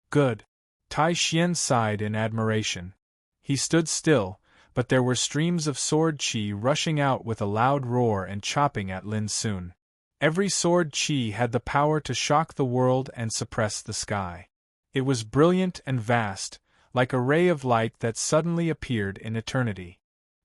Good. Tai Xian sighed in admiration. He stood still, but there were streams of sword qi rushing out with a loud roar and chopping at Lin Sun. Every sword qi had the power to shock the world and suppress the sky. It was brilliant and vast, like a ray of light that suddenly appeared in eternity.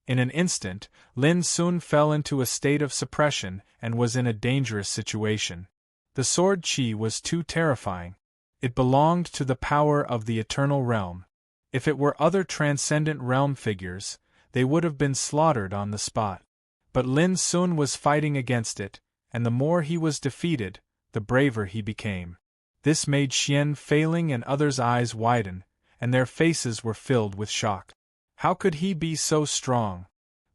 In an instant, Lin Sun fell into a state of suppression and was in a dangerous situation. The sword qi was too terrifying. It belonged to the power of the eternal realm. If it were other transcendent realm figures, they would have been slaughtered on the spot. But Lin Sun was fighting against it, and the more he was defeated, the braver he became. This made Xian failing and others' eyes widen, and their faces were filled with shock. How could he be so strong?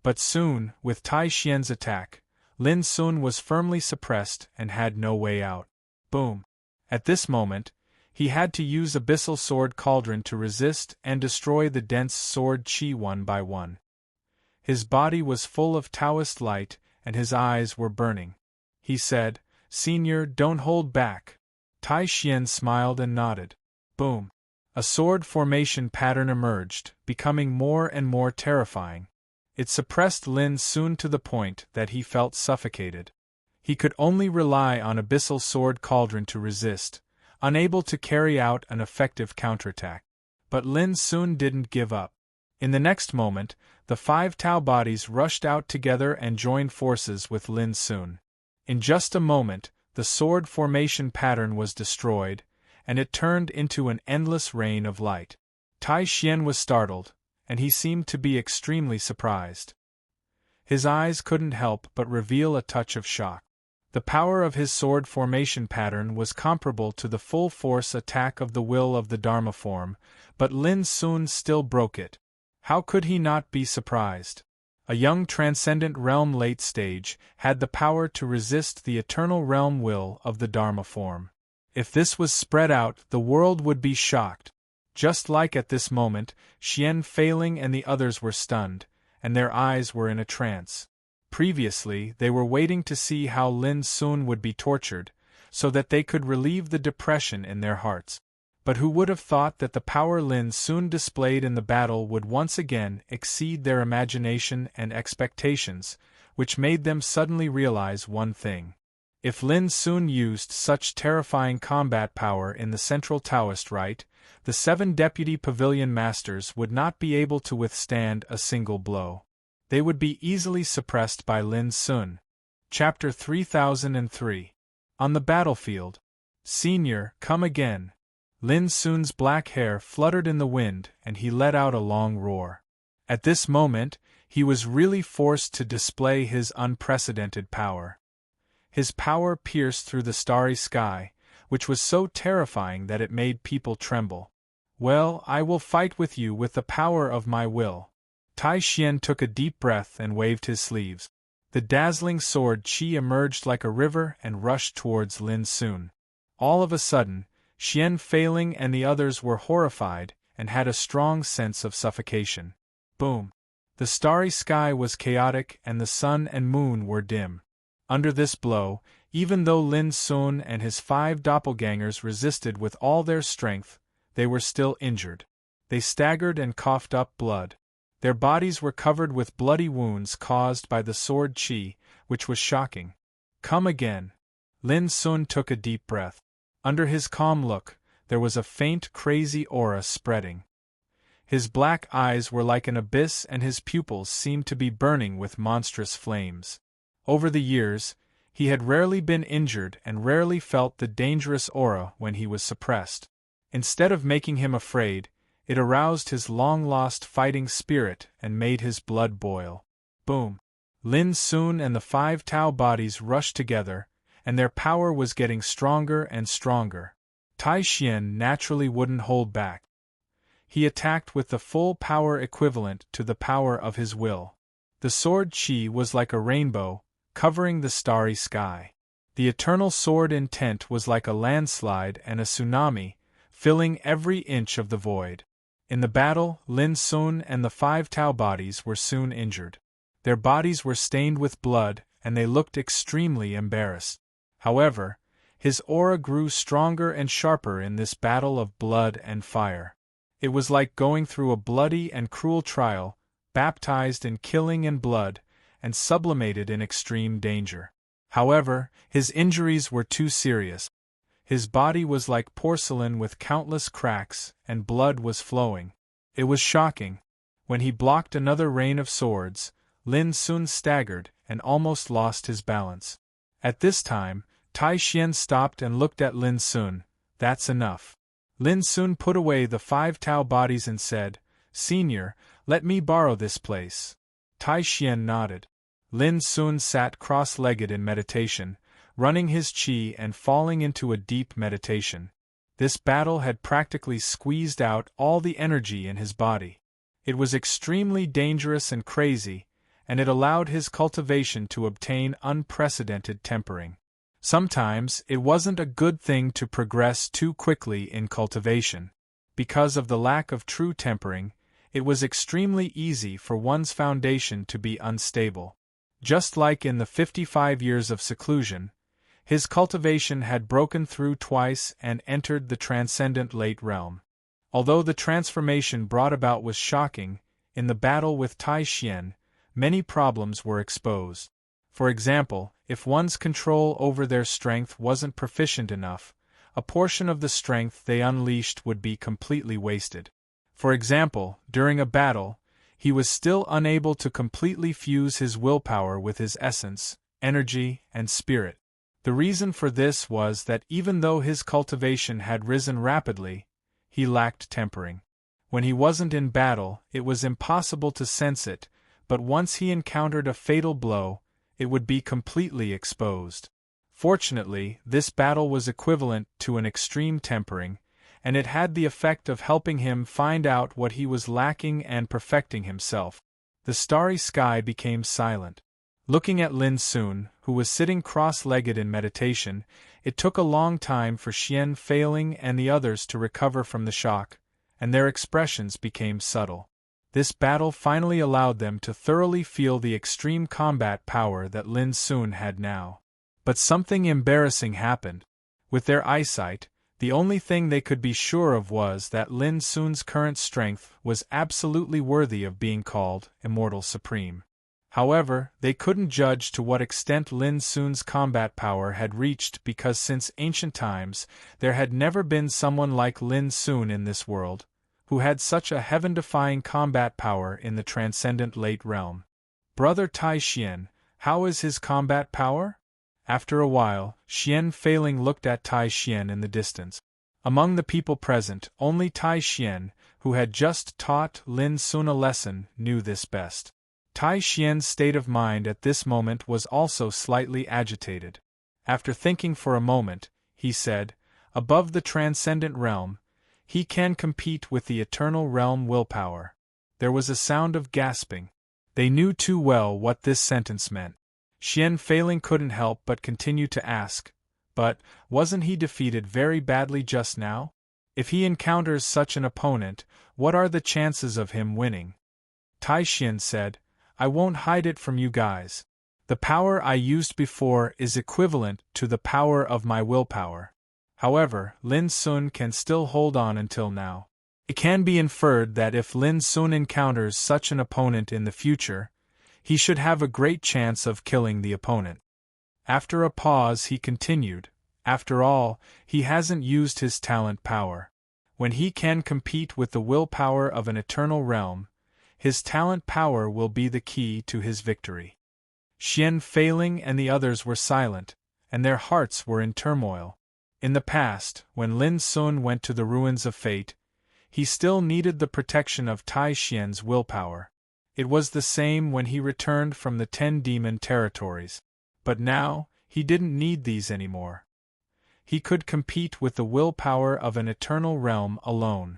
But soon, with Tai Xian's attack, Lin Sun was firmly suppressed and had no way out. Boom! At this moment, he had to use Abyssal Sword Cauldron to resist and destroy the dense sword qi one by one. His body was full of Taoist light, and his eyes were burning. He said, "Senior, don't hold back." Tai Xian smiled and nodded. Boom! A sword formation pattern emerged, becoming more and more terrifying. It suppressed Lin Sun to the point that he felt suffocated. He could only rely on Abyssal Sword Cauldron to resist, unable to carry out an effective counterattack. But Lin Sun didn't give up. In the next moment, the 5 Tao bodies rushed out together and joined forces with Lin Sun. In just a moment, the sword formation pattern was destroyed, and it turned into an endless rain of light. Tai Xian was startled, and he seemed to be extremely surprised. His eyes couldn't help but reveal a touch of shock. The power of his sword formation pattern was comparable to the full force attack of the will of the Dharma form, but Lin Sun still broke it. How could he not be surprised? A young transcendent realm late stage had the power to resist the eternal realm will of the Dharma form. If this was spread out, the world would be shocked. Just like at this moment, Xian failing and the others were stunned, and their eyes were in a trance. Previously, they were waiting to see how Lin Sun would be tortured, so that they could relieve the depression in their hearts. But who would have thought that the power Lin Sun displayed in the battle would once again exceed their imagination and expectations, which made them suddenly realize one thing. If Lin Sun used such terrifying combat power in the Central Taoist Rite, the 7 Deputy Pavilion Masters would not be able to withstand a single blow. They would be easily suppressed by Lin Sun. Chapter 3003. On the battlefield. Senior, come again. Lin Sun's black hair fluttered in the wind and he let out a long roar. At this moment, he was really forced to display his unprecedented power. His power pierced through the starry sky, which was so terrifying that it made people tremble. Well, I will fight with you with the power of my will. Tai Xian took a deep breath and waved his sleeves. The dazzling sword qi emerged like a river and rushed towards Lin Sun. All of a sudden, Xian failing and the others were horrified and had a strong sense of suffocation. Boom! The starry sky was chaotic and the sun and moon were dim. Under this blow, even though Lin Sun and his 5 doppelgangers resisted with all their strength, they were still injured. They staggered and coughed up blood. Their bodies were covered with bloody wounds caused by the sword qi, which was shocking. Come again. Lin Sun took a deep breath. Under his calm look, there was a faint, crazy aura spreading. His black eyes were like an abyss and his pupils seemed to be burning with monstrous flames. Over the years, he had rarely been injured and rarely felt the dangerous aura when he was suppressed. Instead of making him afraid, it aroused his long-lost fighting spirit and made his blood boil. Boom! Lin Sun and the 5 Tao bodies rushed together, and their power was getting stronger and stronger. Tai Xian naturally wouldn't hold back. He attacked with the full power equivalent to the power of his will. The sword qi was like a rainbow, covering the starry sky. The eternal sword intent was like a landslide and a tsunami, filling every inch of the void. In the battle, Lin Sun and the 5 Tao bodies were soon injured. Their bodies were stained with blood, and they looked extremely embarrassed. However, his aura grew stronger and sharper in this battle of blood and fire. It was like going through a bloody and cruel trial, baptized in killing and blood, and sublimated in extreme danger. However, his injuries were too serious. His body was like porcelain with countless cracks, and blood was flowing. It was shocking. When he blocked another rain of swords, Lin Sun staggered and almost lost his balance. At this time, Tai Xian stopped and looked at Lin Sun. "That's enough." Lin Sun put away the 5 Tao bodies and said, "Senior, let me borrow this place." Tai Xian nodded. Lin Sun sat cross-legged in meditation, running his qi and falling into a deep meditation. This battle had practically squeezed out all the energy in his body. It was extremely dangerous and crazy, and it allowed his cultivation to obtain unprecedented tempering. Sometimes it wasn't a good thing to progress too quickly in cultivation. Because of the lack of true tempering, it was extremely easy for one's foundation to be unstable. Just like in the 55 years of seclusion, his cultivation had broken through twice and entered the transcendent late realm. Although the transformation brought about was shocking, in the battle with Tai Xian, many problems were exposed. For example, if one's control over their strength wasn't proficient enough, a portion of the strength they unleashed would be completely wasted. For example, during a battle, he was still unable to completely fuse his willpower with his essence, energy, and spirit. The reason for this was that even though his cultivation had risen rapidly, he lacked tempering. When he wasn't in battle, it was impossible to sense it, but once he encountered a fatal blow, it would be completely exposed. Fortunately, this battle was equivalent to an extreme tempering, and it had the effect of helping him find out what he was lacking and perfecting himself. The starry sky became silent. Looking at Lin Sun, who was sitting cross-legged in meditation, it took a long time for Xian Failing and the others to recover from the shock, and their expressions became subtle. This battle finally allowed them to thoroughly feel the extreme combat power that Lin Sun had now. But something embarrassing happened. With their eyesight, the only thing they could be sure of was that Lin Sun's current strength was absolutely worthy of being called Immortal Supreme. However, they couldn't judge to what extent Lin Sun's combat power had reached because since ancient times, there had never been someone like Lin Sun in this world, who had such a heaven-defying combat power in the transcendent late realm. "Brother Tai Xian, how is his combat power?" After a while, Xian Failing looked at Tai Xian in the distance. Among the people present, only Tai Xian, who had just taught Lin Sun a lesson, knew this best. Tai Xian's state of mind at this moment was also slightly agitated. After thinking for a moment, he said, "Above the transcendent realm, he can compete with the eternal realm willpower." There was a sound of gasping. They knew too well what this sentence meant. Xian Failing couldn't help but continue to ask, "But, wasn't he defeated very badly just now? If he encounters such an opponent, what are the chances of him winning?" Tai Xian said, "I won't hide it from you guys. The power I used before is equivalent to the power of my willpower. However, Lin Sun can still hold on until now. It can be inferred that if Lin Sun encounters such an opponent in the future, he should have a great chance of killing the opponent." After a pause he continued, "After all, he hasn't used his talent power. When he can compete with the willpower of an eternal realm, his talent power will be the key to his victory." Xian Failing and the others were silent, and their hearts were in turmoil. In the past, when Lin Sun went to the ruins of fate, he still needed the protection of Tai Xian's willpower. It was the same when he returned from the 10 demon territories. But now, he didn't need these anymore. he could compete with the willpower of an eternal realm alone.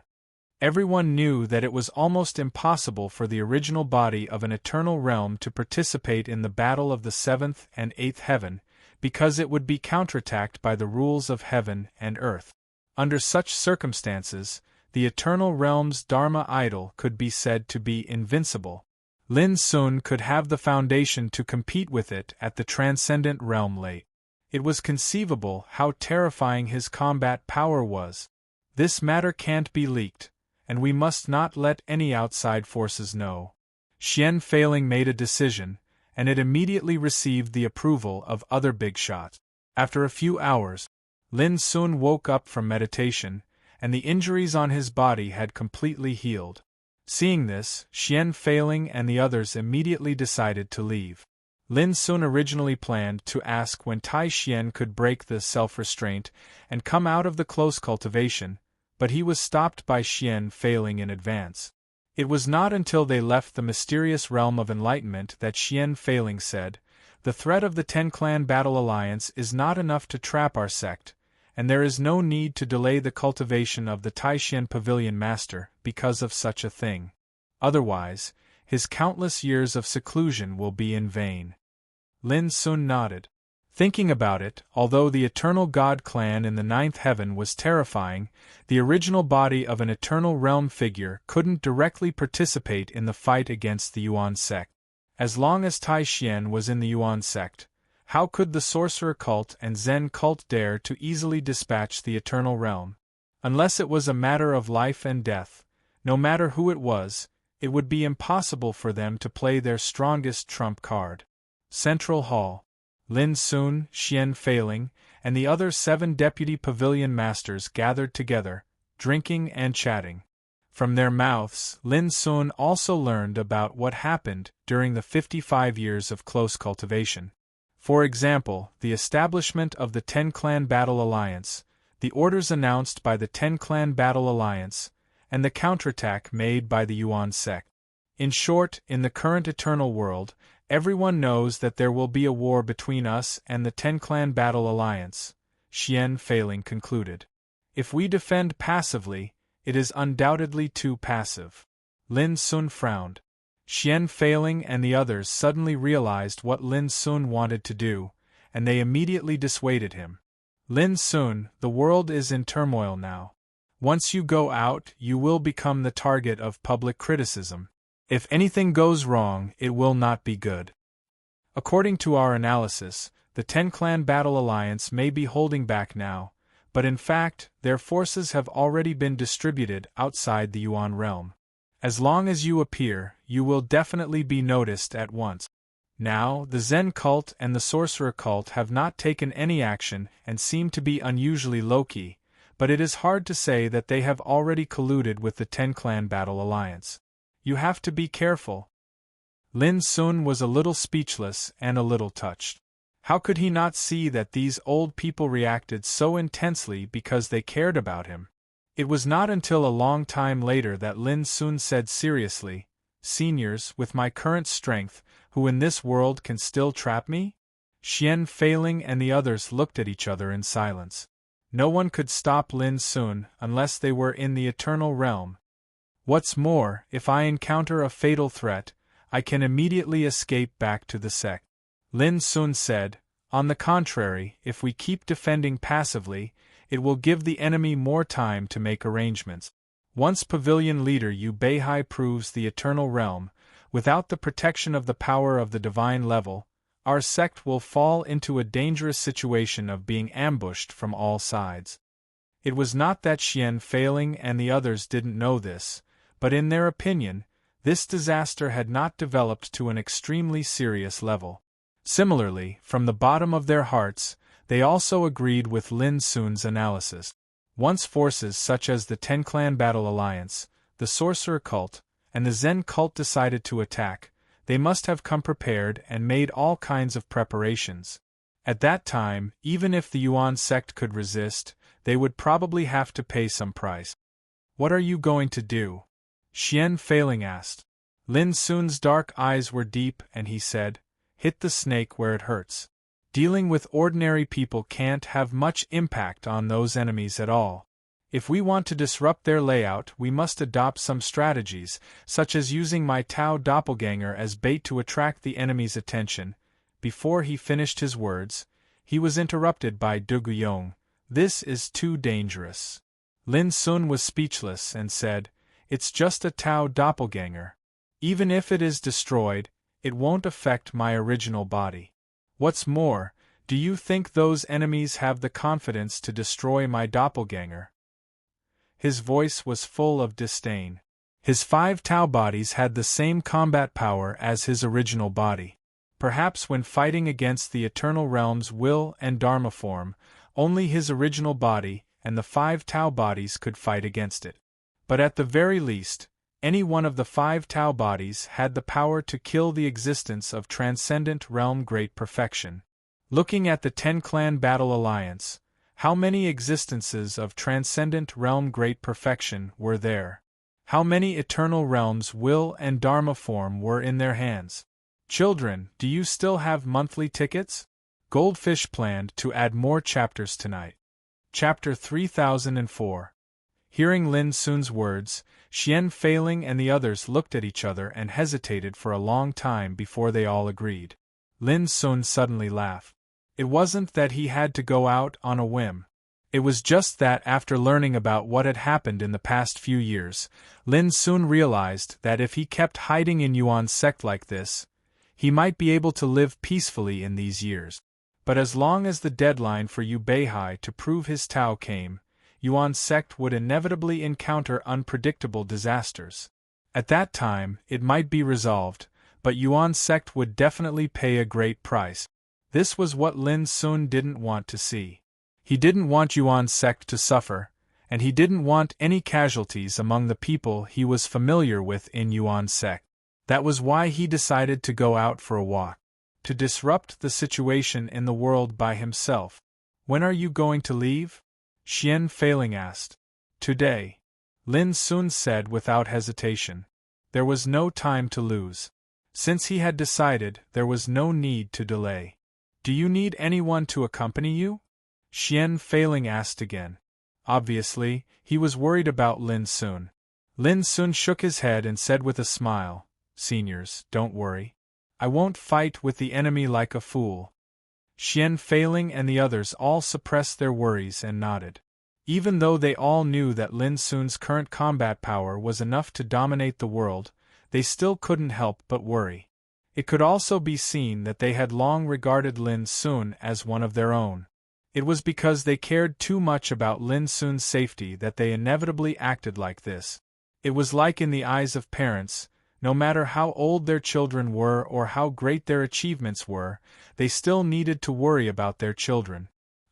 Everyone knew that it was almost impossible for the original body of an eternal realm to participate in the battle of the seventh and eighth heaven, because it would be counterattacked by the rules of heaven and earth. Under such circumstances, the eternal realm's Dharma idol could be said to be invincible. Lin Sun could have the foundation to compete with it at the transcendent realm late. It was conceivable how terrifying his combat power was. This matter can't be leaked, and we must not let any outside forces know. Xian Feiling made a decision, and it immediately received the approval of other big shots. After a few hours, Lin Sun woke up from meditation, and the injuries on his body had completely healed. Seeing this, Xian Feiling and the others immediately decided to leave. Lin Sun originally planned to ask when Tai Xian could break the self-restraint and come out of the close cultivation, but he was stopped by Xian Feiling in advance. It was not until they left the mysterious realm of enlightenment that Xian Feiling said, "The threat of the Ten-Clan Battle Alliance is not enough to trap our sect, and there is no need to delay the cultivation of the Taishan Pavilion Master because of such a thing. Otherwise, his countless years of seclusion will be in vain." Lin Sun nodded. Thinking about it, although the Eternal God Clan in the ninth heaven was terrifying, the original body of an Eternal Realm figure couldn't directly participate in the fight against the Yuan sect. As long as Tai Xian was in the Yuan sect, how could the Sorcerer cult and Zen cult dare to easily dispatch the Eternal Realm? Unless it was a matter of life and death, no matter who it was, it would be impossible for them to play their strongest trump card. Central Hall. Lin Sun, Xian Feiling, and the other 7 deputy pavilion masters gathered together, drinking and chatting. From their mouths, Lin Sun also learned about what happened during the 55 years of close cultivation. For example, the establishment of the Ten-Clan Battle Alliance, the orders announced by the Ten-Clan Battle Alliance, and the counterattack made by the Yuan sect. In short, in the current eternal world, everyone knows that there will be a war between us and the Ten-Clan Battle Alliance, Xian Feiling concluded. If we defend passively, it is undoubtedly too passive. Lin Sun frowned. Xian Feiling and the others suddenly realized what Lin Sun wanted to do, and they immediately dissuaded him. Lin Sun, the world is in turmoil now. Once you go out, you will become the target of public criticism. If anything goes wrong, it will not be good. According to our analysis, the Ten-Clan Battle Alliance may be holding back now, but in fact, their forces have already been distributed outside the Yuan realm. As long as you appear, you will definitely be noticed at once. Now, the Zen cult and the Sorcerer cult have not taken any action and seem to be unusually low-key, but it is hard to say that they have already colluded with the Ten-Clan Battle Alliance. You have to be careful. Lin Sun was a little speechless and a little touched. How could he not see that these old people reacted so intensely because they cared about him? It was not until a long time later that Lin Sun said seriously, "Seniors, with my current strength, who in this world can still trap me?" Xian Feiling and the others looked at each other in silence. No one could stop Lin Sun unless they were in the Eternal Realm. What's more, if I encounter a fatal threat, I can immediately escape back to the sect. Lin Sun said, "On the contrary, if we keep defending passively, it will give the enemy more time to make arrangements. Once pavilion leader Yu Beihai proves the Eternal Realm, without the protection of the power of the divine level, our sect will fall into a dangerous situation of being ambushed from all sides." It was not that Xian Feiling and the others didn't know this, but in their opinion, this disaster had not developed to an extremely serious level. Similarly, from the bottom of their hearts, they also agreed with Lin Sun's analysis. Once forces such as the Ten-Clan Battle Alliance, the Sorcerer cult, and the Zen cult decided to attack, they must have come prepared and made all kinds of preparations. At that time, even if the Yuan sect could resist, they would probably have to pay some price. "What are you going to do?" Xian Feiling asked. Lin Sun's dark eyes were deep and he said, "Hit the snake where it hurts." Dealing with ordinary people can't have much impact on those enemies at all. If we want to disrupt their layout, we must adopt some strategies, such as using my Tao doppelganger as bait to attract the enemy's attention. Before he finished his words, he was interrupted by De Guyong. This is too dangerous. Lin Sun was speechless and said, It's just a Tao doppelganger. Even if it is destroyed, it won't affect my original body. What's more, do you think those enemies have the confidence to destroy my doppelganger? His voice was full of disdain. His 5 Tao bodies had the same combat power as his original body. Perhaps when fighting against the Eternal Realm's will and Dharma form, only his original body and the 5 Tao bodies could fight against it. But at the very least, any one of the 5 Tao bodies had the power to kill the existence of Transcendent Realm Great Perfection. Looking at the 10-clan battle alliance, how many existences of Transcendent Realm Great Perfection were there? How many Eternal Realms will and Dharma form were in their hands? Children, do you still have monthly tickets? Goldfish planned to add more chapters tonight. Chapter 3004. Hearing Lin Sun's words, Xian Feiling and the others looked at each other and hesitated for a long time before they all agreed. Lin Sun suddenly laughed. It wasn't that he had to go out on a whim. It was just that after learning about what had happened in the past few years, Lin Sun realized that if he kept hiding in Yuan's sect like this, he might be able to live peacefully in these years. But as long as the deadline for Yu Beihai to prove his Tao came, Yuan's sect would inevitably encounter unpredictable disasters. At that time, it might be resolved, but Yuan's sect would definitely pay a great price. This was what Lin Sun didn't want to see. He didn't want Yuan's sect to suffer, and he didn't want any casualties among the people he was familiar with in Yuan's sect. That was why he decided to go out for a walk, to disrupt the situation in the world by himself. When are you going to leave? Xian Feiling asked. Today, Lin Sun said without hesitation. There was no time to lose. Since he had decided, there was no need to delay. Do you need anyone to accompany you? Xian Feiling asked again. Obviously, he was worried about Lin Sun. Lin Sun shook his head and said with a smile, Seniors, don't worry. I won't fight with the enemy like a fool. Xian Feiling and the others all suppressed their worries and nodded. Even though they all knew that Lin Sun's current combat power was enough to dominate the world, they still couldn't help but worry. It could also be seen that they had long regarded Lin Sun as one of their own. It was because they cared too much about Lin Sun's safety that they inevitably acted like this. It was like in the eyes of parents, no matter how old their children were or how great their achievements were, they still needed to worry about their children.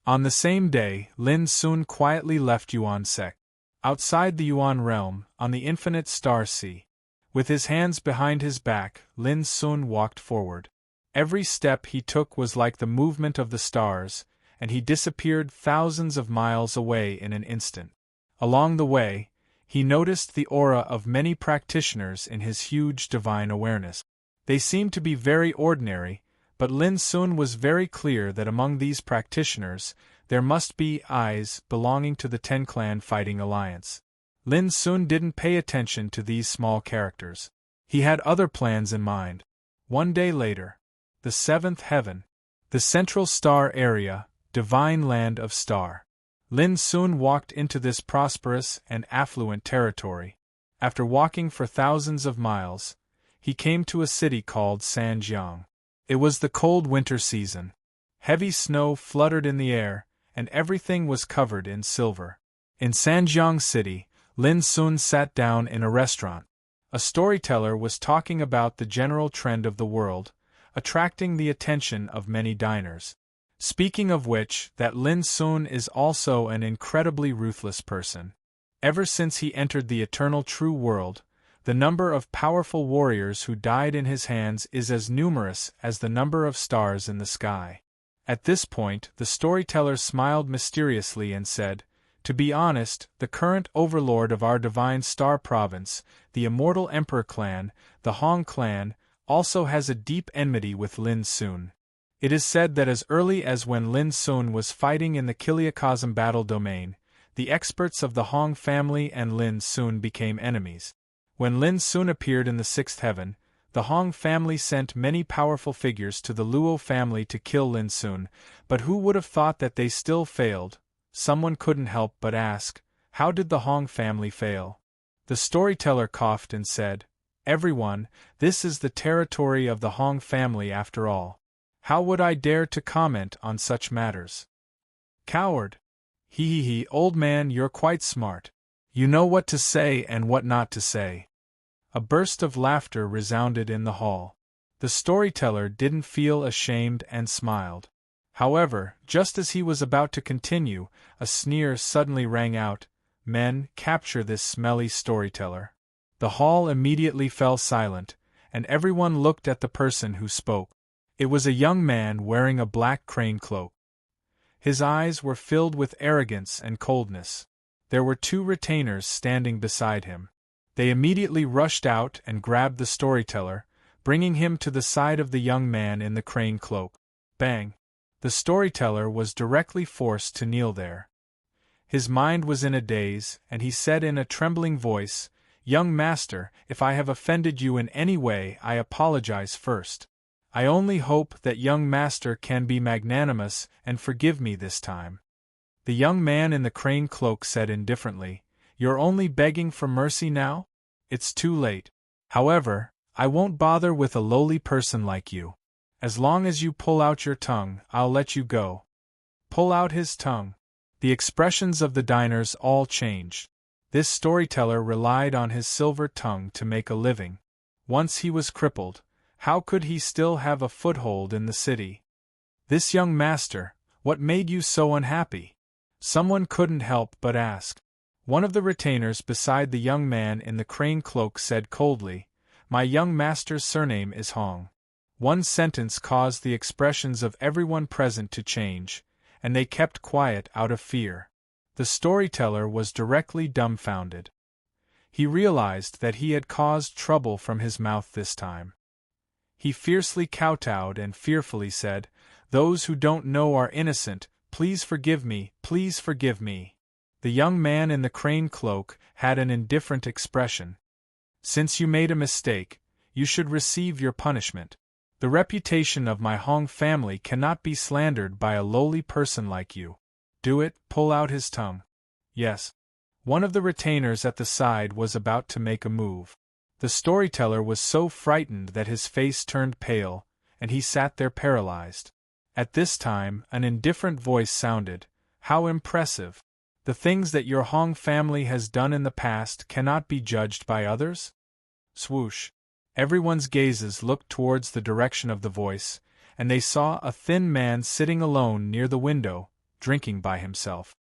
On the same day, Lin Sun quietly left Yuan's sect. Outside the Yuan realm, on the infinite star sea, with his hands behind his back, Lin Sun walked forward. Every step he took was like the movement of the stars, and he disappeared thousands of miles away in an instant. Along the way, he noticed the aura of many practitioners in his huge divine awareness. They seemed to be very ordinary, but Lin Sun was very clear that among these practitioners, there must be eyes belonging to the 10-clan fighting alliance. Lin Sun didn't pay attention to these small characters. He had other plans in mind. One day later, the 7th heaven, the central star area, divine land of star. Lin Sun walked into this prosperous and affluent territory. After walking for thousands of miles, he came to a city called Sanjiang. It was the cold winter season. Heavy snow fluttered in the air, and everything was covered in silver. In Sanjiang City, Lin Sun sat down in a restaurant. A storyteller was talking about the general trend of the world, attracting the attention of many diners. Speaking of which, that Lin Sun is also an incredibly ruthless person. Ever since he entered the eternal true world, the number of powerful warriors who died in his hands is as numerous as the number of stars in the sky. At this point, the storyteller smiled mysteriously and said, To be honest, the current overlord of our divine star province, the immortal Emperor clan, the Hong clan, also has a deep enmity with Lin Sun. It is said that as early as when Lin Sun was fighting in the Kiliakosm battle domain, the experts of the Hong family and Lin Sun became enemies. When Lin Sun appeared in the sixth heaven, the Hong family sent many powerful figures to the Luo family to kill Lin Sun, but who would have thought that they still failed? Someone couldn't help but ask, how did the Hong family fail? The storyteller coughed and said, Everyone, this is the territory of the Hong family after all. How would I dare to comment on such matters? Coward! He, old man, you're quite smart. You know what to say and what not to say. A burst of laughter resounded in the hall. The storyteller didn't feel ashamed and smiled. However, just as he was about to continue, a sneer suddenly rang out, Men, capture this smelly storyteller. The hall immediately fell silent, and everyone looked at the person who spoke. It was a young man wearing a black crane cloak. His eyes were filled with arrogance and coldness. There were 2 retainers standing beside him. They immediately rushed out and grabbed the storyteller, bringing him to the side of the young man in the crane cloak. Bang! The storyteller was directly forced to kneel there. His mind was in a daze, and he said in a trembling voice, Young master, if I have offended you in any way, I apologize first. I only hope that young master can be magnanimous and forgive me this time. The young man in the crane cloak said indifferently, You're only begging for mercy now? It's too late. However, I won't bother with a lowly person like you. As long as you pull out your tongue, I'll let you go. Pull out his tongue. The expressions of the diners all changed. This storyteller relied on his silver tongue to make a living. Once he was crippled, how could he still have a foothold in the city? This young master, what made you so unhappy? Someone couldn't help but ask. One of the retainers beside the young man in the crane cloak said coldly, My young master's surname is Hong. One sentence caused the expressions of everyone present to change, and they kept quiet out of fear. The storyteller was directly dumbfounded. He realized that he had caused trouble from his mouth this time. He fiercely kowtowed and fearfully said, Those who don't know are innocent, please forgive me, please forgive me. The young man in the crane cloak had an indifferent expression. Since you made a mistake, you should receive your punishment. The reputation of my Hong family cannot be slandered by a lowly person like you. Do it, pull out his tongue. Yes. One of the retainers at the side was about to make a move. The storyteller was so frightened that his face turned pale, and he sat there paralyzed. At this time, an indifferent voice sounded, How impressive! The things that your Hong family has done in the past cannot be judged by others? Swoosh! Everyone's gazes looked towards the direction of the voice, and they saw a thin man sitting alone near the window, drinking by himself.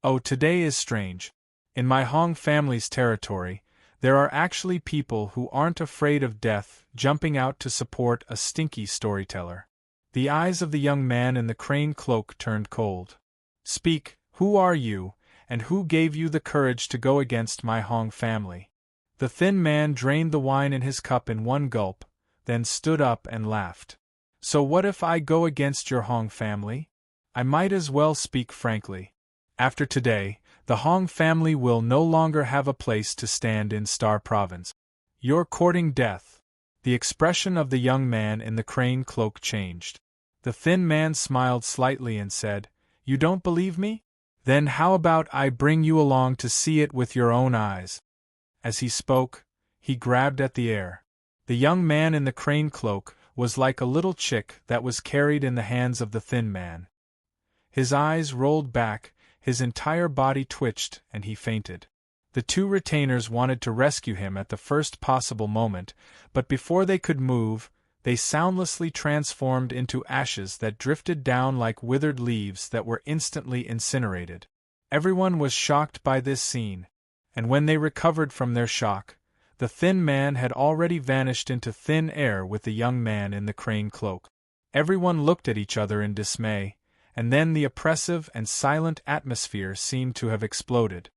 Oh, today is strange. In my Hong family's territory, there are actually people who aren't afraid of death jumping out to support a stinky storyteller. The eyes of the young man in the crane cloak turned cold. Speak, who are you, and who gave you the courage to go against my Hong family? The thin man drained the wine in his cup in one gulp, then stood up and laughed. So what if I go against your Hong family? I might as well speak frankly. After today, the Hong family will no longer have a place to stand in Star Province. You're courting death. The expression of the young man in the crane cloak changed. The thin man smiled slightly and said, You don't believe me? Then how about I bring you along to see it with your own eyes? As he spoke, he grabbed at the air. The young man in the crane cloak was like a little chick that was carried in the hands of the thin man. His eyes rolled back, his entire body twitched, and he fainted. The 2 retainers wanted to rescue him at the first possible moment, but before they could move, they soundlessly transformed into ashes that drifted down like withered leaves that were instantly incinerated. Everyone was shocked by this scene, and when they recovered from their shock, the thin man had already vanished into thin air with the young man in the crane cloak. Everyone looked at each other in dismay, and then the oppressive and silent atmosphere seemed to have exploded.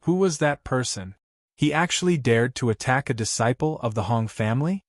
Who was that person? He actually dared to attack a disciple of the Hong family?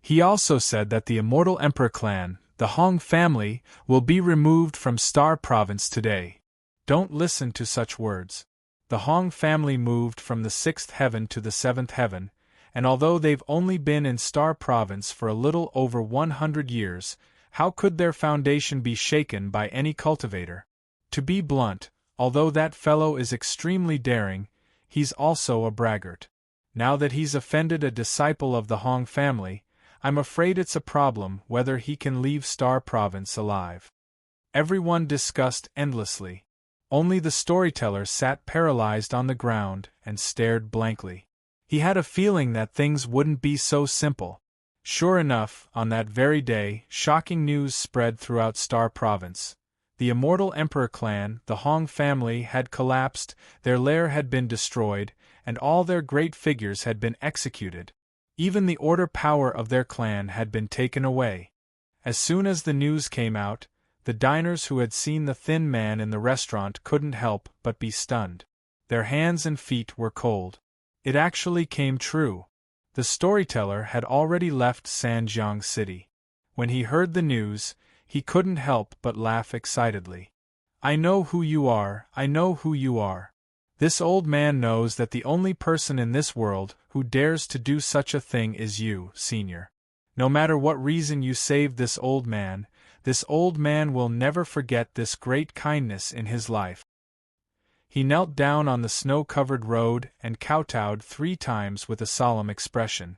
He also said that the Immortal Emperor clan, The Hong family will be removed from Star Province today. Don't listen to such words. The Hong family moved from the 6th heaven to the 7th heaven, and although they've only been in Star Province for a little over 100 years, how could their foundation be shaken by any cultivator? To be blunt, although that fellow is extremely daring, he's also a braggart. Now that he's offended a disciple of the Hong family, I'm afraid it's a problem whether he can leave Star Province alive. Everyone discussed endlessly. Only the storyteller sat paralyzed on the ground and stared blankly. He had a feeling that things wouldn't be so simple. Sure enough, on that very day, shocking news spread throughout Star Province. The Immortal Emperor clan, the Hong family, had collapsed, their lair had been destroyed, and all their great figures had been executed. Even the order power of their clan had been taken away. As soon as the news came out, the diners who had seen the thin man in the restaurant couldn't help but be stunned. Their hands and feet were cold. It actually came true. The storyteller had already left Sanjiang City. When he heard the news, he couldn't help but laugh excitedly. I know who you are, I know who you are. This old man knows that the only person in this world who dares to do such a thing is you, Senior. No matter what reason you saved this old man will never forget this great kindness in his life. He knelt down on the snow-covered road and kowtowed 3 times with a solemn expression.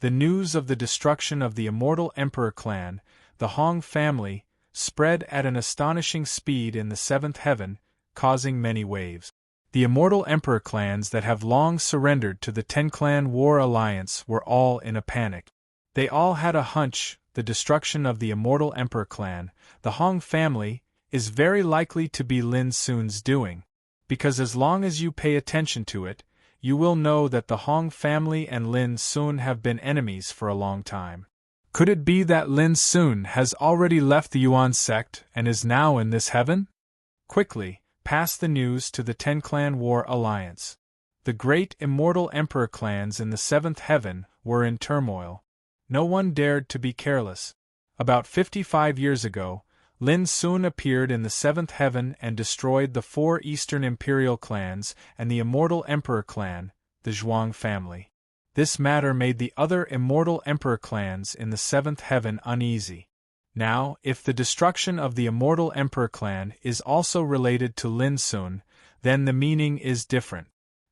The news of the destruction of the Immortal Emperor clan, the Hong family, spread at an astonishing speed in the 7th heaven, causing many waves. The Immortal Emperor clans that have long surrendered to the 10-clan war alliance were all in a panic. They all had a hunch the destruction of the Immortal Emperor clan, the Hong family, is very likely to be Lin Sun's doing, because as long as you pay attention to it, you will know that the Hong family and Lin Sun have been enemies for a long time. Could it be that Lin Sun has already left the Yuan sect and is now in this heaven? Quickly, pass the news to the 10-clan war alliance. The great Immortal Emperor clans in the 7th heaven were in turmoil. No one dared to be careless. About 55 years ago, Lin Sun appeared in the 7th heaven and destroyed the 4 Eastern Imperial clans and the Immortal Emperor clan, the Zhuang family. This matter made the other Immortal Emperor clans in the 7th heaven uneasy. Now, if the destruction of the Immortal Emperor clan is also related to Lin Sun, then the meaning is different.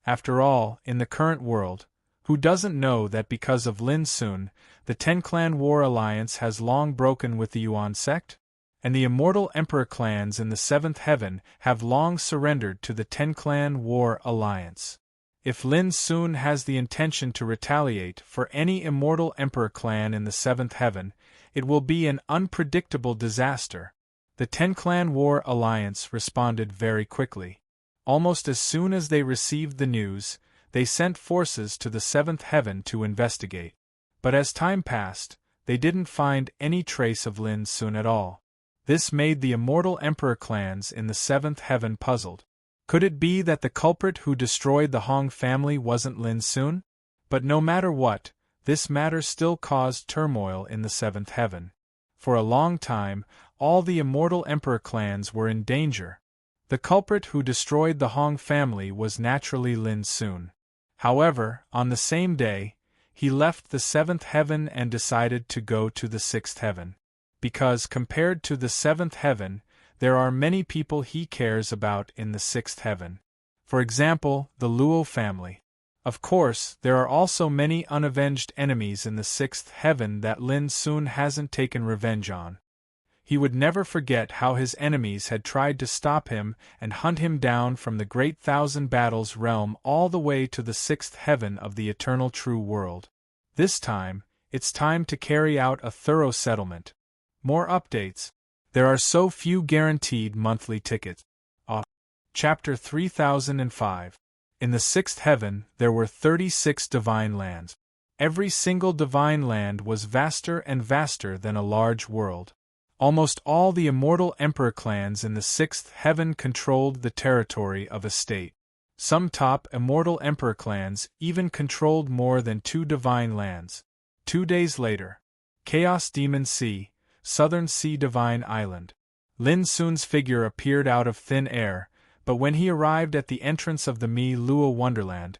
After all, in the current world, who doesn't know that because of Lin Sun, the 10-clan war alliance has long broken with the Yuan sect? And the Immortal Emperor clans in the 7th heaven have long surrendered to the 10-clan war alliance. If Lin Sun has the intention to retaliate for any Immortal Emperor clan in the 7th heaven, it will be an unpredictable disaster. The 10-clan war alliance responded very quickly. Almost as soon as they received the news, they sent forces to the 7th heaven to investigate. But as time passed, they didn't find any trace of Lin Sun at all. This made the Immortal Emperor clans in the 7th heaven puzzled. Could it be that the culprit who destroyed the Hong family wasn't Lin Sun? But no matter what, this matter still caused turmoil in the 7th heaven. For a long time, all the Immortal Emperor clans were in danger. The culprit who destroyed the Hong family was naturally Lin Sun. However, on the same day, he left the 7th heaven and decided to go to the 6th heaven. Because compared to the 7th heaven, there are many people he cares about in the 6th heaven. For example, the Luo family. Of course, there are also many unavenged enemies in the 6th heaven that Lin Sun hasn't taken revenge on. He would never forget how his enemies had tried to stop him and hunt him down from the Great Thousand Battles realm all the way to the 6th heaven of the eternal true world. This time, it's time to carry out a thorough settlement. More updates. There are so few guaranteed monthly tickets. Chapter 3005. In the 6th heaven, there were 36 divine lands. Every single divine land was vaster and vaster than a large world. Almost all the Immortal Emperor clans in the 6th heaven controlled the territory of a state. Some top Immortal Emperor clans even controlled more than 2 divine lands. 2 days later, Chaos Demon C, Southern Sea Divine Island. Lin Sun's figure appeared out of thin air, but when he arrived at the entrance of the Mi Luo Wonderland,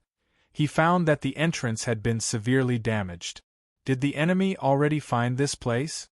he found that the entrance had been severely damaged. Did the enemy already find this place?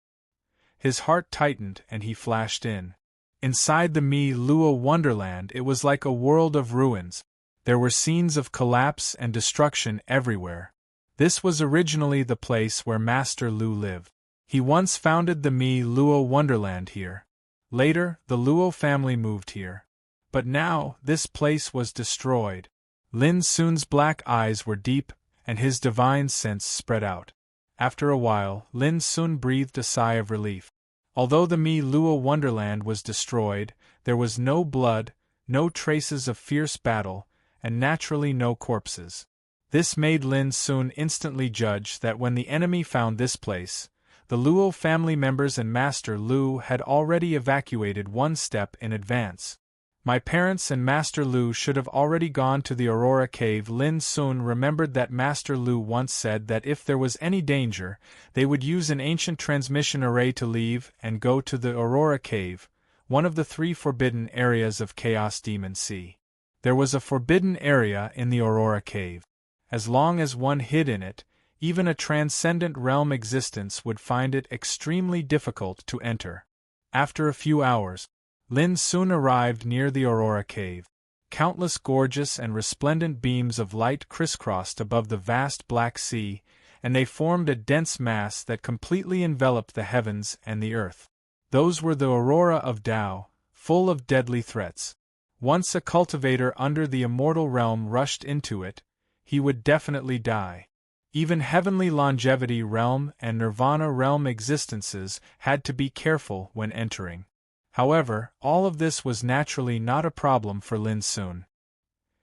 His heart tightened and he flashed in. Inside the Mi Luo Wonderland it was like a world of ruins. There were scenes of collapse and destruction everywhere. This was originally the place where Master Lu lived. He once founded the Mi Luo Wonderland here. Later, the Luo family moved here. But now, this place was destroyed. Lin Sun's black eyes were deep, and his divine sense spread out. After a while, Lin Sun breathed a sigh of relief. Although the Mi Luo Wonderland was destroyed, there was no blood, no traces of fierce battle, and naturally no corpses. This made Lin Sun instantly judge that when the enemy found this place, the Luo family members and Master Lu had already evacuated one step in advance. My parents and Master Lu should have already gone to the Aurora Cave. Lin Sun remembered that Master Lu once said that if there was any danger, they would use an ancient transmission array to leave and go to the Aurora Cave, one of the 3 forbidden areas of Chaos Demon Sea. There was a forbidden area in the Aurora Cave. As long as one hid in it, even a transcendent realm existence would find it extremely difficult to enter. After a few hours, Lin Sun arrived near the Aurora Cave. Countless gorgeous and resplendent beams of light crisscrossed above the vast black sea, and they formed a dense mass that completely enveloped the heavens and the earth. Those were the Aurora of Tao, full of deadly threats. Once a cultivator under the immortal realm rushed into it, he would definitely die. Even heavenly longevity realm and nirvana realm existences had to be careful when entering. However, all of this was naturally not a problem for Lin Sun.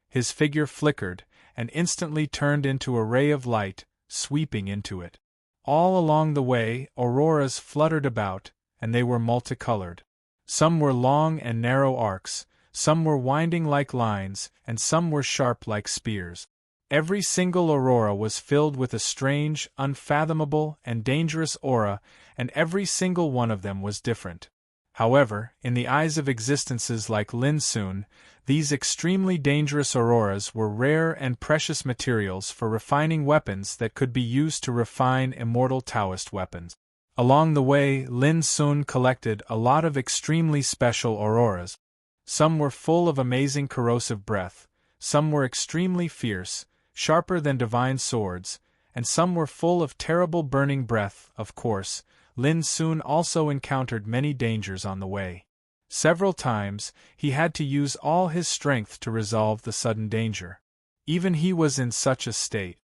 His figure flickered, and instantly turned into a ray of light, sweeping into it. All along the way, auroras fluttered about, and they were multicolored. Some were long and narrow arcs, some were winding like lines, and some were sharp like spears. Every single aurora was filled with a strange, unfathomable, and dangerous aura, and every single one of them was different. However, in the eyes of existences like Lin Sun, these extremely dangerous auroras were rare and precious materials for refining weapons that could be used to refine immortal Taoist weapons. Along the way, Lin Sun collected a lot of extremely special auroras. Some were full of amazing corrosive breath, some were extremely fierce, sharper than divine swords, and some were full of terrible burning breath. Of course, Lin Sun also encountered many dangers on the way. Several times, he had to use all his strength to resolve the sudden danger. Even he was in such a state.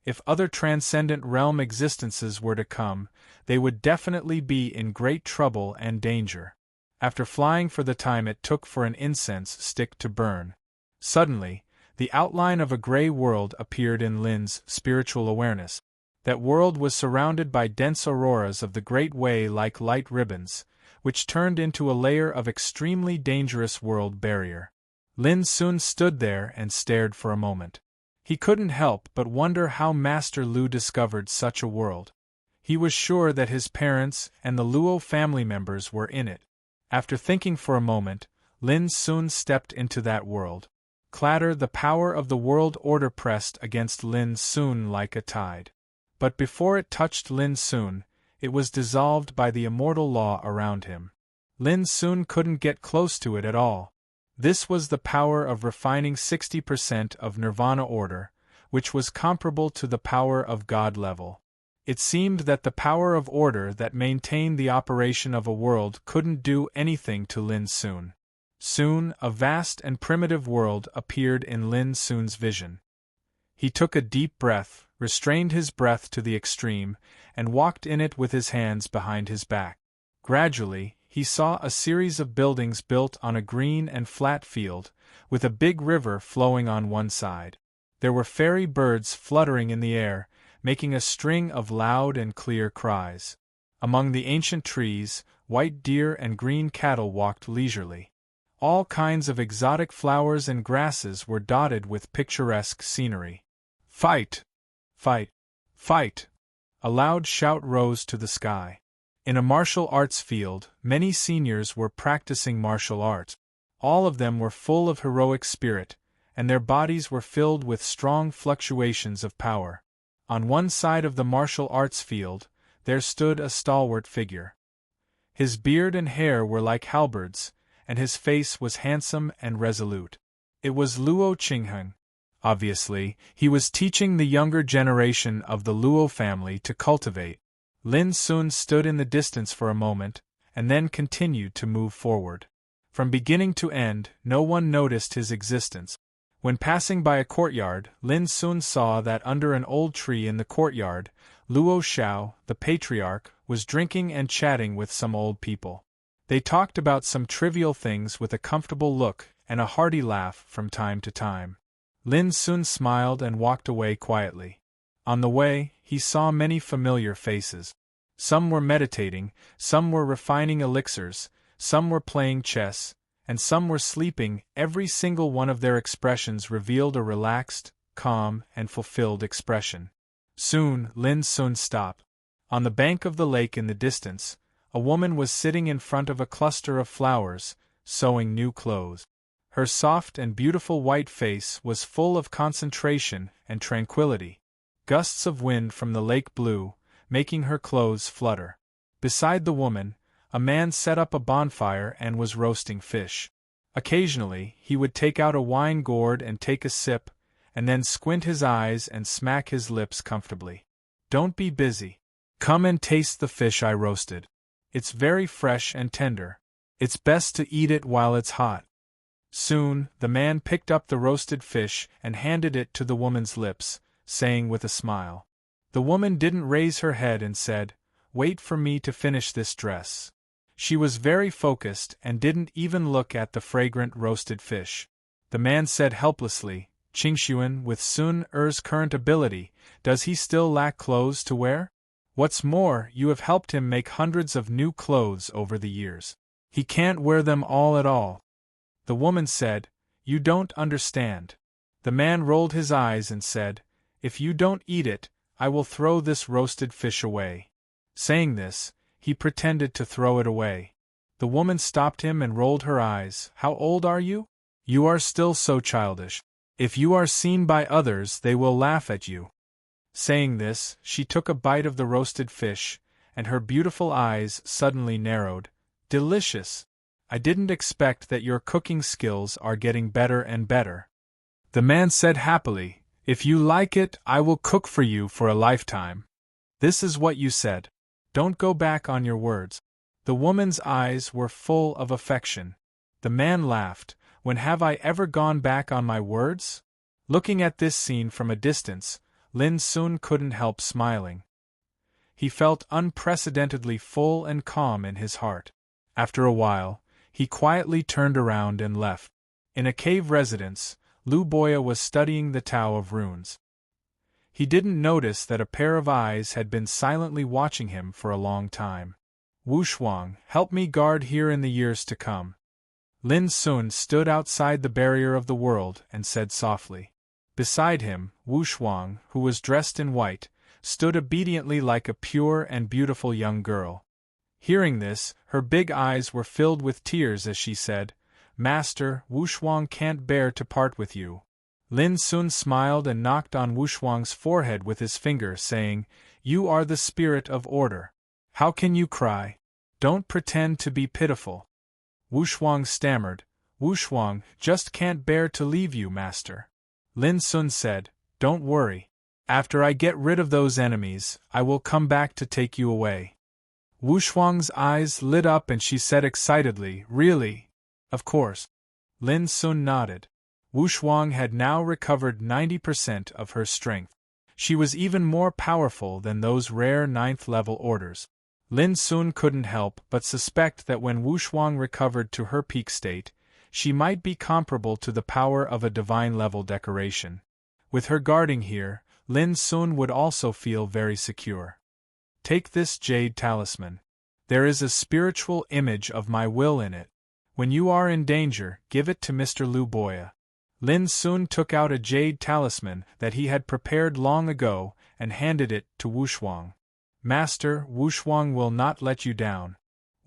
If other transcendent realm existences were to come, they would definitely be in great trouble and danger. After flying for the time it took for an incense stick to burn, suddenly, the outline of a gray world appeared in Lin's spiritual awareness. That world was surrounded by dense auroras of the Great Way like light ribbons, which turned into a layer of extremely dangerous world barrier. Lin Sun stood there and stared for a moment. He couldn't help but wonder how Master Lu discovered such a world. He was sure that his parents and the Luo family members were in it. After thinking for a moment, Lin Sun stepped into that world. Clatter, the power of the world order pressed against Lin Sun like a tide. But before it touched Lin Sun, it was dissolved by the immortal law around him. Lin Sun couldn't get close to it at all. This was the power of refining 60% of nirvana order, which was comparable to the power of God level. It seemed that the power of order that maintained the operation of a world couldn't do anything to Lin Sun. Soon, a vast and primitive world appeared in Lin Sun's vision. He took a deep breath, restrained his breath to the extreme, and walked in it with his hands behind his back. Gradually, he saw a series of buildings built on a green and flat field, with a big river flowing on one side. There were fairy birds fluttering in the air, making a string of loud and clear cries. Among the ancient trees, white deer and green cattle walked leisurely. All kinds of exotic flowers and grasses were dotted with picturesque scenery. Fight! Fight! Fight! A loud shout rose to the sky. In a martial arts field, many seniors were practicing martial arts. All of them were full of heroic spirit, and their bodies were filled with strong fluctuations of power. On one side of the martial arts field, there stood a stalwart figure. His beard and hair were like halberds, and his face was handsome and resolute. It was Luo Qingheng. Obviously, he was teaching the younger generation of the Luo family to cultivate. Lin Sun stood in the distance for a moment, and then continued to move forward. From beginning to end, no one noticed his existence. When passing by a courtyard, Lin Sun saw that under an old tree in the courtyard, Luo Xiao, the patriarch, was drinking and chatting with some old people. They talked about some trivial things with a comfortable look and a hearty laugh from time to time. Lin Sun smiled and walked away quietly. On the way, he saw many familiar faces. Some were meditating, some were refining elixirs, some were playing chess, and some were sleeping. Every single one of their expressions revealed a relaxed, calm, and fulfilled expression. Soon, Lin Sun stopped. On the bank of the lake in the distance, a woman was sitting in front of a cluster of flowers, sewing new clothes. Her soft and beautiful white face was full of concentration and tranquility. Gusts of wind from the lake blew, making her clothes flutter. Beside the woman, a man set up a bonfire and was roasting fish. Occasionally, he would take out a wine gourd and take a sip, and then squint his eyes and smack his lips comfortably. "Don't be busy. Come and taste the fish I roasted. It's very fresh and tender. It's best to eat it while it's hot." Soon, the man picked up the roasted fish and handed it to the woman's lips, saying with a smile. The woman didn't raise her head and said, "Wait for me to finish this dress." She was very focused and didn't even look at the fragrant roasted fish. The man said helplessly, "Qingxuan, with Sun Er's current ability, does he still lack clothes to wear? What's more, you have helped him make hundreds of new clothes over the years. He can't wear them all at all." The woman said, "You don't understand." The man rolled his eyes and said, "If you don't eat it, I will throw this roasted fish away." Saying this, he pretended to throw it away. The woman stopped him and rolled her eyes. "How old are you? You are still so childish. If you are seen by others, they will laugh at you." Saying this, she took a bite of the roasted fish, and her beautiful eyes suddenly narrowed. "Delicious! I didn't expect that your cooking skills are getting better and better." The man said happily, "If you like it, I will cook for you for a lifetime." "This is what you said. Don't go back on your words." The woman's eyes were full of affection. The man laughed. "When have I ever gone back on my words?" Looking at this scene from a distance, Lin Sun couldn't help smiling. He felt unprecedentedly full and calm in his heart. After a while, he quietly turned around and left. In a cave residence, Lu Boya was studying the Tao of Runes. He didn't notice that a pair of eyes had been silently watching him for a long time. "Wu Shuang, help me guard here in the years to come." Lin Sun stood outside the barrier of the world and said softly. Beside him, Wu Shuang, who was dressed in white, stood obediently like a pure and beautiful young girl. Hearing this, her big eyes were filled with tears as she said, "Master, Wu Shuang can't bear to part with you." Lin Sun smiled and knocked on Wu Shuang's forehead with his finger, saying, "You are the spirit of order. How can you cry? Don't pretend to be pitiful." Wu Shuang stammered, "Wu Shuang just can't bear to leave you, master." Lin Sun said, "Don't worry. After I get rid of those enemies, I will come back to take you away." Wu Shuang's eyes lit up and she said excitedly, "Really? Of course." Lin Sun nodded. Wu Shuang had now recovered 90% of her strength. She was even more powerful than those rare 9th-level orders. Lin Sun couldn't help but suspect that when Wu Shuang recovered to her peak state, she might be comparable to the power of a divine-level decoration. With her guarding here, Lin Sun would also feel very secure. "Take this jade talisman. There is a spiritual image of my will in it. When you are in danger, give it to Mr. Lu Boya." Lin Sun took out a jade talisman that he had prepared long ago and handed it to Wu Shuang. Master, Wushuang will not let you down.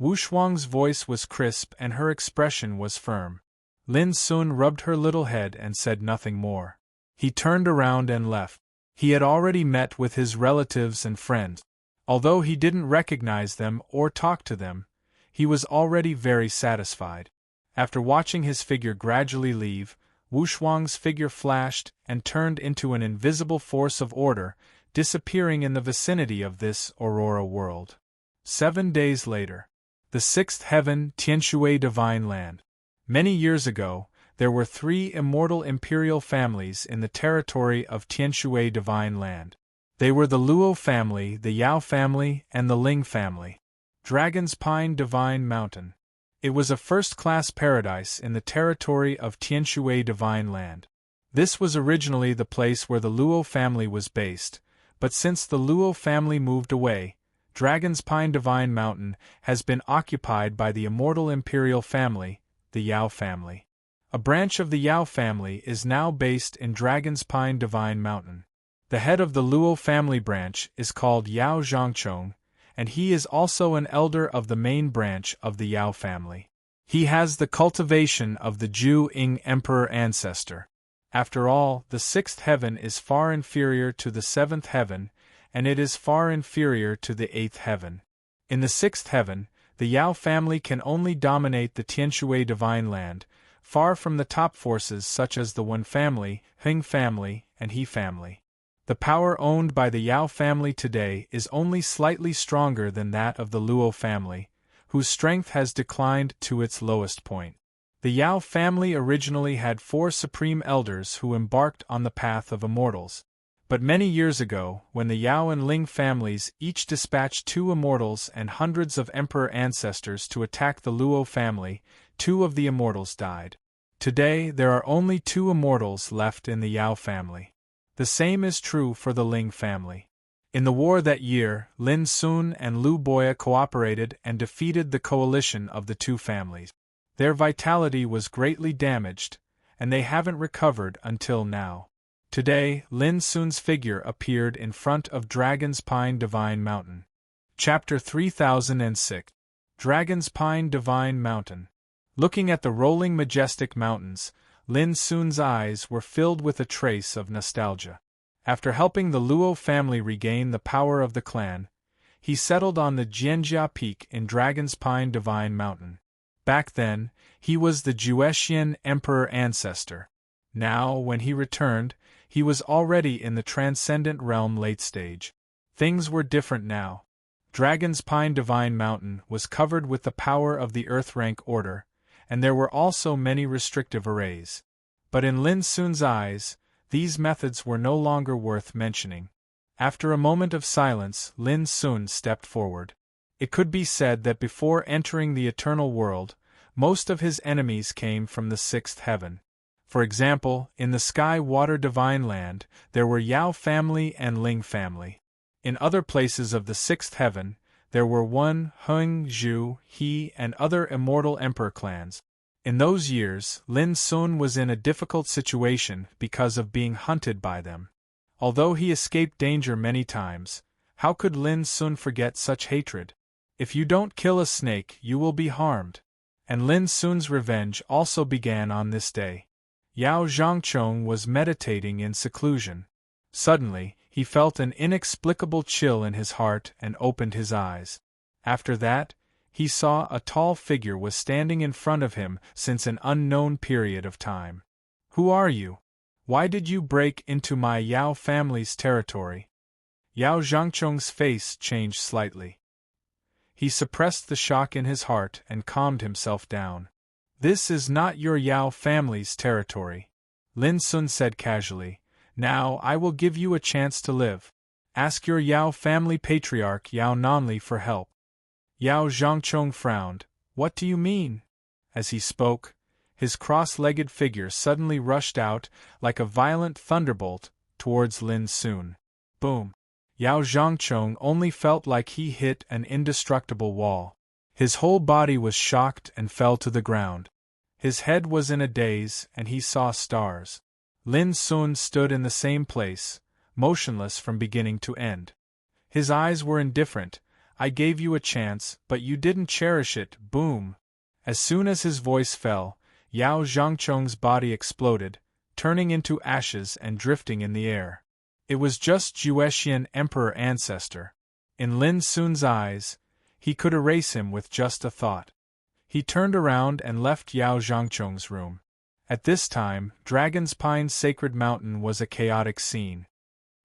Wushuang's voice was crisp and her expression was firm. Lin Sun rubbed her little head and said nothing more. He turned around and left. He had already met with his relatives and friends. Although he didn't recognize them or talk to them, he was already very satisfied. After watching his figure gradually leave, Wushuang's figure flashed and turned into an invisible force of order, disappearing in the vicinity of this Aurora world. 7 days later. The sixth heaven, Tianshui Divine Land. Many years ago, there were 3 immortal imperial families in the territory of Tianshui Divine Land. They were the Luo family, the Yao family, and the Ling family. Dragon's Pine Divine Mountain. It was a first-class paradise in the territory of Tianshui Divine Land. This was originally the place where the Luo family was based, but since the Luo family moved away, Dragon's Pine Divine Mountain has been occupied by the immortal imperial family, the Yao family. A branch of the Yao family is now based in Dragon's Pine Divine Mountain. The head of the Luo family branch is called Yao Zhangchong, and he is also an elder of the main branch of the Yao family. He has the cultivation of the Ju Ing Emperor ancestor. After all, the 6th heaven is far inferior to the 7th heaven, and it is far inferior to the 8th heaven. In the 6th heaven, the Yao family can only dominate the Tianshui Divine Land, far from the top forces such as the Wen family, Hing family, and He family. The power owned by the Yao family today is only slightly stronger than that of the Luo family, whose strength has declined to its lowest point. The Yao family originally had 4 supreme elders who embarked on the path of immortals. But many years ago, when the Yao and Ling families each dispatched 2 immortals and hundreds of emperor ancestors to attack the Luo family, 2 of the immortals died. Today, there are only 2 immortals left in the Yao family. The same is true for the Ling family. In the war that year, Lin Sun and Lu Boya cooperated and defeated the coalition of the 2 families. Their vitality was greatly damaged, and they haven't recovered until now. Today, Lin Sun's figure appeared in front of Dragon's Pine Divine Mountain. Chapter 3006. Dragon's Pine Divine Mountain. Looking at the rolling majestic mountains, Lin Sun's eyes were filled with a trace of nostalgia. After helping the Luo family regain the power of the clan, he settled on the Jianjia Peak in Dragon's Pine Divine Mountain. Back then, he was the Juexian Emperor ancestor. Now, when he returned, he was already in the Transcendent Realm late stage. Things were different now. Dragon's Pine Divine Mountain was covered with the power of the Earth Rank Order, and there were also many restrictive arrays. But in Lin Sun's eyes, these methods were no longer worth mentioning. After a moment of silence, Lin Sun stepped forward. It could be said that before entering the Eternal World, most of his enemies came from the 6th heaven. For example, in the Sky Water Divine Land, there were Yao family and Ling family. In other places of the 6th heaven, there were Wen, Heng, Zhu, He, and other immortal emperor clans. In those years, Lin Sun was in a difficult situation because of being hunted by them. Although he escaped danger many times, how could Lin Sun forget such hatred? If you don't kill a snake, you will be harmed. And Lin Sun's revenge also began on this day. Yao Zhangchong was meditating in seclusion. Suddenly, he felt an inexplicable chill in his heart and opened his eyes. After that, he saw a tall figure was standing in front of him since an unknown period of time. Who are you? Why did you break into my Yao family's territory? Yao Zhangchong's face changed slightly. He suppressed the shock in his heart and calmed himself down. This is not your Yao family's territory, Lin Sun said casually. Now I will give you a chance to live. Ask your Yao family patriarch Yao Nanli for help. Yao Zhangchong frowned. What do you mean? As he spoke, his cross-legged figure suddenly rushed out, like a violent thunderbolt, towards Lin Sun. Boom! Yao Zhangchong only felt like he hit an indestructible wall. His whole body was shocked and fell to the ground. His head was in a daze, and he saw stars. Lin Sun stood in the same place, motionless from beginning to end. His eyes were indifferent. I gave you a chance, but you didn't cherish it. Boom! As soon as his voice fell, Yao Zhangcheng's body exploded, turning into ashes and drifting in the air. It was just Juexian Emperor Ancestor. In Lin Sun's eyes, he could erase him with just a thought. He turned around and left Yao Zhangcheng's room. At this time, Dragon's Pine's sacred mountain was a chaotic scene.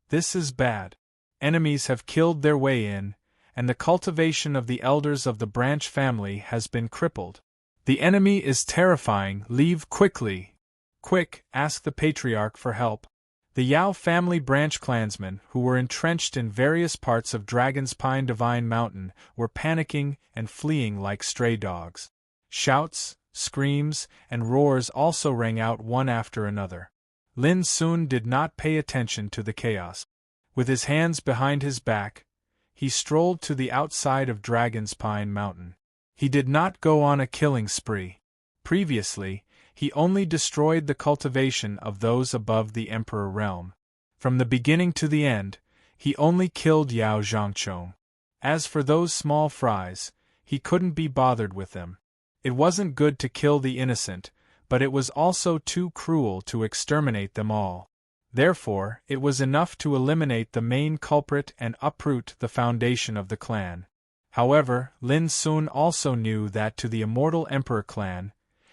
This is bad. Enemies have killed their way in, and the cultivation of the elders of the branch family has been crippled. The enemy is terrifying. Leave quickly. Quick, ask the patriarch for help. The Yao family branch clansmen, who were entrenched in various parts of Dragon's Pine Divine Mountain, were panicking and fleeing like stray dogs. Shouts, screams, and roars also rang out one after another. Lin Sun did not pay attention to the chaos. With his hands behind his back, he strolled to the outside of Dragon's Pine Mountain. He did not go on a killing spree. Previously, he only destroyed the cultivation of those above the Emperor realm. From the beginning to the end, he only killed Yao Zhangcheng. As for those small fries, he couldn't be bothered with them. It wasn't good to kill the innocent, but it was also too cruel to exterminate them all. Therefore, it was enough to eliminate the main culprit and uproot the foundation of the clan. However, Lin Sun also knew that to the immortal Emperor clan,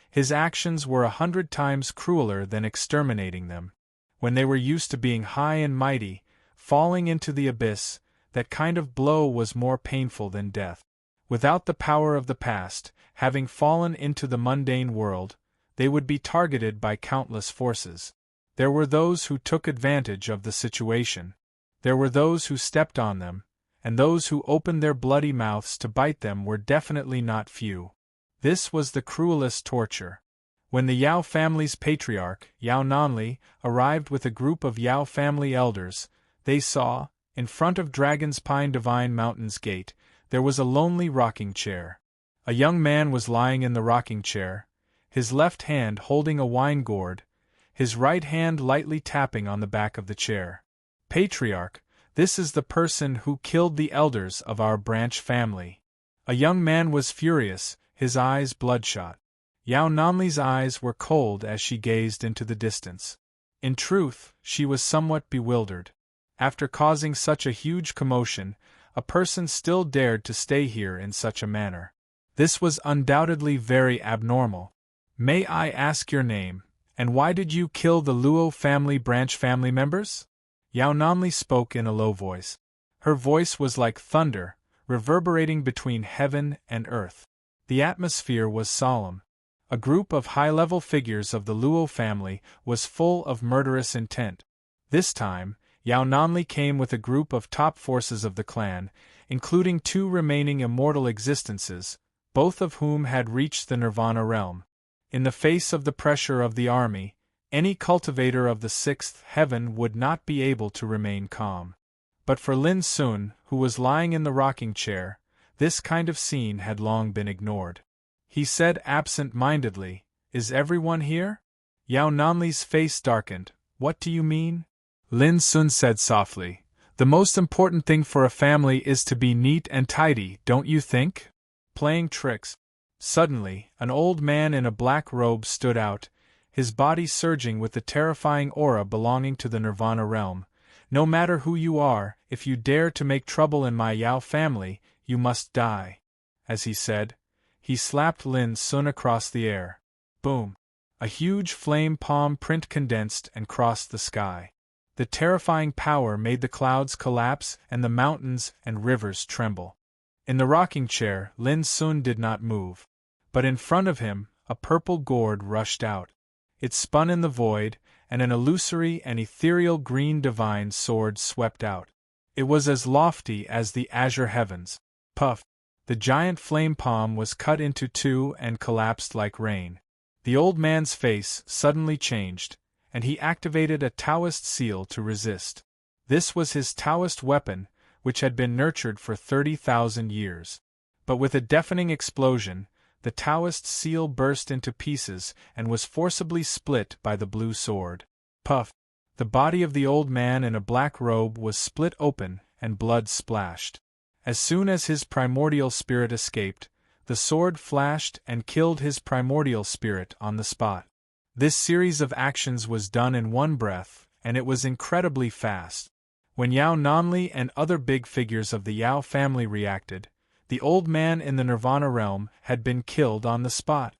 his actions were 100 times crueler than exterminating them. When they were used to being high and mighty, falling into the abyss, that kind of blow was more painful than death. Without the power of the past, having fallen into the mundane world, they would be targeted by countless forces. There were those who took advantage of the situation. There were those who stepped on them, and those who opened their bloody mouths to bite them were definitely not few. This was the cruelest torture. When the Yao family's patriarch, Yao Nanli, arrived with a group of Yao family elders, they saw, in front of Dragon's Pine Divine Mountain's gate, there was a lonely rocking chair. A young man was lying in the rocking chair, his left hand holding a wine gourd, his right hand lightly tapping on the back of the chair. Patriarch, this is the person who killed the elders of our branch family. A young man was furious, his eyes bloodshot. Yao Nanli's eyes were cold as she gazed into the distance. In truth, she was somewhat bewildered. After causing such a huge commotion, a person still dared to stay here in such a manner. This was undoubtedly very abnormal. May I ask your name, and why did you kill the Luo family branch family members? Yao Nanli spoke in a low voice. Her voice was like thunder, reverberating between heaven and earth. The atmosphere was solemn. A group of high-level figures of the Luo family was full of murderous intent. This time, Yao Nanli came with a group of top forces of the clan, including 2 remaining immortal existences, both of whom had reached the Nirvana realm. In the face of the pressure of the army, any cultivator of the 6th heaven would not be able to remain calm. But for Lin Sun, who was lying in the rocking chair, this kind of scene had long been ignored. He said absent-mindedly, "Is everyone here?" Yao Nanli's face darkened. "What do you mean?" Lin Sun said softly, "The most important thing for a family is to be neat and tidy, don't you think? Playing tricks." Suddenly, an old man in a black robe stood out, his body surging with the terrifying aura belonging to the Nirvana realm. "No matter who you are, if you dare to make trouble in my Yao family, you must die." As he said, he slapped Lin Sun across the air. Boom! A huge flame palm print condensed and crossed the sky. The terrifying power made the clouds collapse and the mountains and rivers tremble. In the rocking chair, Lin Sun did not move. But in front of him, a purple gourd rushed out. It spun in the void, and an illusory and ethereal green divine sword swept out. It was as lofty as the azure heavens. Puff! The giant flame palm was cut into 2 and collapsed like rain. The old man's face suddenly changed, and he activated a Taoist seal to resist. This was his Taoist weapon, which had been nurtured for 30,000 years. But with a deafening explosion, the Taoist seal burst into pieces and was forcibly split by the blue sword. Puff! The body of the old man in a black robe was split open, and blood splashed. As soon as his primordial spirit escaped, the sword flashed and killed his primordial spirit on the spot. This series of actions was done in one breath, and it was incredibly fast. When Yao Nanli and other big figures of the Yao family reacted, the old man in the Nirvana realm had been killed on the spot.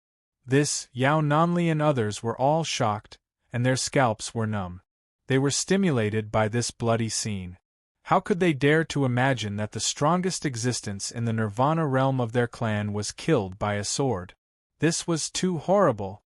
This, Yao Nanli and others were all shocked, and their scalps were numb. They were stimulated by this bloody scene. How could they dare to imagine that the strongest existence in the Nirvana realm of their clan was killed by a sword? This was too horrible.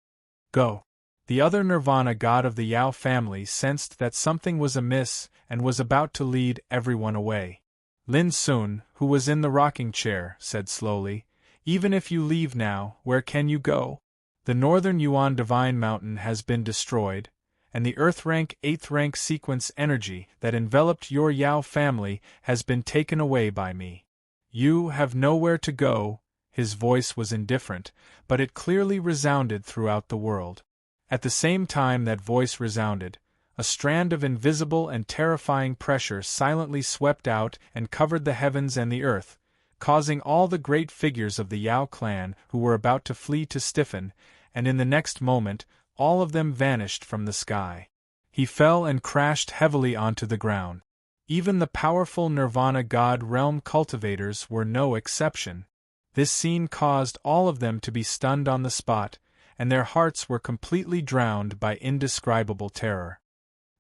Go! The other Nirvana god of the Yao family sensed that something was amiss and was about to lead everyone away. Lin Sun, who was in the rocking chair, said slowly, "Even if you leave now, where can you go? The northern Yuan Divine Mountain has been destroyed, and the Earth Rank 8th Rank sequence energy that enveloped your Yao family has been taken away by me. You have nowhere to go." His voice was indifferent, but it clearly resounded throughout the world. At the same time that voice resounded, a strand of invisible and terrifying pressure silently swept out and covered the heavens and the earth, causing all the great figures of the Yao clan who were about to flee to stiffen, and in the next moment, all of them vanished from the sky. He fell and crashed heavily onto the ground. Even the powerful Nirvana God realm cultivators were no exception. This scene caused all of them to be stunned on the spot, and their hearts were completely drowned by indescribable terror.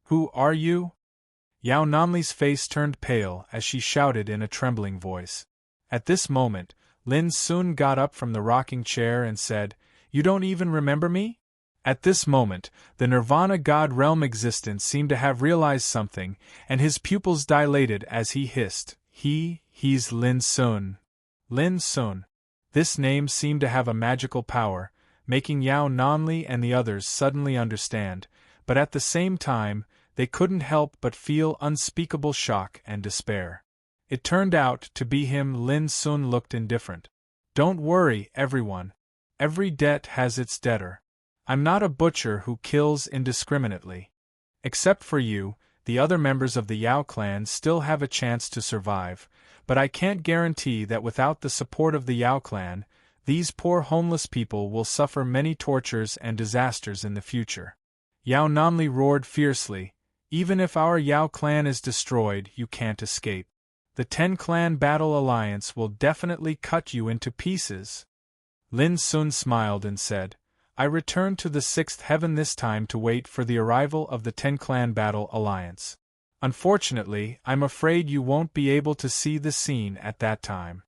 "Who are you?" Yao Nanli's face turned pale as she shouted in a trembling voice. At this moment, Lin Sun got up from the rocking chair and said, "You don't even remember me?" At this moment, the Nirvana God realm existence seemed to have realized something, and his pupils dilated as he hissed, He's Lin Sun. Lin Sun. This name seemed to have a magical power, making Yao Nanli and the others suddenly understand, but at the same time, they couldn't help but feel unspeakable shock and despair. It turned out to be him. Lin Sun looked indifferent. "Don't worry, everyone. Every debt has its debtor. I'm not a butcher who kills indiscriminately. Except for you, the other members of the Yao clan still have a chance to survive, but I can't guarantee that without the support of the Yao clan, these poor homeless people will suffer many tortures and disasters in the future." Yao Nanli roared fiercely, "Even if our Yao clan is destroyed, you can't escape. The 10-clan battle alliance will definitely cut you into pieces." Lin Sun smiled and said, "I return to the 6th heaven this time to wait for the arrival of the 10-clan battle alliance. Unfortunately, I'm afraid you won't be able to see the scene at that time."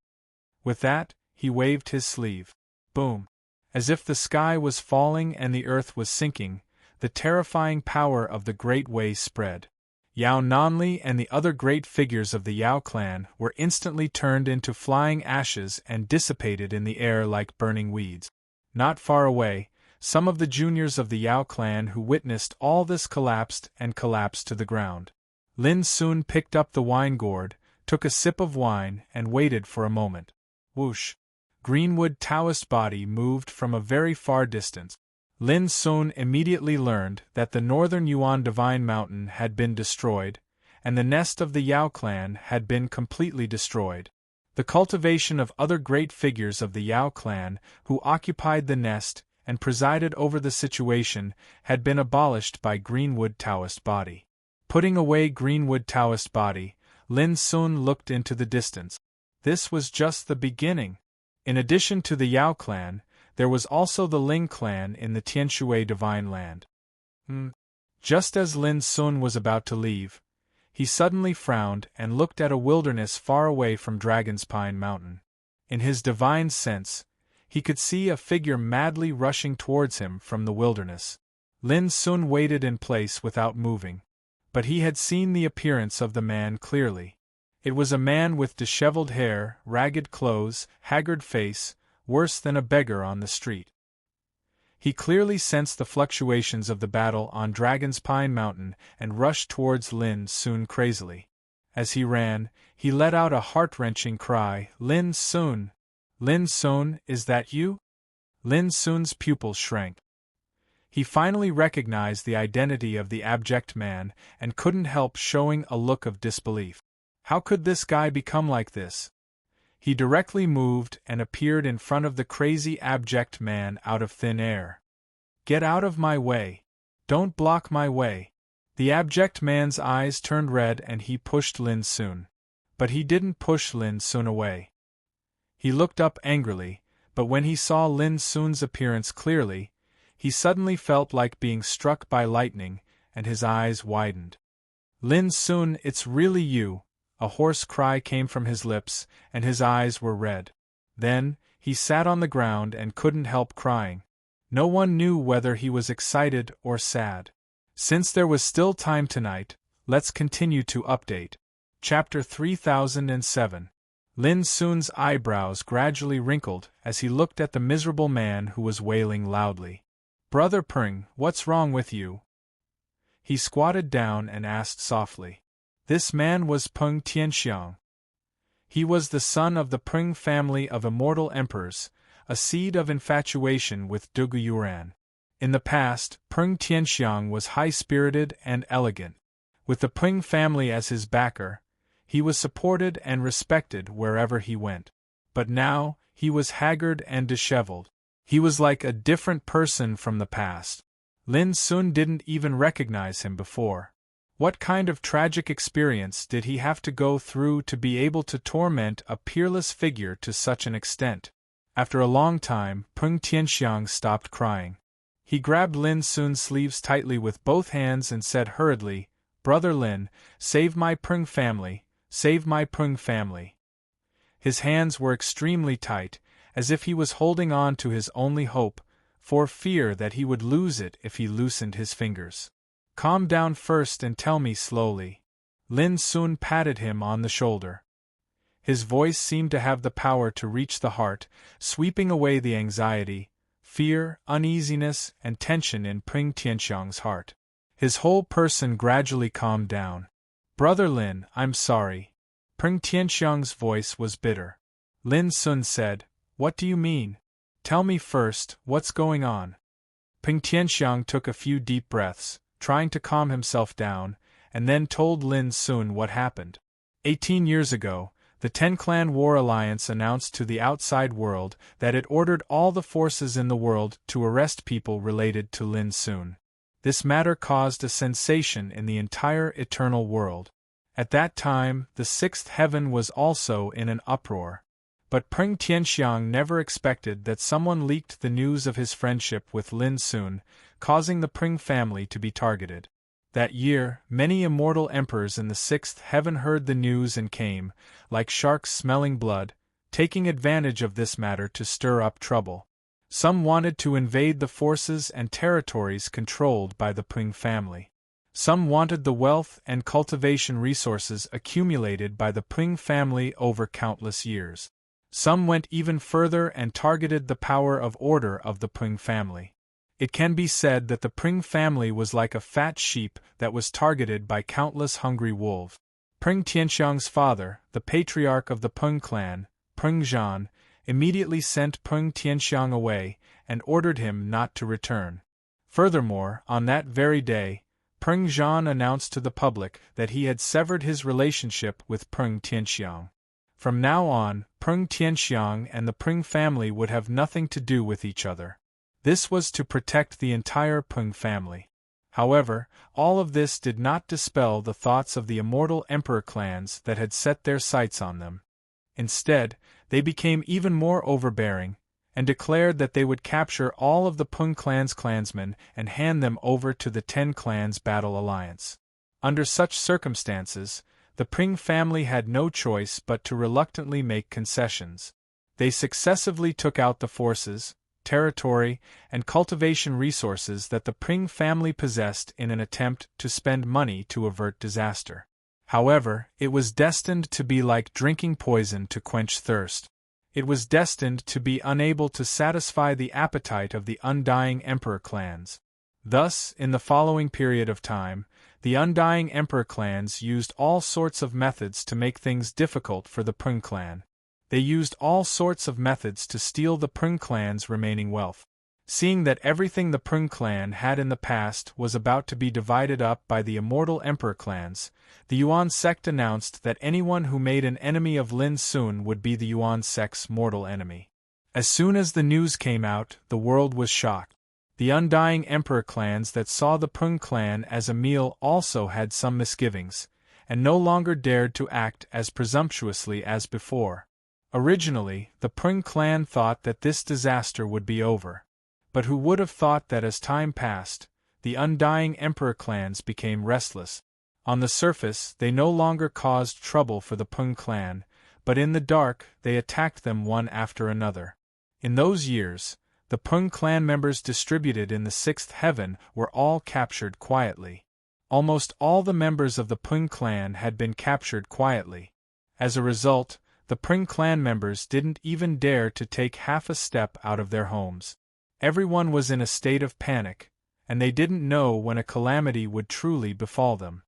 With that, he waved his sleeve. Boom! As if the sky was falling and the earth was sinking, the terrifying power of the Great Way spread. Yao Nanli and the other great figures of the Yao clan were instantly turned into flying ashes and dissipated in the air like burning weeds. Not far away, some of the juniors of the Yao clan who witnessed all this collapsed to the ground. Lin Sun picked up the wine gourd, took a sip of wine, and waited for a moment. Whoosh! Greenwood Taoist body moved from a very far distance. Lin Sun immediately learned that the northern Yuan Divine Mountain had been destroyed, and the nest of the Yao clan had been completely destroyed. The cultivation of other great figures of the Yao clan, who occupied the nest and presided over the situation, had been abolished by Greenwood Taoist body. Putting away Greenwood Taoist body, Lin Sun looked into the distance. This was just the beginning. In addition to the Yao clan, there was also the Ling clan in the Tianshui Divine Land. Just as Lin Sun was about to leave, he suddenly frowned and looked at a wilderness far away from Dragon's Pine Mountain. In his divine sense, he could see a figure madly rushing towards him from the wilderness. Lin Sun waited in place without moving, but he had seen the appearance of the man clearly. It was a man with disheveled hair, ragged clothes, haggard face, worse than a beggar on the street. He clearly sensed the fluctuations of the battle on Dragon's Pine Mountain and rushed towards Lin Sun crazily. As he ran, he let out a heart-wrenching cry, "Lin Sun! Lin Sun, is that you?" Lin Sun's pupils shrank. He finally recognized the identity of the abject man and couldn't help showing a look of disbelief. How could this guy become like this? He directly moved and appeared in front of the crazy abject man out of thin air. Get out of my way! Don't block my way! The abject man's eyes turned red and he pushed Lin Sun. But he didn't push Lin Sun away. He looked up angrily, but when he saw Lin Sun's appearance clearly, he suddenly felt like being struck by lightning, and his eyes widened. Lin Sun, it's really you! A hoarse cry came from his lips, and his eyes were red. Then, he sat on the ground and couldn't help crying. No one knew whether he was excited or sad. Since there was still time tonight, let's continue to update. Chapter 3007. Lin Sun's eyebrows gradually wrinkled as he looked at the miserable man who was wailing loudly. Brother Pring, what's wrong with you? He squatted down and asked softly. This man was Peng Tianxiang. He was the son of the Peng family of immortal emperors, a seed of infatuation with Dugu Yuan. In the past, Peng Tianxiang was high-spirited and elegant. With the Peng family as his backer, he was supported and respected wherever he went. But now, he was haggard and disheveled. He was like a different person from the past. Lin Sun didn't even recognize him before. What kind of tragic experience did he have to go through to be able to torment a peerless figure to such an extent? After a long time, Peng Tianxiang stopped crying. He grabbed Lin Sun's sleeves tightly with both hands and said hurriedly, Brother Lin, save my Peng family, save my Peng family. His hands were extremely tight, as if he was holding on to his only hope, for fear that he would lose it if he loosened his fingers. Calm down first and tell me slowly. Lin Sun patted him on the shoulder. His voice seemed to have the power to reach the heart, sweeping away the anxiety, fear, uneasiness, and tension in Peng Tianxiang's heart. His whole person gradually calmed down. Brother Lin, I'm sorry. Peng Tianxiang's voice was bitter. Lin Sun said, What do you mean? Tell me first, what's going on? Peng Tianxiang took a few deep breaths, trying to calm himself down, and then told Lin Sun what happened. 18 years ago, the Ten-Clan War Alliance announced to the outside world that it ordered all the forces in the world to arrest people related to Lin Sun. This matter caused a sensation in the entire eternal world. At that time, the sixth heaven was also in an uproar. But Peng Tianxiang never expected that someone leaked the news of his friendship with Lin Sun, causing the Peng family to be targeted. That year, many immortal emperors in the sixth heaven heard the news and came, like sharks smelling blood, taking advantage of this matter to stir up trouble. Some wanted to invade the forces and territories controlled by the Peng family. Some wanted the wealth and cultivation resources accumulated by the Peng family over countless years. Some went even further and targeted the power of order of the Peng family. It can be said that the Peng family was like a fat sheep that was targeted by countless hungry wolves. Peng Tianxiang's father, the patriarch of the Peng clan, Peng Zhan, immediately sent Peng Tianxiang away and ordered him not to return. Furthermore, on that very day, Peng Zhan announced to the public that he had severed his relationship with Peng Tianxiang. From now on, Peng Tianxiang and the Peng family would have nothing to do with each other. This was to protect the entire Peng family. However, all of this did not dispel the thoughts of the immortal emperor clans that had set their sights on them. Instead, they became even more overbearing, and declared that they would capture all of the Peng clan's clansmen and hand them over to the Ten Clans Battle Alliance. Under such circumstances, the Peng family had no choice but to reluctantly make concessions. They successively took out the forces, territory, and cultivation resources that the Peng family possessed in an attempt to spend money to avert disaster. However, it was destined to be like drinking poison to quench thirst. It was destined to be unable to satisfy the appetite of the undying emperor clans. Thus, in the following period of time, the undying emperor clans used all sorts of methods to make things difficult for the Peng clan. They used all sorts of methods to steal the Peng clan's remaining wealth. Seeing that everything the Prung clan had in the past was about to be divided up by the immortal emperor clans, the Yuan sect announced that anyone who made an enemy of Lin Sun would be the Yuan sect's mortal enemy. As soon as the news came out, the world was shocked. The undying emperor clans that saw the Prung clan as a meal also had some misgivings, and no longer dared to act as presumptuously as before. Originally, the Prung clan thought that this disaster would be over. But who would have thought that as time passed, the undying emperor clans became restless. On the surface, they no longer caused trouble for the Prung clan, but in the dark, they attacked them one after another. In those years, the Prung clan members distributed in the sixth heaven were all captured quietly. Almost all the members of the Prung clan had been captured quietly. As a result, the Prung clan members didn't even dare to take half a step out of their homes. Everyone was in a state of panic, and they didn't know when a calamity would truly befall them.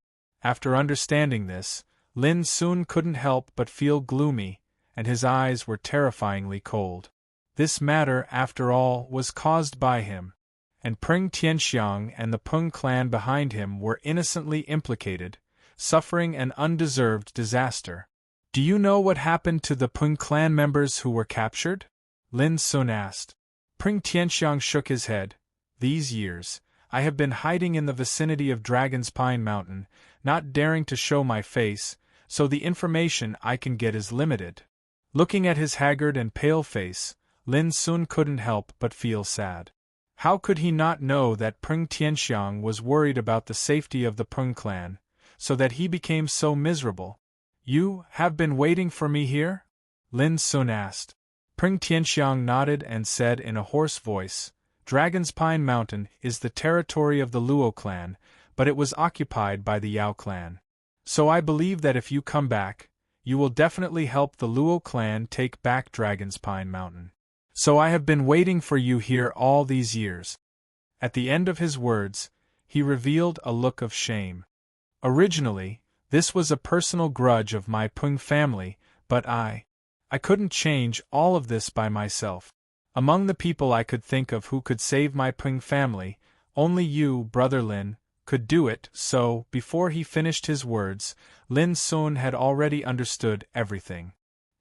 After understanding this, Lin Sun couldn't help but feel gloomy, and his eyes were terrifyingly cold. This matter, after all, was caused by him, and Prung Tianxiang and the Prung clan behind him were innocently implicated, suffering an undeserved disaster. "Do you know what happened to the Prung clan members who were captured?" Lin Sun asked. Prung Tianxiang shook his head. "These years, I have been hiding in the vicinity of Dragon's Pine Mountain, not daring to show my face, so the information I can get is limited." Looking at his haggard and pale face, Lin Sun couldn't help but feel sad. How could he not know that Prung Tianxiang was worried about the safety of the Prung clan, so that he became so miserable? "You have been waiting for me here?" Lin Sun asked. Prung Tianxiang nodded and said in a hoarse voice, "Dragon's Pine Mountain is the territory of the Luo clan, but it was occupied by the Yao clan. So I believe that if you come back, you will definitely help the Luo clan take back Dragon's Pine Mountain. So I have been waiting for you here all these years." At the end of his words, he revealed a look of shame. "Originally, this was a personal grudge of my Prung family, but I couldn't change all of this by myself. Among the people I could think of who could save my Prung family, only you, Brother Lin, could do it." So, before he finished his words, Lin Sun had already understood everything.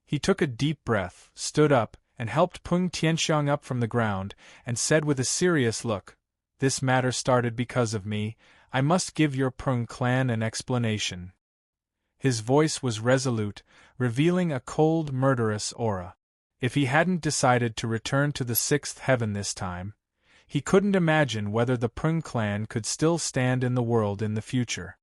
He took a deep breath, stood up, and helped Prung Tianxiang up from the ground, and said with a serious look, "This matter started because of me. I must give your Prung clan an explanation." His voice was resolute, revealing a cold, murderous aura. If he hadn't decided to return to the sixth heaven this time, he couldn't imagine whether the Prung clan could still stand in the world in the future.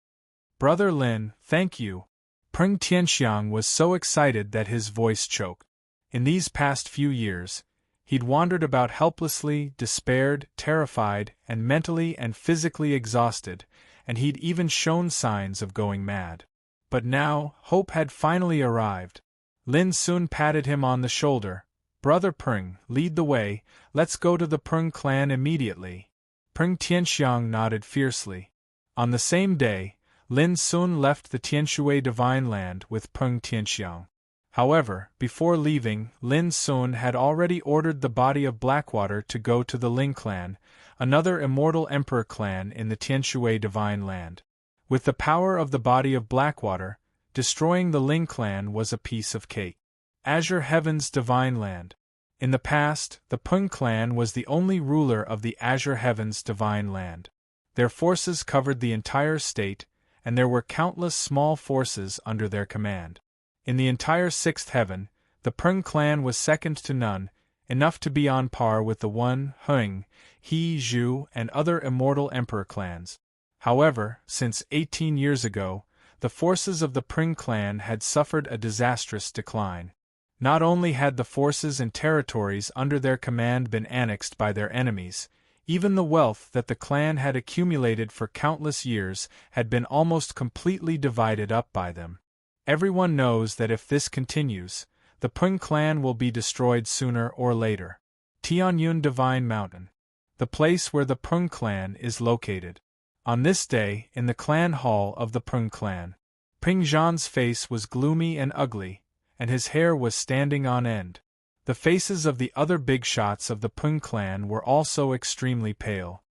"Brother Lin, thank you." Prung Tianxiang was so excited that his voice choked. In these past few years, he'd wandered about helplessly, despaired, terrified, and mentally and physically exhausted, and he'd even shown signs of going mad. But now, hope had finally arrived. Lin Sun patted him on the shoulder. "Brother Prung, lead the way, let's go to the Prung clan immediately." Prung Tianxiang nodded fiercely. On the same day, Lin Sun left the Tianshui Divine Land with Prung Tianxiang. However, before leaving, Lin Sun had already ordered the body of Blackwater to go to the Ling clan, another immortal emperor clan in the Tianshui Divine Land. With the power of the body of Blackwater, destroying the Ling clan was a piece of cake. Azure Heaven's Divine Land. In the past, the Prung clan was the only ruler of the Azure Heaven's Divine Land. Their forces covered the entire state, and there were countless small forces under their command. In the entire sixth heaven, the Prung clan was second to none, enough to be on par with the Wen, Heng, He, Zhu, and other immortal emperor clans. However, since 18 years ago, the forces of the Prung clan had suffered a disastrous decline. Not only had the forces and territories under their command been annexed by their enemies, even the wealth that the clan had accumulated for countless years had been almost completely divided up by them. Everyone knows that if this continues, the Prung clan will be destroyed sooner or later. Tianyun Divine Mountain. The place where the Prung clan is located. On this day, in the clan hall of the Prung clan, Ping Zhan's face was gloomy and ugly, and his hair was standing on end. The faces of the other big shots of the Pung clan were also extremely pale.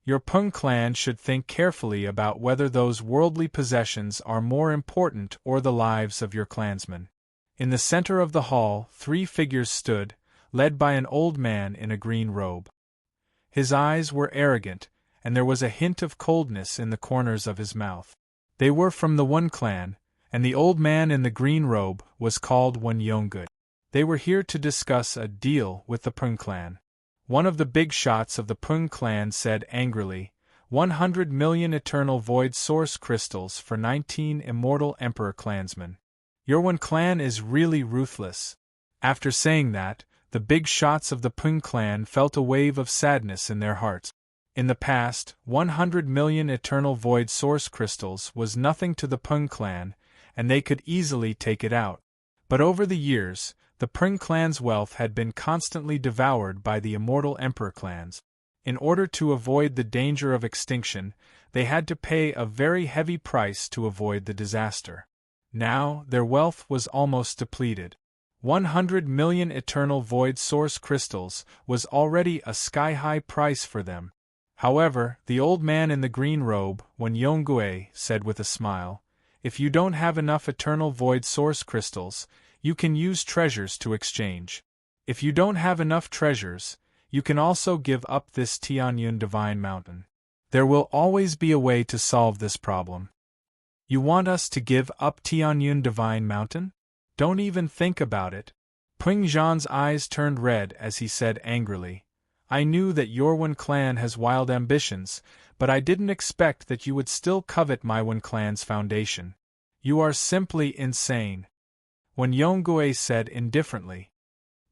Your Pung clan should think carefully about whether those worldly possessions are more important or the lives of your clansmen. In the center of the hall, 3 figures stood, led by an old man in a green robe. His eyes were arrogant, and there was a hint of coldness in the corners of his mouth. They were from the One clan, and the old man in the green robe was called One Yongu. They were here to discuss a deal with the Pung clan. One of the big shots of the Pung clan said angrily, 100 million eternal void source crystals for 19 immortal emperor clansmen. Your One clan is really ruthless. After saying that, the big shots of the Pung clan felt a wave of sadness in their hearts. In the past, 100 million eternal void source crystals was nothing to the Pung clan, and they could easily take it out. But over the years, the Pung clan's wealth had been constantly devoured by the immortal emperor clans. In order to avoid the danger of extinction, they had to pay a very heavy price to avoid the disaster. Now, their wealth was almost depleted. 100 million eternal void source crystals was already a sky-high price for them. However, the old man in the green robe, Wen Yongue, said with a smile, "If you don't have enough eternal void source crystals, you can use treasures to exchange. If you don't have enough treasures, you can also give up this Tianyun Divine Mountain. There will always be a way to solve this problem." "You want us to give up Tianyun Divine Mountain? Don't even think about it." Peng Zhan's eyes turned red as he said angrily, "I knew that your Wen clan has wild ambitions, but I didn't expect that you would still covet my Wen clan's foundation. You are simply insane." Wen Yongue said indifferently,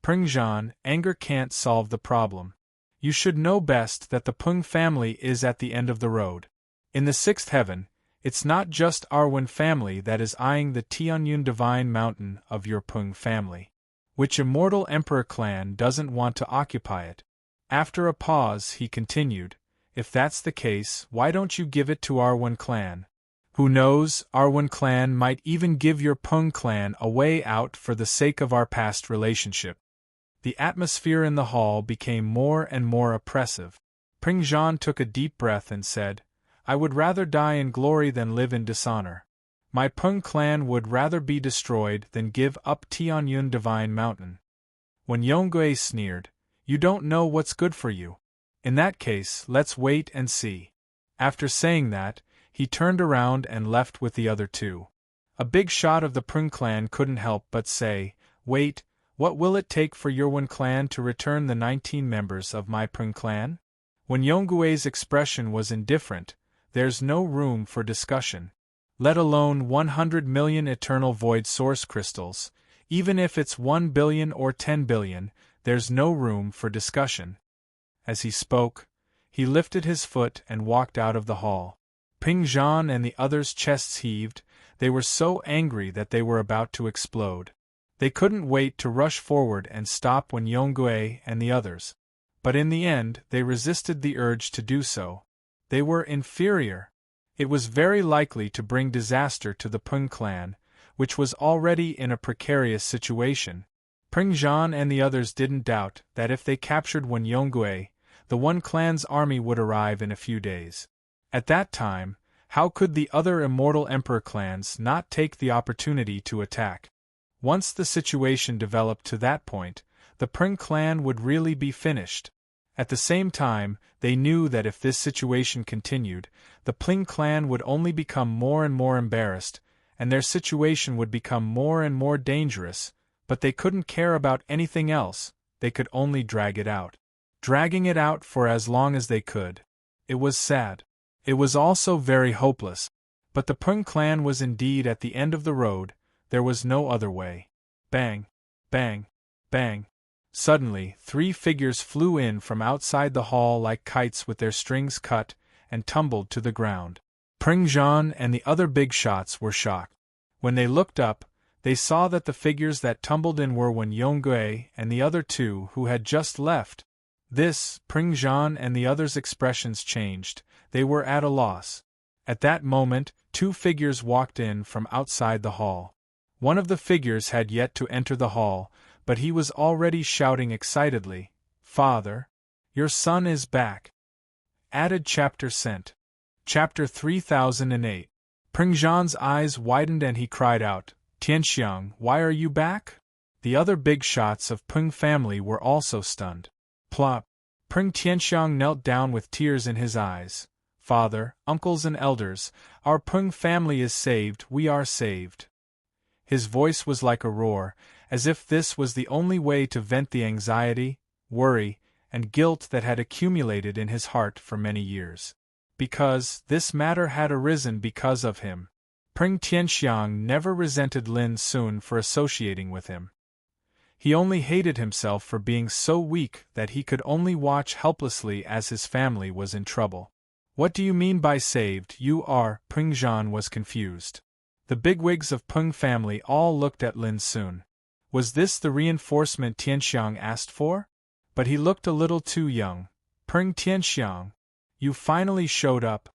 "Peng Zhan, anger can't solve the problem. You should know best that the Peng family is at the end of the road. In the 6th heaven, it's not just our Wen family that is eyeing the Tianyun Divine Mountain of your Peng family. Which immortal emperor clan doesn't want to occupy it?" After a pause, he continued, "If that's the case, why don't you give it to our Wen clan? Who knows, our Wen clan might even give your Peng clan a way out for the sake of our past relationship." The atmosphere in the hall became more and more oppressive. Peng Zhan took a deep breath and said, "I would rather die in glory than live in dishonor. My Peng clan would rather be destroyed than give up Tianyun Divine Mountain." When Yongue sneered, "You don't know what's good for you. In that case, let's wait and see." After saying that, he turned around and left with the other 2. A big shot of the Peng clan couldn't help but say, "Wait, what will it take for your Wen clan to return the 19 members of my Peng clan?" When Yongue's expression was indifferent, "There's no room for discussion. Let alone 100 million eternal void source crystals, even if it's 1 billion or 10 billion, there's no room for discussion." As he spoke, he lifted his foot and walked out of the hall. Peng Zhan and the others' chests heaved. They were so angry that they were about to explode. They couldn't wait to rush forward and stop Wen Yongue and the others. But in the end, they resisted the urge to do so. They were inferior. It was very likely to bring disaster to the Peng clan, which was already in a precarious situation. Peng Zhan and the others didn't doubt that if they captured Wen Yongue, the One clan's army would arrive in a few days. At that time, how could the other immortal emperor clans not take the opportunity to attack? Once the situation developed to that point, the Peng clan would really be finished. At the same time, they knew that if this situation continued, the Peng clan would only become more and more embarrassed, and their situation would become more and more dangerous, but they couldn't care about anything else, they could only drag it out. Dragging it out for as long as they could. It was sad. It was also very hopeless. But the Peng clan was indeed at the end of the road, there was no other way. Bang! Bang! Bang! Suddenly, 3 figures flew in from outside the hall like kites with their strings cut, and tumbled to the ground. Peng Zhan and the other big shots were shocked. When they looked up, they saw that the figures that tumbled in were Wen Yongue and the other 2 who had just left. This, Peng Zhan and the others' expressions changed. They were at a loss. At that moment, 2 figures walked in from outside the hall. One of the figures had yet to enter the hall, but he was already shouting excitedly, "Father! Your son is back!" Added chapter sent. Chapter 3008. Pringzhan's eyes widened and he cried out, "Tianxiang, why are you back?" The other big shots of Peng family were also stunned. Plop! Peng Tianxiang knelt down with tears in his eyes. "Father, uncles and elders, our Peng family is saved, we are saved." His voice was like a roar, as if this was the only way to vent the anxiety, worry, and guilt that had accumulated in his heart for many years. Because this matter had arisen because of him. Peng Tianxiang never resented Lin Sun for associating with him. He only hated himself for being so weak that he could only watch helplessly as his family was in trouble. "What do you mean by saved, you are?" Pengzhan was confused. The bigwigs of Peng family all looked at Lin Sun. Was this the reinforcement Tianxiang asked for? But he looked a little too young. "Peng Tianxiang, you finally showed up."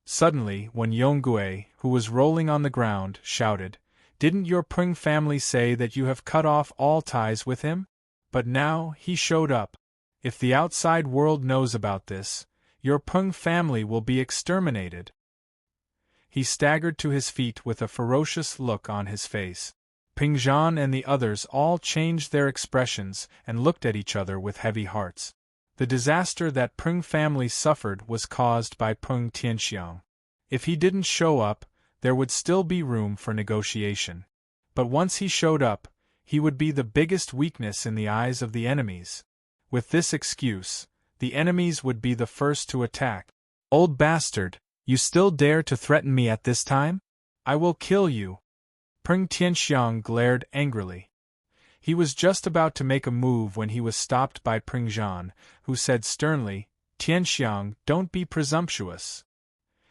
Suddenly, when Yonggui, who was rolling on the ground, shouted, "Didn't your Peng family say that you have cut off all ties with him? But now, he showed up. If the outside world knows about this, your Peng family will be exterminated." He staggered to his feet with a ferocious look on his face. Pengzhan and the others all changed their expressions and looked at each other with heavy hearts. The disaster that Peng family suffered was caused by Peng Tianxiang. If he didn't show up, there would still be room for negotiation. But once he showed up, he would be the biggest weakness in the eyes of the enemies. With this excuse, the enemies would be the first to attack. "Old bastard, you still dare to threaten me at this time? I will kill you!" Peng Tianxiang glared angrily. He was just about to make a move when he was stopped by Pengzhan, who said sternly, "Tianxiang, don't be presumptuous."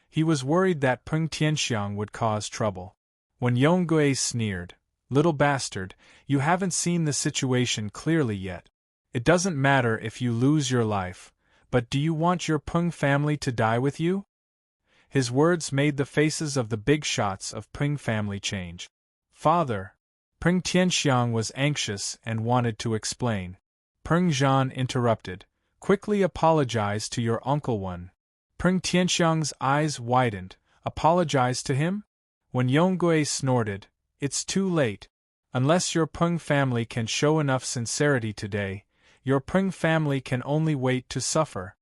He was worried that Peng Tianxiang would cause trouble. When Yonggui sneered, "Little bastard, you haven't seen the situation clearly yet. It doesn't matter if you lose your life, but do you want your Peng family to die with you?" His words made the faces of the big shots of Peng family change. "Father!" Peng Tianxiang was anxious and wanted to explain. Pengzhan interrupted, "Quickly apologize to your uncle one." Peng Tianxiang's eyes widened. "Apologize to him?" When Yonggui snorted, "It's too late. Unless your Peng family can show enough sincerity today, your Peng family can only wait to suffer."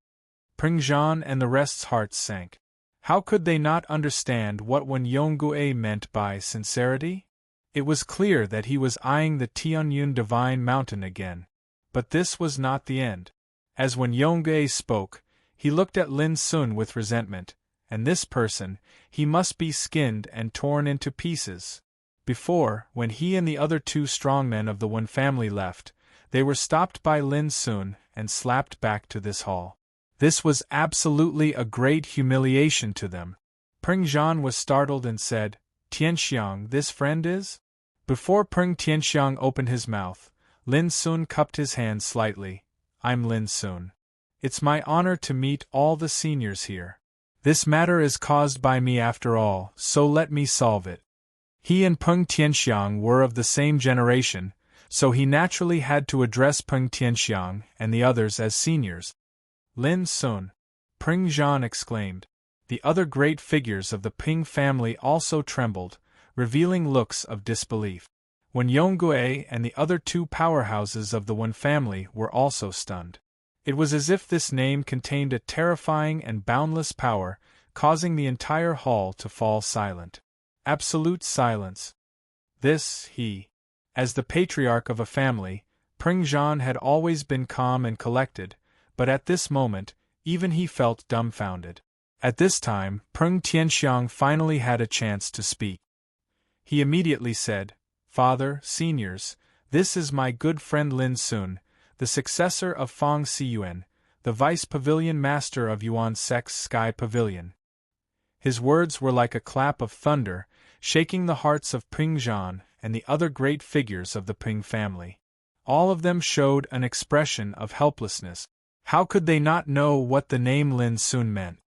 Pengzhan and the rest's hearts sank. How could they not understand what Wen Yonggui meant by sincerity? It was clear that he was eyeing the Tianyun Divine Mountain again. But this was not the end. As Wen Yonggui spoke, he looked at Lin Sun with resentment, and this person, he must be skinned and torn into pieces. Before, when he and the other two strongmen of the Wen family left, they were stopped by Lin Sun and slapped back to this hall. This was absolutely a great humiliation to them. Pengzhan was startled and said, "Tianxiang, this friend is?" Before Peng Tianxiang opened his mouth, Lin Sun cupped his hand slightly. "I'm Lin Sun. It's my honor to meet all the seniors here. This matter is caused by me after all, so let me solve it." He and Peng Tianxiang were of the same generation, so he naturally had to address Peng Tianxiang and the others as seniors. "Lin Sun!" Pengzhan exclaimed. The other great figures of the Peng family also trembled, revealing looks of disbelief. When Yonggui and the other two powerhouses of the Wen family were also stunned. It was as if this name contained a terrifying and boundless power, causing the entire hall to fall silent. Absolute silence. As the patriarch of a family, Pengzhan had always been calm and collected, but at this moment, even he felt dumbfounded. At this time, Peng Tianxiang finally had a chance to speak. He immediately said, "Father, seniors, this is my good friend Lin Sun, the successor of Fang Xiyuan, the vice pavilion master of Yuan Sec's Sky Pavilion." His words were like a clap of thunder, shaking the hearts of Pengzhan and the other great figures of the Peng family. All of them showed an expression of helplessness. How could they not know what the name Lin Sun meant?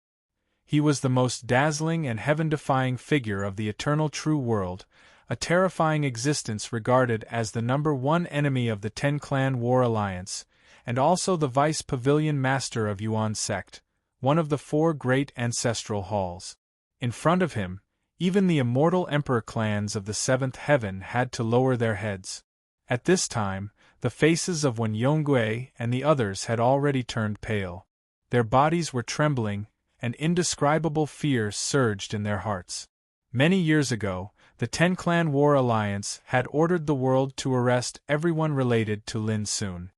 He was the most dazzling and heaven-defying figure of the eternal true world, a terrifying existence regarded as the #1 enemy of the Ten-Clan War Alliance, and also the Vice Pavilion Master of Yuan Sect, one of the 4 great ancestral halls. In front of him, even the immortal Emperor clans of the 7th Heaven had to lower their heads. At this time, the faces of Wen Yonggui and the others had already turned pale. Their bodies were trembling, and indescribable fear surged in their hearts. Many years ago, the Ten-Clan War Alliance had ordered the world to arrest everyone related to Lin Sun.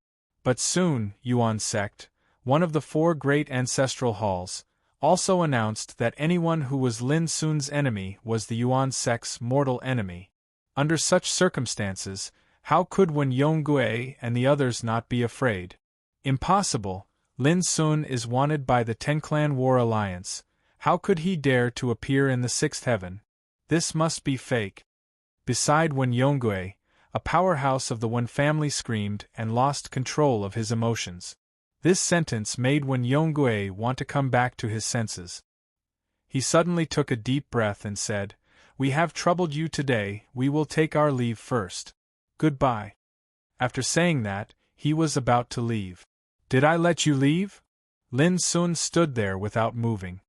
But soon, Yuan Sect, one of the 4 great ancestral halls, also announced that anyone who was Lin Sun's enemy was the Yuan Sect's mortal enemy. Under such circumstances, how could Wen Yonggui and the others not be afraid? Impossible. Lin Sun is wanted by the Ten-Clan War Alliance. How could he dare to appear in the 6th heaven? This must be fake. Beside Wen Yonggui, a powerhouse of the Wen family screamed and lost control of his emotions. This sentence made Wen Yonggui want to come back to his senses. He suddenly took a deep breath and said, "We have troubled you today, we will take our leave first. Goodbye." After saying that, he was about to leave. "Did I let you leave?" Lin Sun stood there without moving.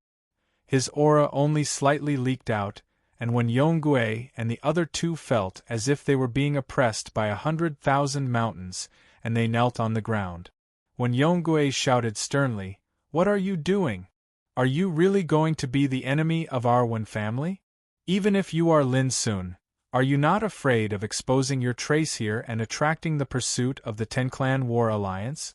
His aura only slightly leaked out, and Wen Yonggui and the other 2 felt as if they were being oppressed by 100,000 mountains, and they knelt on the ground. Wen Yonggui shouted sternly, "What are you doing? Are you really going to be the enemy of our Wen family? Even if you are Lin Sun, are you not afraid of exposing your trace here and attracting the pursuit of the Ten-Clan War Alliance?"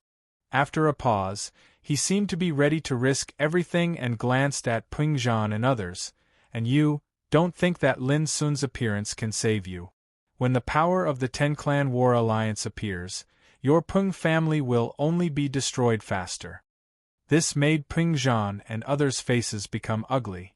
After a pause, he seemed to be ready to risk everything and glanced at Peng Zhan and others. "And you, don't think that Lin Sun's appearance can save you. When the power of the Ten-Clan War Alliance appears, your Peng family will only be destroyed faster." This made Peng Zhan and others' faces become ugly.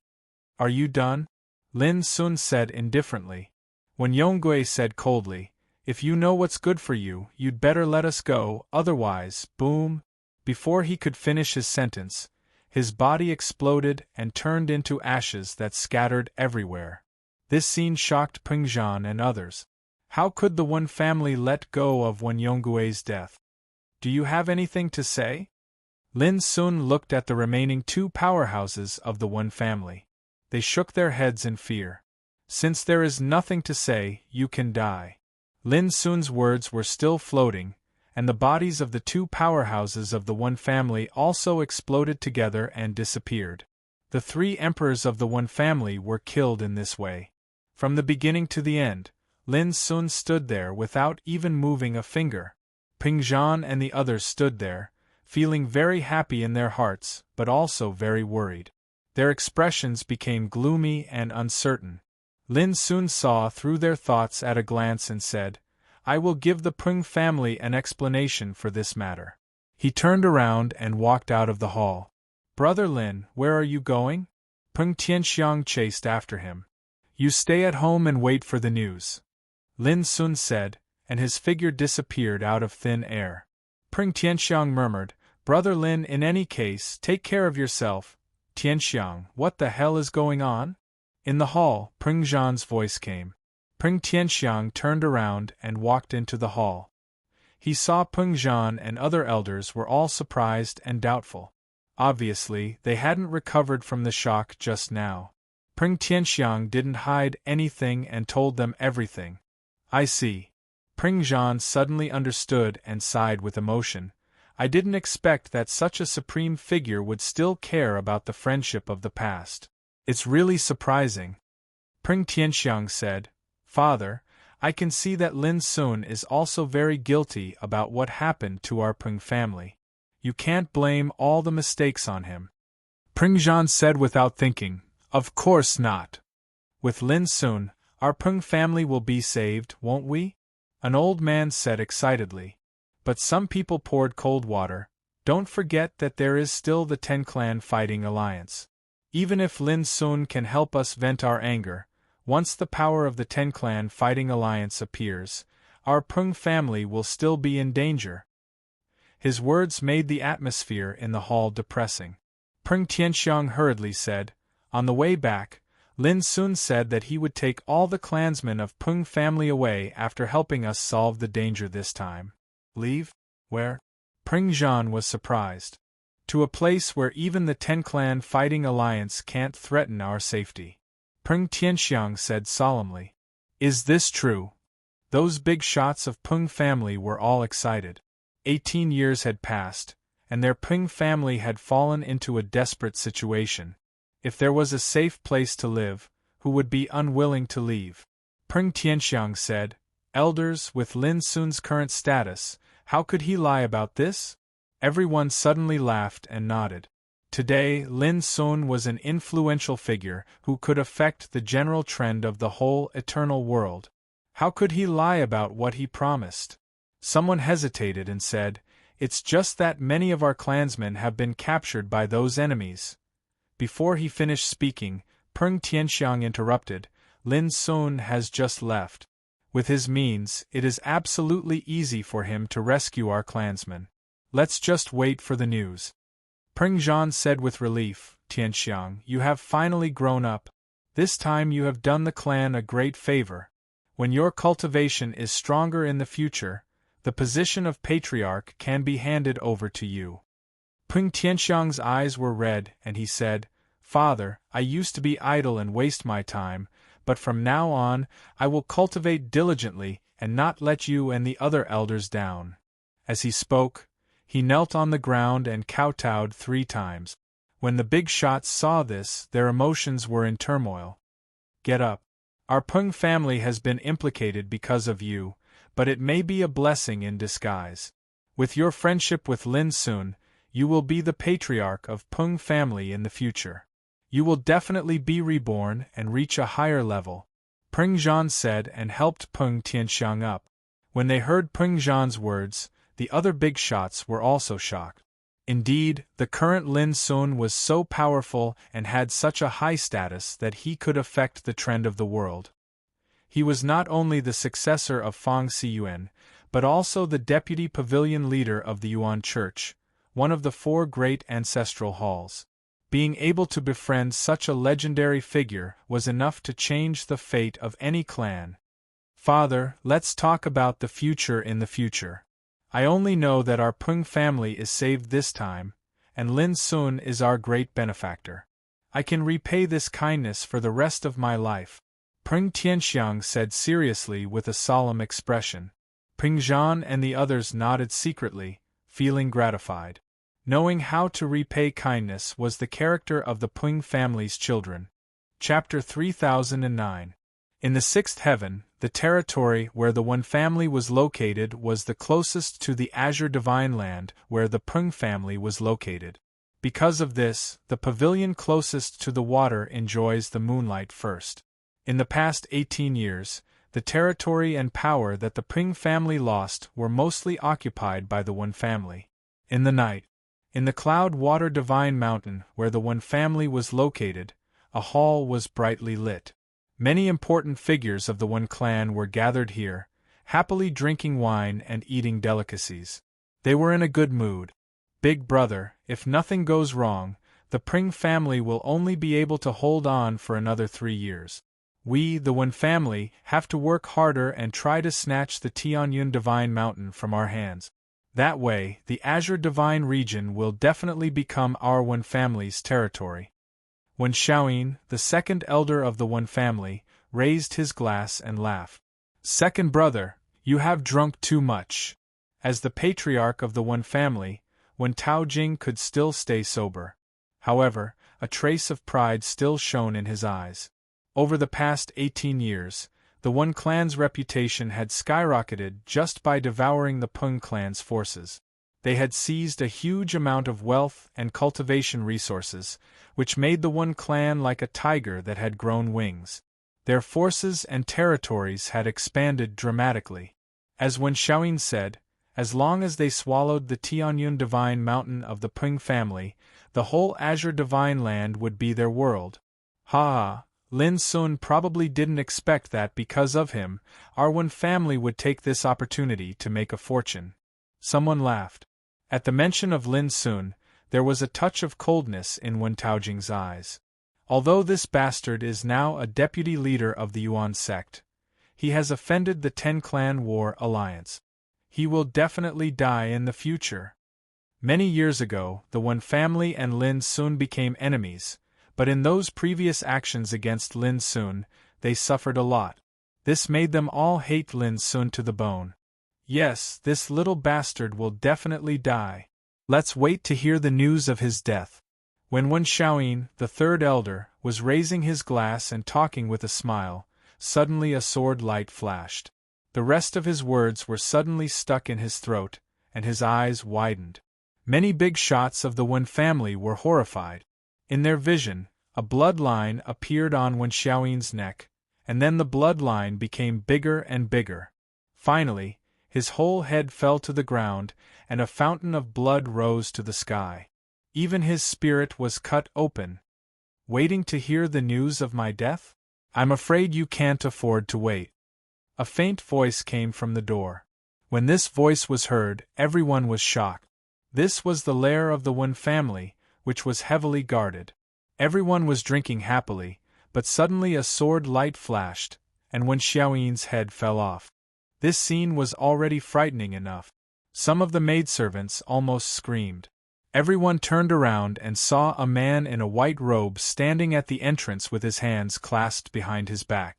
"Are you done?" Lin Sun said indifferently. Wen Yonggui said coldly, "If you know what's good for you, you'd better let us go, otherwise, boom." Before he could finish his sentence, his body exploded and turned into ashes that scattered everywhere. This scene shocked Peng Zhan and others. How could the Wen family let go of Wen Yonggui's death? "Do you have anything to say?" Lin Sun looked at the remaining 2 powerhouses of the Wen family. They shook their heads in fear. "Since there is nothing to say, you can die." Lin Sun's words were still floating, and the bodies of the 2 powerhouses of the Wen family also exploded together and disappeared. The 3 emperors of the Wen family were killed in this way. From the beginning to the end, Lin Sun stood there without even moving a finger. Peng Zhan and the others stood there, feeling very happy in their hearts, but also very worried. Their expressions became gloomy and uncertain. Lin Sun saw through their thoughts at a glance and said, "I will give the Peng family an explanation for this matter." He turned around and walked out of the hall. "Brother Lin, where are you going?" Peng Tianxiang chased after him. "You stay at home and wait for the news," Lin Sun said, and his figure disappeared out of thin air. Peng Tianxiang murmured, "Brother Lin, in any case, take care of yourself." "Tianxiang, what the hell is going on?" In the hall, Peng Zhan's voice came. Peng Tianxiang turned around and walked into the hall. He saw Peng Zhan and other elders were all surprised and doubtful. Obviously, they hadn't recovered from the shock just now. Peng Tianxiang didn't hide anything and told them everything. "I see." Peng Zhan suddenly understood and sighed with emotion. "I didn't expect that such a supreme figure would still care about the friendship of the past. It's really surprising." Peng Tianxiang said, "Father, I can see that Lin Sun is also very guilty about what happened to our Peng family. You can't blame all the mistakes on him." Peng Zhan said without thinking, "Of course not. With Lin Sun, our Peng family will be saved, won't we?" An old man said excitedly. "But some people poured cold water. Don't forget that there is still the Ten-Clan Fighting Alliance. Even if Lin Sun can help us vent our anger, once the power of the Ten-Clan Fighting Alliance appears, our Peng family will still be in danger." His words made the atmosphere in the hall depressing. Peng Tianxiang hurriedly said, "On the way back, Lin Sun said that he would take all the clansmen of Peng family away after helping us solve the danger this time. Leave? Where? Peng Zhan was surprised. To a place where even the 10-clan fighting alliance can't threaten our safety. Peng Tianxiang said solemnly. Is this true? Those big shots of Peng family were all excited. 18 years had passed, and their Peng family had fallen into a desperate situation. If there was a safe place to live, who would be unwilling to leave? Peng Tianxiang said, Elders, with Lin Sun's current status, how could he lie about this? Everyone suddenly laughed and nodded. Today, Lin Sun was an influential figure who could affect the general trend of the whole eternal world. How could he lie about what he promised? Someone hesitated and said, It's just that many of our clansmen have been captured by those enemies. Before he finished speaking, Peng Tianxiang interrupted, Lin Sun has just left. With his means, it is absolutely easy for him to rescue our clansmen. Let's just wait for the news. Peng Zhan said with relief, Tianxiang, you have finally grown up. This time you have done the clan a great favor. When your cultivation is stronger in the future, the position of patriarch can be handed over to you. Peng Tianxiang's eyes were red, and he said, Father, I used to be idle and waste my time, but from now on, I will cultivate diligently and not let you and the other elders down. As he spoke, he knelt on the ground and kowtowed 3 times. When the big shots saw this, their emotions were in turmoil. Get up. Our Peng family has been implicated because of you, but it may be a blessing in disguise. With your friendship with Lin Sun, you will be the patriarch of Peng family in the future. You will definitely be reborn and reach a higher level, Peng Zhan said and helped Peng Tianxiang up. When they heard Peng Zhan's words, the other big shots were also shocked. Indeed, the current Lin Sun was so powerful and had such a high status that he could affect the trend of the world. He was not only the successor of Fang Xiyuan, but also the deputy pavilion leader of the Yuan Church, one of the 4 great ancestral halls. Being able to befriend such a legendary figure was enough to change the fate of any clan. Father, let's talk about the future in the future. I only know that our Peng family is saved this time, and Lin Sun is our great benefactor. I can repay this kindness for the rest of my life. Peng Tianxiang said seriously with a solemn expression. Peng Zhan and the others nodded secretly, feeling gratified. Knowing how to repay kindness was the character of the Peng family's children. Chapter 3009. In the 6th heaven, the territory where the Wen family was located was the closest to the Azure Divine Land where the Peng family was located. Because of this, the pavilion closest to the water enjoys the moonlight first. In the past 18 years, the territory and power that the Peng family lost were mostly occupied by the Wen family. In the night, in the Cloud Water Divine Mountain where the Wen family was located, a hall was brightly lit. Many important figures of the Wen clan were gathered here, happily drinking wine and eating delicacies. They were in a good mood. Big brother, if nothing goes wrong, the Peng family will only be able to hold on for another 3 years. We, the Wen family, have to work harder and try to snatch the Tianyun Divine Mountain from our hands. That way, the Azure Divine region will definitely become our Wen family's territory. When Xiaoyin, the second elder of the Wen family, raised his glass and laughed. Second brother, you have drunk too much. As the patriarch of the Wen family, Wen Taojing could still stay sober. However, a trace of pride still shone in his eyes. Over the past 18 years, the Wen clan's reputation had skyrocketed just by devouring the Peng clan's forces. They had seized a huge amount of wealth and cultivation resources, which made the Wen clan like a tiger that had grown wings. Their forces and territories had expanded dramatically. As Wen Xiaoyin said, as long as they swallowed the Tianyun Divine Mountain of the Peng family, the whole Azure Divine Land would be their world. Ha! Lin Sun probably didn't expect that because of him, our Wen family would take this opportunity to make a fortune. Someone laughed. At the mention of Lin Sun, there was a touch of coldness in Wen Taojing's eyes. Although this bastard is now a deputy leader of the Yuan sect, he has offended the Ten-Clan War Alliance. He will definitely die in the future. Many years ago, the Wen family and Lin Sun became enemies, but in those previous actions against Lin Sun, they suffered a lot. This made them all hate Lin Sun to the bone. Yes, this little bastard will definitely die. Let's wait to hear the news of his death. When Wen Xiaoyin, the third elder, was raising his glass and talking with a smile, suddenly a sword light flashed. The rest of his words were suddenly stuck in his throat, and his eyes widened. Many big shots of the Wen family were horrified. In their vision, a bloodline appeared on Wen Xiaoyin's neck, and then the bloodline became bigger and bigger. Finally, his whole head fell to the ground, and a fountain of blood rose to the sky. Even his spirit was cut open. Waiting to hear the news of my death? I'm afraid you can't afford to wait. A faint voice came from the door. When this voice was heard, everyone was shocked. This was the lair of the Wen family, which was heavily guarded. Everyone was drinking happily, but suddenly a sword light flashed, and Wen Xiaoyin's head fell off. This scene was already frightening enough. Some of the maidservants almost screamed. Everyone turned around and saw a man in a white robe standing at the entrance with his hands clasped behind his back.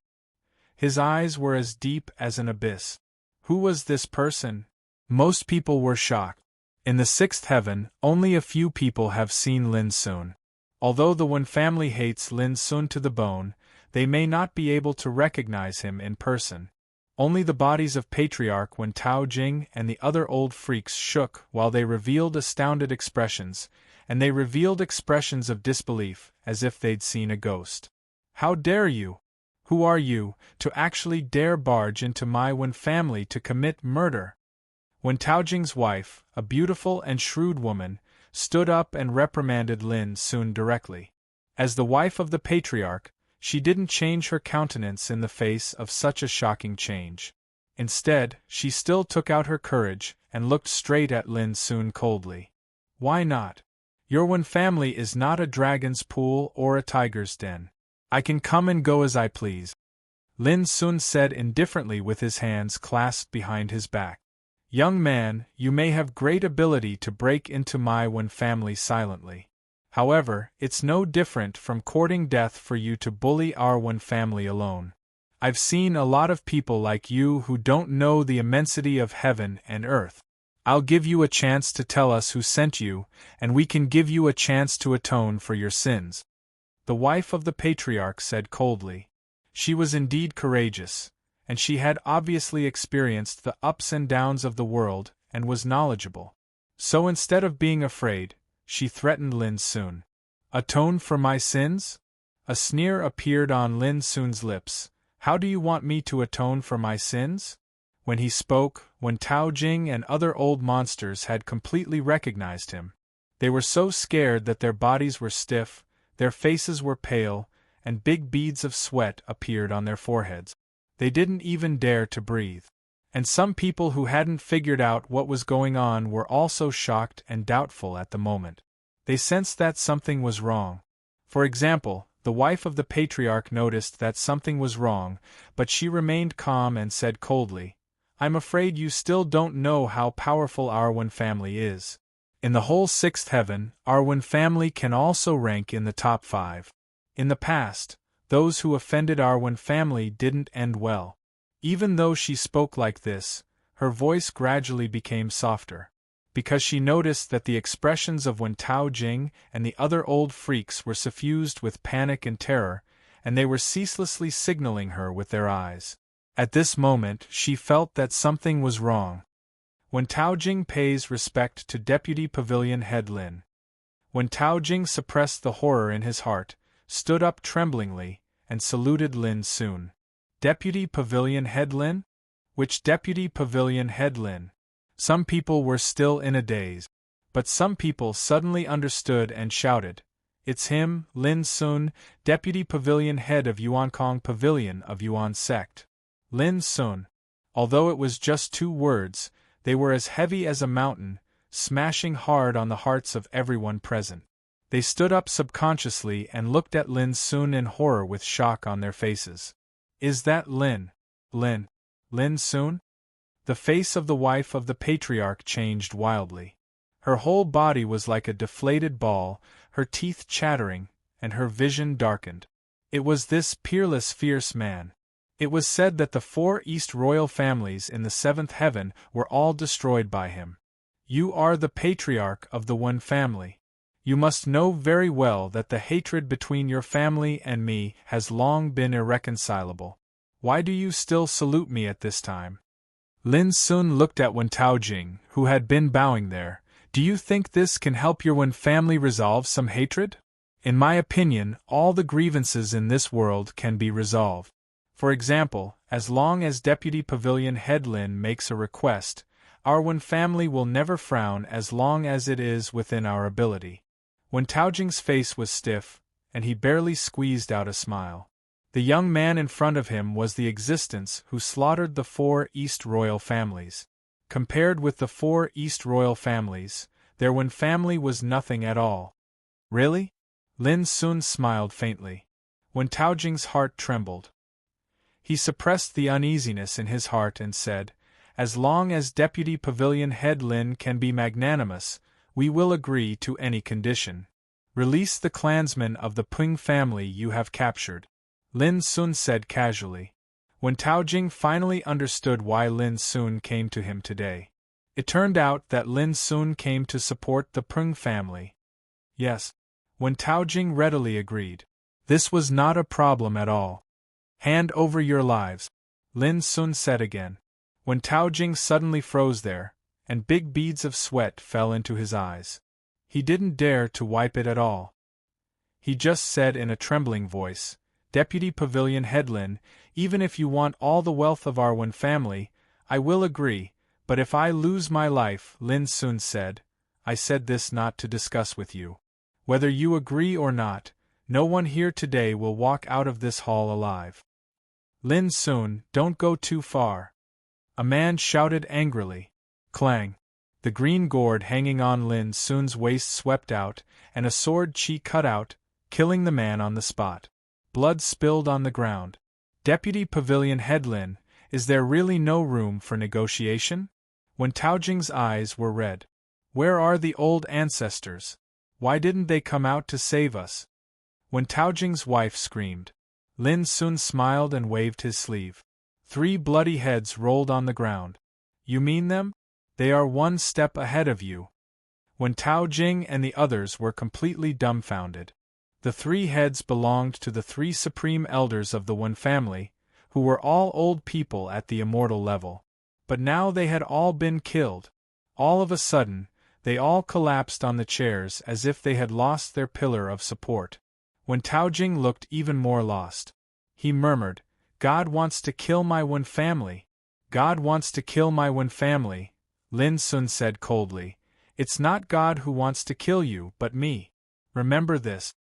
His eyes were as deep as an abyss. Who was this person? Most people were shocked. In the sixth heaven, only a few people have seen Lin Sun. Although the Wen family hates Lin Sun to the bone, they may not be able to recognize him in person. Only the bodies of Patriarch Wen Taojing and the other old freaks shook while they revealed astounded expressions, and they revealed expressions of disbelief, as if they'd seen a ghost. How dare you? Who are you, to actually dare barge into my Wen family to commit murder? Wen Taojing's wife, a beautiful and shrewd woman, stood up and reprimanded Lin Sun directly. As the wife of the Patriarch, she didn't change her countenance in the face of such a shocking change. Instead, she still took out her courage and looked straight at Lin Sun coldly. Why not? Your Wen family is not a dragon's pool or a tiger's den. I can come and go as I please. Lin Sun said indifferently with his hands clasped behind his back. Young man, you may have great ability to break into my Wen family silently. However, it's no different from courting death for you to bully our Wen family alone. I've seen a lot of people like you who don't know the immensity of heaven and earth. I'll give you a chance to tell us who sent you, and we can give you a chance to atone for your sins. The wife of the Patriarch said coldly. She was indeed courageous, and she had obviously experienced the ups and downs of the world and was knowledgeable. So instead of being afraid, she threatened Lin Sun. Atone for my sins? A sneer appeared on Lin Sun's lips. How do you want me to atone for my sins? When he spoke, Wen Taojing and other old monsters had completely recognized him. They were so scared that their bodies were stiff, their faces were pale, and big beads of sweat appeared on their foreheads. They didn't even dare to breathe. And some people who hadn't figured out what was going on were also shocked and doubtful at the moment. They sensed that something was wrong. For example, the wife of the Patriarch noticed that something was wrong, but she remained calm and said coldly, I'm afraid you still don't know how powerful our Wen family is. In the whole sixth heaven, our Wen family can also rank in the top 5. In the past, those who offended our Wen family didn't end well. Even though she spoke like this, her voice gradually became softer. Because she noticed that the expressions of Wen Taojing and the other old freaks were suffused with panic and terror, and they were ceaselessly signaling her with their eyes. At this moment, she felt that something was wrong. Wen Taojing pays respect to Deputy Pavilion Head Lin. Wen Taojing suppressed the horror in his heart, stood up tremblingly, and saluted Lin Sun. Deputy Pavilion Head Lin? Which Deputy Pavilion Head Lin? Some people were still in a daze. But some people suddenly understood and shouted, It's him, Lin Sun, Deputy Pavilion Head of Yuankong Pavilion of Yuan Sect. Lin Sun. Although it was just 2 words, they were as heavy as a mountain, smashing hard on the hearts of everyone present. They stood up subconsciously and looked at Lin Sun in horror with shock on their faces. Is that Lin Sun? The face of the wife of the patriarch changed wildly. Her whole body was like a deflated ball, her teeth chattering, and her vision darkened. It was this peerless, fierce man. It was said that the 4 East royal families in the 7th heaven were all destroyed by him. You are the patriarch of the one family. You must know very well that the hatred between your family and me has long been irreconcilable. Why do you still salute me at this time? Lin Sun looked at Wen Taojing, who had been bowing there. Do you think this can help your Wen family resolve some hatred? In my opinion, all the grievances in this world can be resolved. For example, as long as Deputy Pavilion Head Lin makes a request, our Wen family will never frown as long as it is within our ability. Wen Taojing's face was stiff, and he barely squeezed out a smile. The young man in front of him was the existence who slaughtered the 4 East royal families. Compared with the 4 East royal families, their Wen family was nothing at all. Really? Lin Sun smiled faintly. Wen Taojing's heart trembled. He suppressed the uneasiness in his heart and said, As long as Deputy Pavilion Head Lin can be magnanimous, we will agree to any condition. Release the clansmen of the Ping family you have captured. Lin Sun said casually. Wen Taojing finally understood why Lin Sun came to him today. It turned out that Lin Sun came to support the Ping family. Yes. Wen Taojing readily agreed. This was not a problem at all. Hand over your lives, Lin Sun said again. Wen Taojing suddenly froze there, and big beads of sweat fell into his eyes. He didn't dare to wipe it at all. He just said in a trembling voice, Deputy Pavilion Head Lin, even if you want all the wealth of our Wen family, I will agree, but if I lose my life, Lin Sun said, I said this not to discuss with you. Whether you agree or not, no one here today will walk out of this hall alive. Lin Sun, don't go too far. A man shouted angrily. Clang! The green gourd hanging on Lin Sun's waist swept out, and a sword chi cut out, killing the man on the spot. Blood spilled on the ground. Deputy Pavilion Head Lin, is there really no room for negotiation? Wen Taojing's eyes were red. Where are the old ancestors? Why didn't they come out to save us? Wen Taojing's wife screamed. Lin Sun smiled and waved his sleeve. 3 bloody heads rolled on the ground. You mean them? They are 1 step ahead of you. Wen Taojing and the others were completely dumbfounded. The 3 heads belonged to the 3 supreme elders of the Wen family, who were all old people at the immortal level. But now they had all been killed. All of a sudden, they all collapsed on the chairs as if they had lost their pillar of support. Wen Taojing looked even more lost. He murmured, God wants to kill my Wen family. God wants to kill my Wen family. Lin Sun said coldly, It's not God who wants to kill you, but me. Remember this.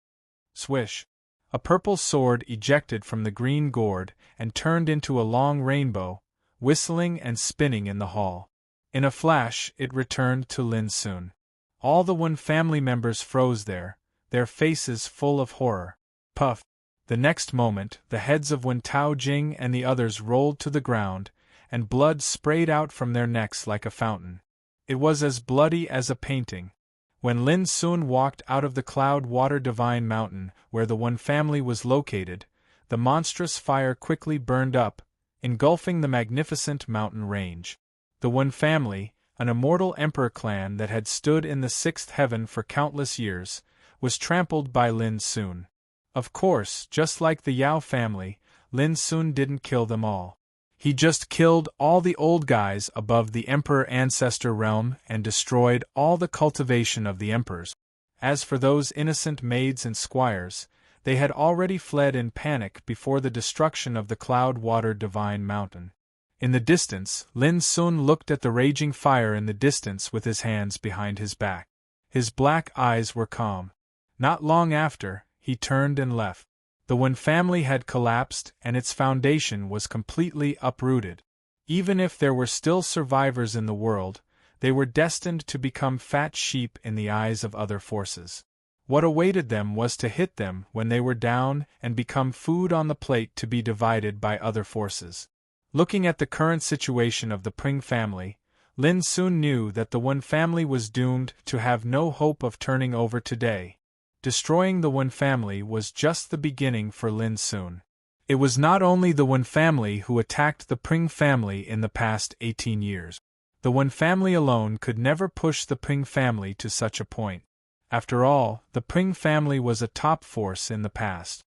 Swish. A purple sword ejected from the green gourd and turned into a long rainbow, whistling and spinning in the hall. In a flash, it returned to Lin Sun. All the Wen family members froze there, their faces full of horror. Puff! The next moment, the heads of Wen Taojing and the others rolled to the ground, and blood sprayed out from their necks like a fountain. It was as bloody as a painting. When Lin Sun walked out of the Cloud Water Divine Mountain, where the Wen family was located, the monstrous fire quickly burned up, engulfing the magnificent mountain range. The Wen family, an immortal emperor clan that had stood in the 6th heaven for countless years, was trampled by Lin Sun. Of course, just like the Yao family, Lin Sun didn't kill them all. He just killed all the old guys above the Emperor Ancestor realm and destroyed all the cultivation of the emperors. As for those innocent maids and squires, they had already fled in panic before the destruction of the Cloud Water Divine Mountain. In the distance, Lin Sun looked at the raging fire in the distance with his hands behind his back. His black eyes were calm. Not long after, he turned and left. The Wen family had collapsed and its foundation was completely uprooted. Even if there were still survivors in the world, they were destined to become fat sheep in the eyes of other forces. What awaited them was to hit them when they were down and become food on the plate to be divided by other forces. Looking at the current situation of the Pring family, Lin soon knew that the Wen family was doomed to have no hope of turning over today. Destroying the Wen family was just the beginning for Lin soon. It was not only the Wen family who attacked the Pring family in the past 18 years. The Wen family alone could never push the Pring family to such a point. After all, the Pring family was a top force in the past.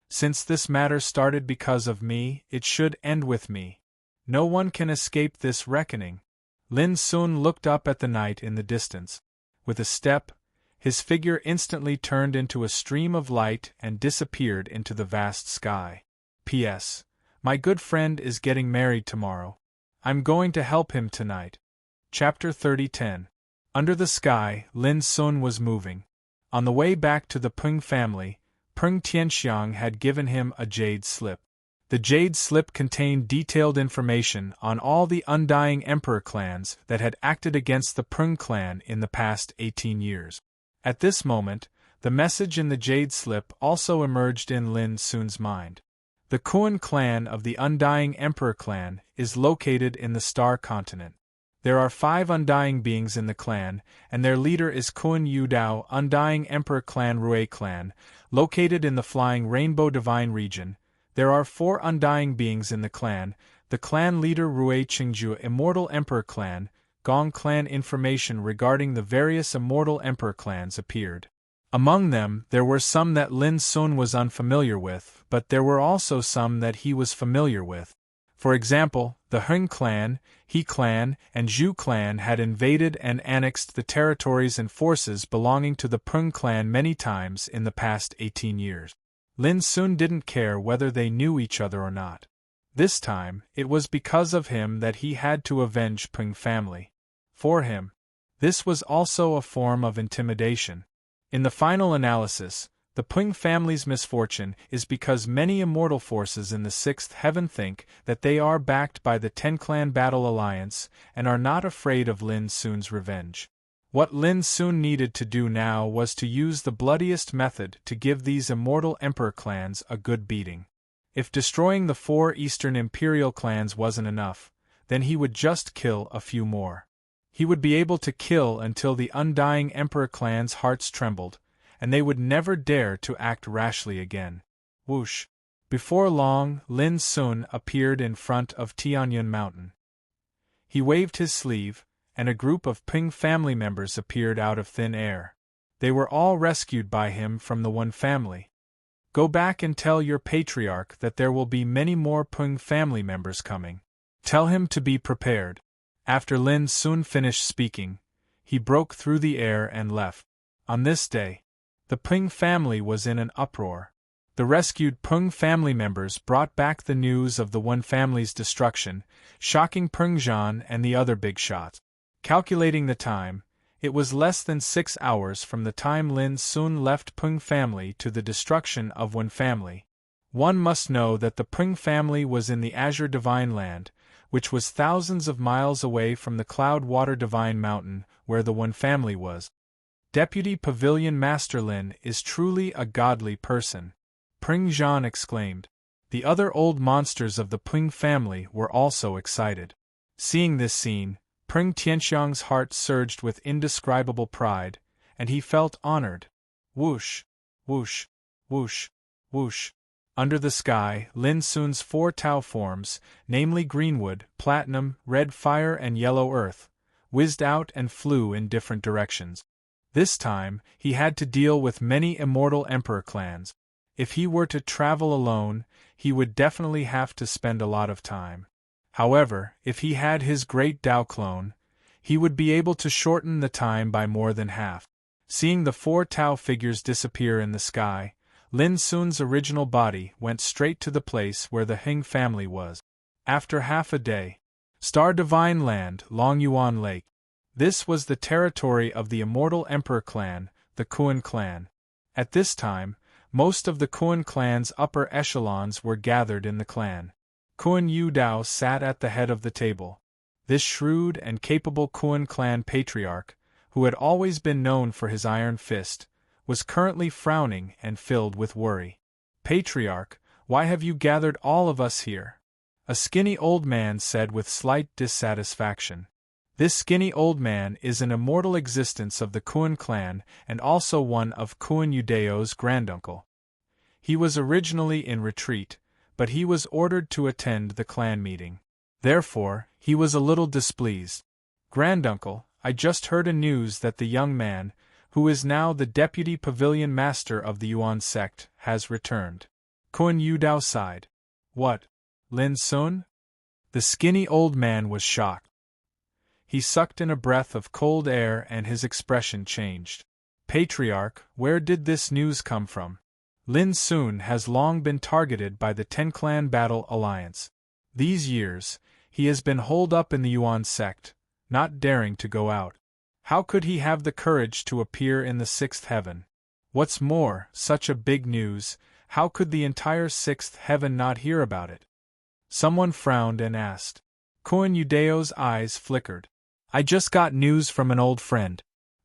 Since this matter started because of me, it should end with me. No one can escape this reckoning. Lin soon looked up at the night in the distance. With a step, his figure instantly turned into a stream of light and disappeared into the vast sky. P.S. My good friend is getting married tomorrow. I'm going to help him tonight. Chapter 30:10. Under the sky, Lin Sun was moving. On the way back to the Peng family, Peng Tianxiang had given him a jade slip. The jade slip contained detailed information on all the undying emperor clans that had acted against the Peng clan in the past 18 years. At this moment, the message in the jade slip also emerged in Lin Sun's mind. The Kuan clan of the Undying Emperor clan is located in the Star Continent. There are 5 undying beings in the clan, and their leader is Kuan Yudao Undying Emperor Clan Rui Clan, located in the Flying Rainbow Divine region. There are 4 undying beings in the clan leader Rui Qingju Immortal Emperor Clan, Gong Clan. Information regarding the various Immortal Emperor clans appeared. Among them, there were some that Lin Sun was unfamiliar with, but there were also some that he was familiar with. For example, the Heng clan, He clan, and Zhu clan had invaded and annexed the territories and forces belonging to the Peng clan many times in the past 18 years. Lin Sun didn't care whether they knew each other or not. This time, it was because of him that he had to avenge Peng family. For him, this was also a form of intimidation. In the final analysis, the Peng family's misfortune is because many immortal forces in the 6th heaven think that they are backed by the 10-clan battle alliance and are not afraid of Lin Sun's revenge. What Lin Sun needed to do now was to use the bloodiest method to give these immortal emperor clans a good beating. If destroying the 4 Eastern Imperial clans wasn't enough, then he would just kill a few more. He would be able to kill until the Undying Emperor clan's hearts trembled, and they would never dare to act rashly again. Whoosh! Before long, Lin Sun appeared in front of Tianyun Mountain. He waved his sleeve, and a group of Peng family members appeared out of thin air. They were all rescued by him from the Wen family. Go back and tell your patriarch that there will be many more Peng family members coming. Tell him to be prepared. After Lin Sun finished speaking, he broke through the air and left. On this day, the Peng family was in an uproar. The rescued Peng family members brought back the news of the Wen family's destruction, shocking Peng Zhan and the other big shots. Calculating the time, it was less than 6 hours from the time Lin Sun left Peng family to the destruction of Wen family. One must know that the Peng family was in the Azure Divine Land, which was thousands of miles away from the Cloud Water Divine Mountain, where the Wen family was. Deputy Pavilion Master Lin is truly a godly person, Peng Zhan exclaimed. The other old monsters of the Peng family were also excited. Seeing this scene, Peng Tianxiang's heart surged with indescribable pride, and he felt honored. Whoosh! Whoosh! Whoosh! Whoosh! Under the sky, Lin Sun's 4 Tao forms, namely greenwood, platinum, red fire and yellow earth, whizzed out and flew in different directions. This time, he had to deal with many immortal emperor clans. If he were to travel alone, he would definitely have to spend a lot of time. However, if he had his great Tao clone, he would be able to shorten the time by more than half. Seeing the 4 Tao figures disappear in the sky, Lin Sun's original body went straight to the place where the Heng family was. After half a day, Star Divine Land, Longyuan Lake. This was the territory of the Immortal Emperor clan, the Kuan clan. At this time, most of the Kuan clan's upper echelons were gathered in the clan. Kuan Yu Dao sat at the head of the table. This shrewd and capable Kuan clan patriarch, who had always been known for his iron fist, was currently frowning and filled with worry. Patriarch, why have you gathered all of us here? A skinny old man said with slight dissatisfaction. This skinny old man is an immortal existence of the Kuan clan and also one of Kuan Yudeo's granduncle. He was originally in retreat, but he was ordered to attend the clan meeting. Therefore, he was a little displeased. Granduncle, I just heard a news that the young man, who is now the deputy pavilion master of the Yuan sect, has returned. Kuan Yudao sighed. What? Lin Sun? The skinny old man was shocked. He sucked in a breath of cold air and his expression changed. Patriarch, where did this news come from? Lin Sun has long been targeted by the Ten-Clan Battle Alliance. These years, he has been holed up in the Yuan sect, not daring to go out. How could he have the courage to appear in the sixth heaven? What's more, such a big news, how could the entire sixth heaven not hear about it? Someone frowned and asked. Kuan Yudeo's eyes flickered. I just got news from an old friend.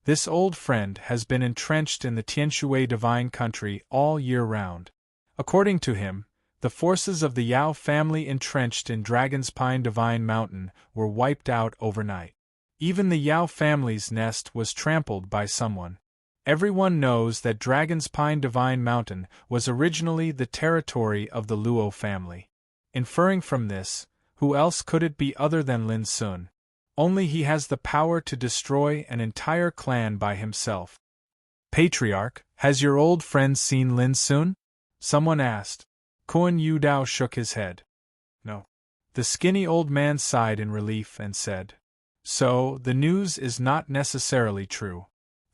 This old friend has been entrenched in the Tianshui divine country all year round. According to him, the forces of the Yao family entrenched in Dragon's Pine Divine Mountain were wiped out overnight. Even the Yao family's nest was trampled by someone. Everyone knows that Dragon's Pine Divine Mountain was originally the territory of the Luo family. Inferring from this, who else could it be other than Lin Sun? Only he has the power to destroy an entire clan by himself. Patriarch, has your old friend seen Lin Sun? Someone asked. Kuan Yudao shook his head. No. The skinny old man sighed in relief and said. So, the news is not necessarily true.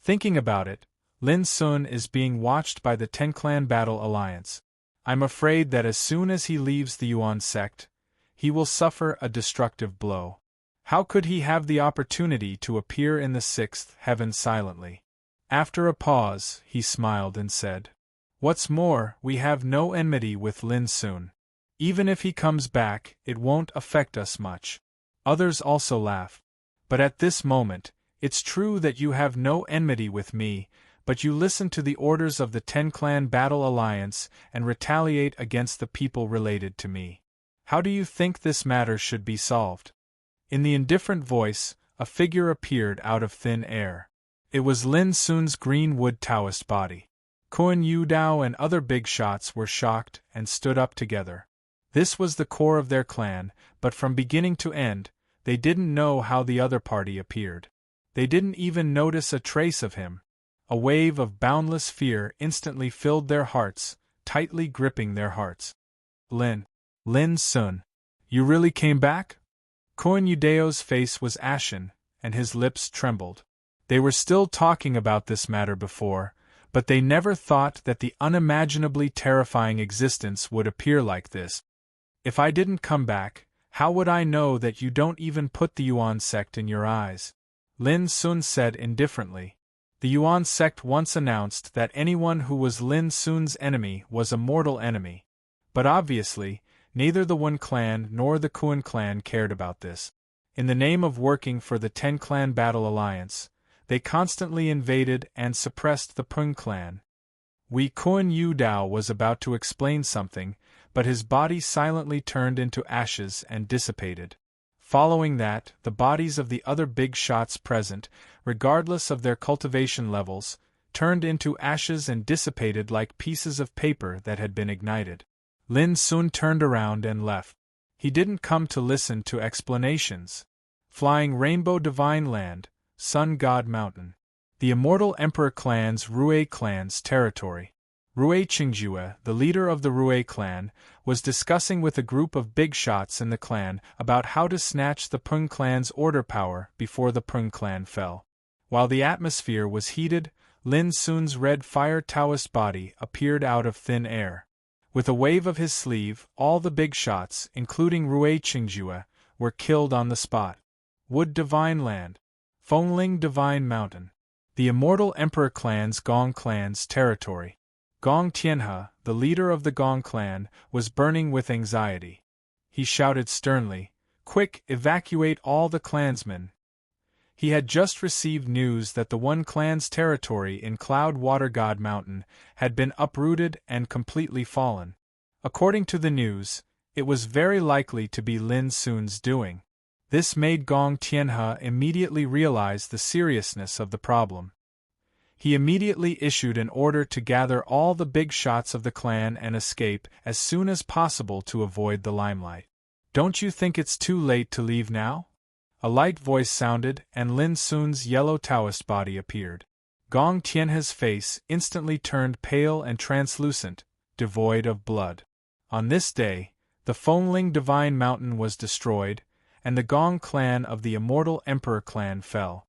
Thinking about it, Lin Sun is being watched by the Ten-Clan Battle Alliance. I'm afraid that as soon as he leaves the Yuan sect, he will suffer a destructive blow. How could he have the opportunity to appear in the sixth heaven silently? After a pause, he smiled and said, What's more, we have no enmity with Lin Sun. Even if he comes back, it won't affect us much. Others also laughed. But at this moment, it's true that you have no enmity with me, but you listen to the orders of the Ten-Clan Battle Alliance and retaliate against the people related to me. How do you think this matter should be solved? In the indifferent voice, a figure appeared out of thin air. It was Lin Sun's green wood Taoist body. Kuan Yudao and other big shots were shocked and stood up together. This was the core of their clan, but from beginning to end, they didn't know how the other party appeared. They didn't even notice a trace of him. A wave of boundless fear instantly filled their hearts, tightly gripping their hearts. Lin Sun, you really came back? Kuan Yudeo's face was ashen, and his lips trembled. They were still talking about this matter before, but they never thought that the unimaginably terrifying existence would appear like this. If I didn't come back, how would I know that you don't even put the Yuan sect in your eyes? Lin Sun said indifferently. The Yuan sect once announced that anyone who was Lin Sun's enemy was a mortal enemy. But obviously, neither the Wen clan nor the Kuan clan cared about this. In the name of working for the Ten-Clan Battle Alliance, they constantly invaded and suppressed the Peng clan. Kuan Yudao was about to explain something, but his body silently turned into ashes and dissipated. Following that, the bodies of the other big shots present, regardless of their cultivation levels, turned into ashes and dissipated like pieces of paper that had been ignited. Lin Sun turned around and left. He didn't come to listen to explanations. Flying Rainbow Divine Land, Sun God Mountain. The Immortal Emperor Clan's Rui clan's territory. Rui Qingjue, the leader of the Rui clan, was discussing with a group of big shots in the clan about how to snatch the Peng clan's order power before the Peng clan fell. While the atmosphere was heated, Lin Sun's red fire Taoist body appeared out of thin air. With a wave of his sleeve, all the big shots, including Rui Qingjue, were killed on the spot. Wood Divine Land. Fengling Divine Mountain. The Immortal Emperor Clan's Gong clan's territory. Gong Tianhe, the leader of the Gong clan, was burning with anxiety. He shouted sternly, "Quick, evacuate all the clansmen!" He had just received news that the One Clan's territory in Cloud Water God Mountain had been uprooted and completely fallen. According to the news, it was very likely to be Lin Sun's doing. This made Gong Tianhe immediately realize the seriousness of the problem. He immediately issued an order to gather all the big shots of the clan and escape as soon as possible to avoid the limelight. "Don't you think it's too late to leave now?" A light voice sounded, and Lin Sun's yellow Taoist body appeared. Gong Tianhe's face instantly turned pale and translucent, devoid of blood. On this day, the Fengling Divine Mountain was destroyed, and the Gong clan of the Immortal Emperor clan fell.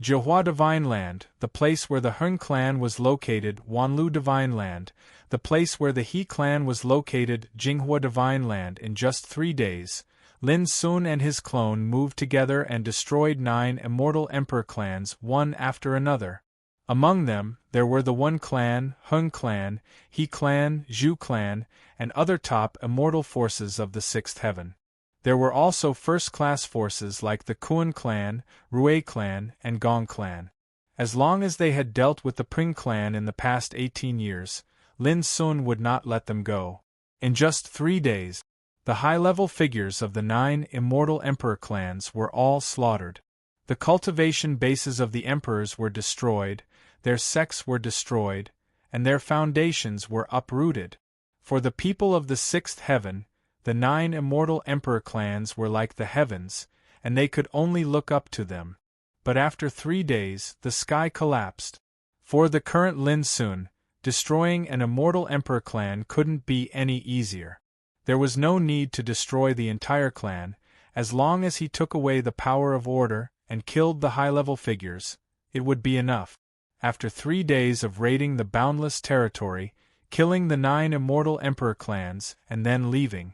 Jihua Divine Land, the place where the Heng clan was located, Wanlu Divine Land, the place where the He clan was located, Jinghua Divine Land. In just 3 days, Lin Sun and his clone moved together and destroyed 9 Immortal Emperor clans one after another. Among them, there were the One Clan, Heng clan, He clan, Zhu clan, and other top immortal forces of the Sixth Heaven. There were also first-class forces like the Kuan clan, Rui clan, and Gong clan. As long as they had dealt with the Ping clan in the past 18 years, Lin Sun would not let them go. In just 3 days, the high-level figures of the 9 Immortal Emperor clans were all slaughtered. The cultivation bases of the emperors were destroyed, their sects were destroyed, and their foundations were uprooted. For the people of the Sixth Heaven, the 9 Immortal Emperor clans were like the heavens, and they could only look up to them. But after 3 days, the sky collapsed. For the current Lin Sun, destroying an Immortal Emperor clan couldn't be any easier. There was no need to destroy the entire clan, as long as he took away the power of order and killed the high-level figures, it would be enough. After 3 days of raiding the boundless territory, killing the 9 Immortal Emperor clans, and then leaving,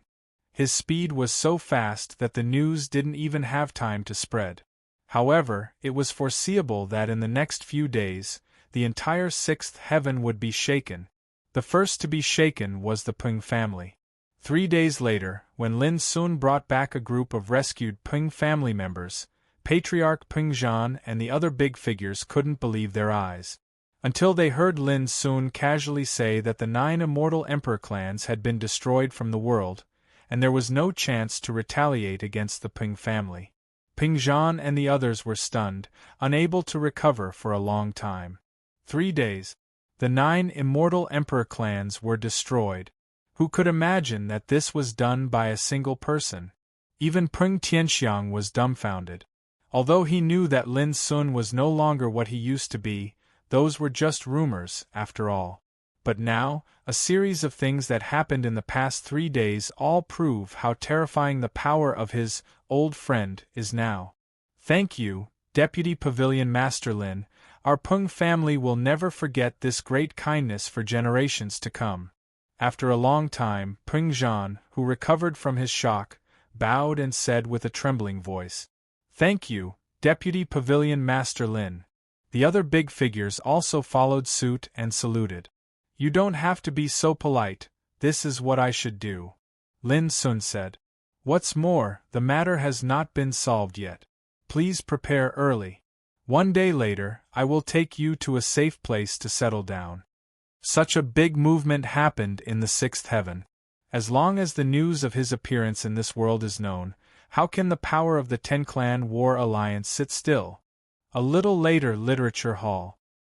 his speed was so fast that the news didn't even have time to spread. However, it was foreseeable that in the next few days, the entire Sixth Heaven would be shaken. The first to be shaken was the Ping family. 3 days later, when Lin Sun brought back a group of rescued Ping family members, Patriarch Ping Zhan and the other big figures couldn't believe their eyes. Until they heard Lin Sun casually say that the 9 Immortal Emperor clans had been destroyed from the world, and there was no chance to retaliate against the Ping family. Ping Zhan and the others were stunned, unable to recover for a long time. 3 days. The 9 Immortal Emperor clans were destroyed. Who could imagine that this was done by a single person? Even Peng Tianxiang was dumbfounded. Although he knew that Lin Sun was no longer what he used to be, those were just rumors, after all. But now, a series of things that happened in the past 3 days all prove how terrifying the power of his old friend is now. Thank you, Deputy Pavilion Master Lin. Our Peng family will never forget this great kindness for generations to come. After a long time, Peng Zhan, who recovered from his shock, bowed and said with a trembling voice, "Thank you, Deputy Pavilion Master Lin." The other big figures also followed suit and saluted. "You don't have to be so polite, this is what I should do," Lin Sun said. "What's more, the matter has not been solved yet. Please prepare early. 1 day later, I will take you to a safe place to settle down." Such a big movement happened in the Sixth Heaven. As long as the news of his appearance in this world is known, how can the power of the Ten-Clan War Alliance sit still? A little later, Literature Hall.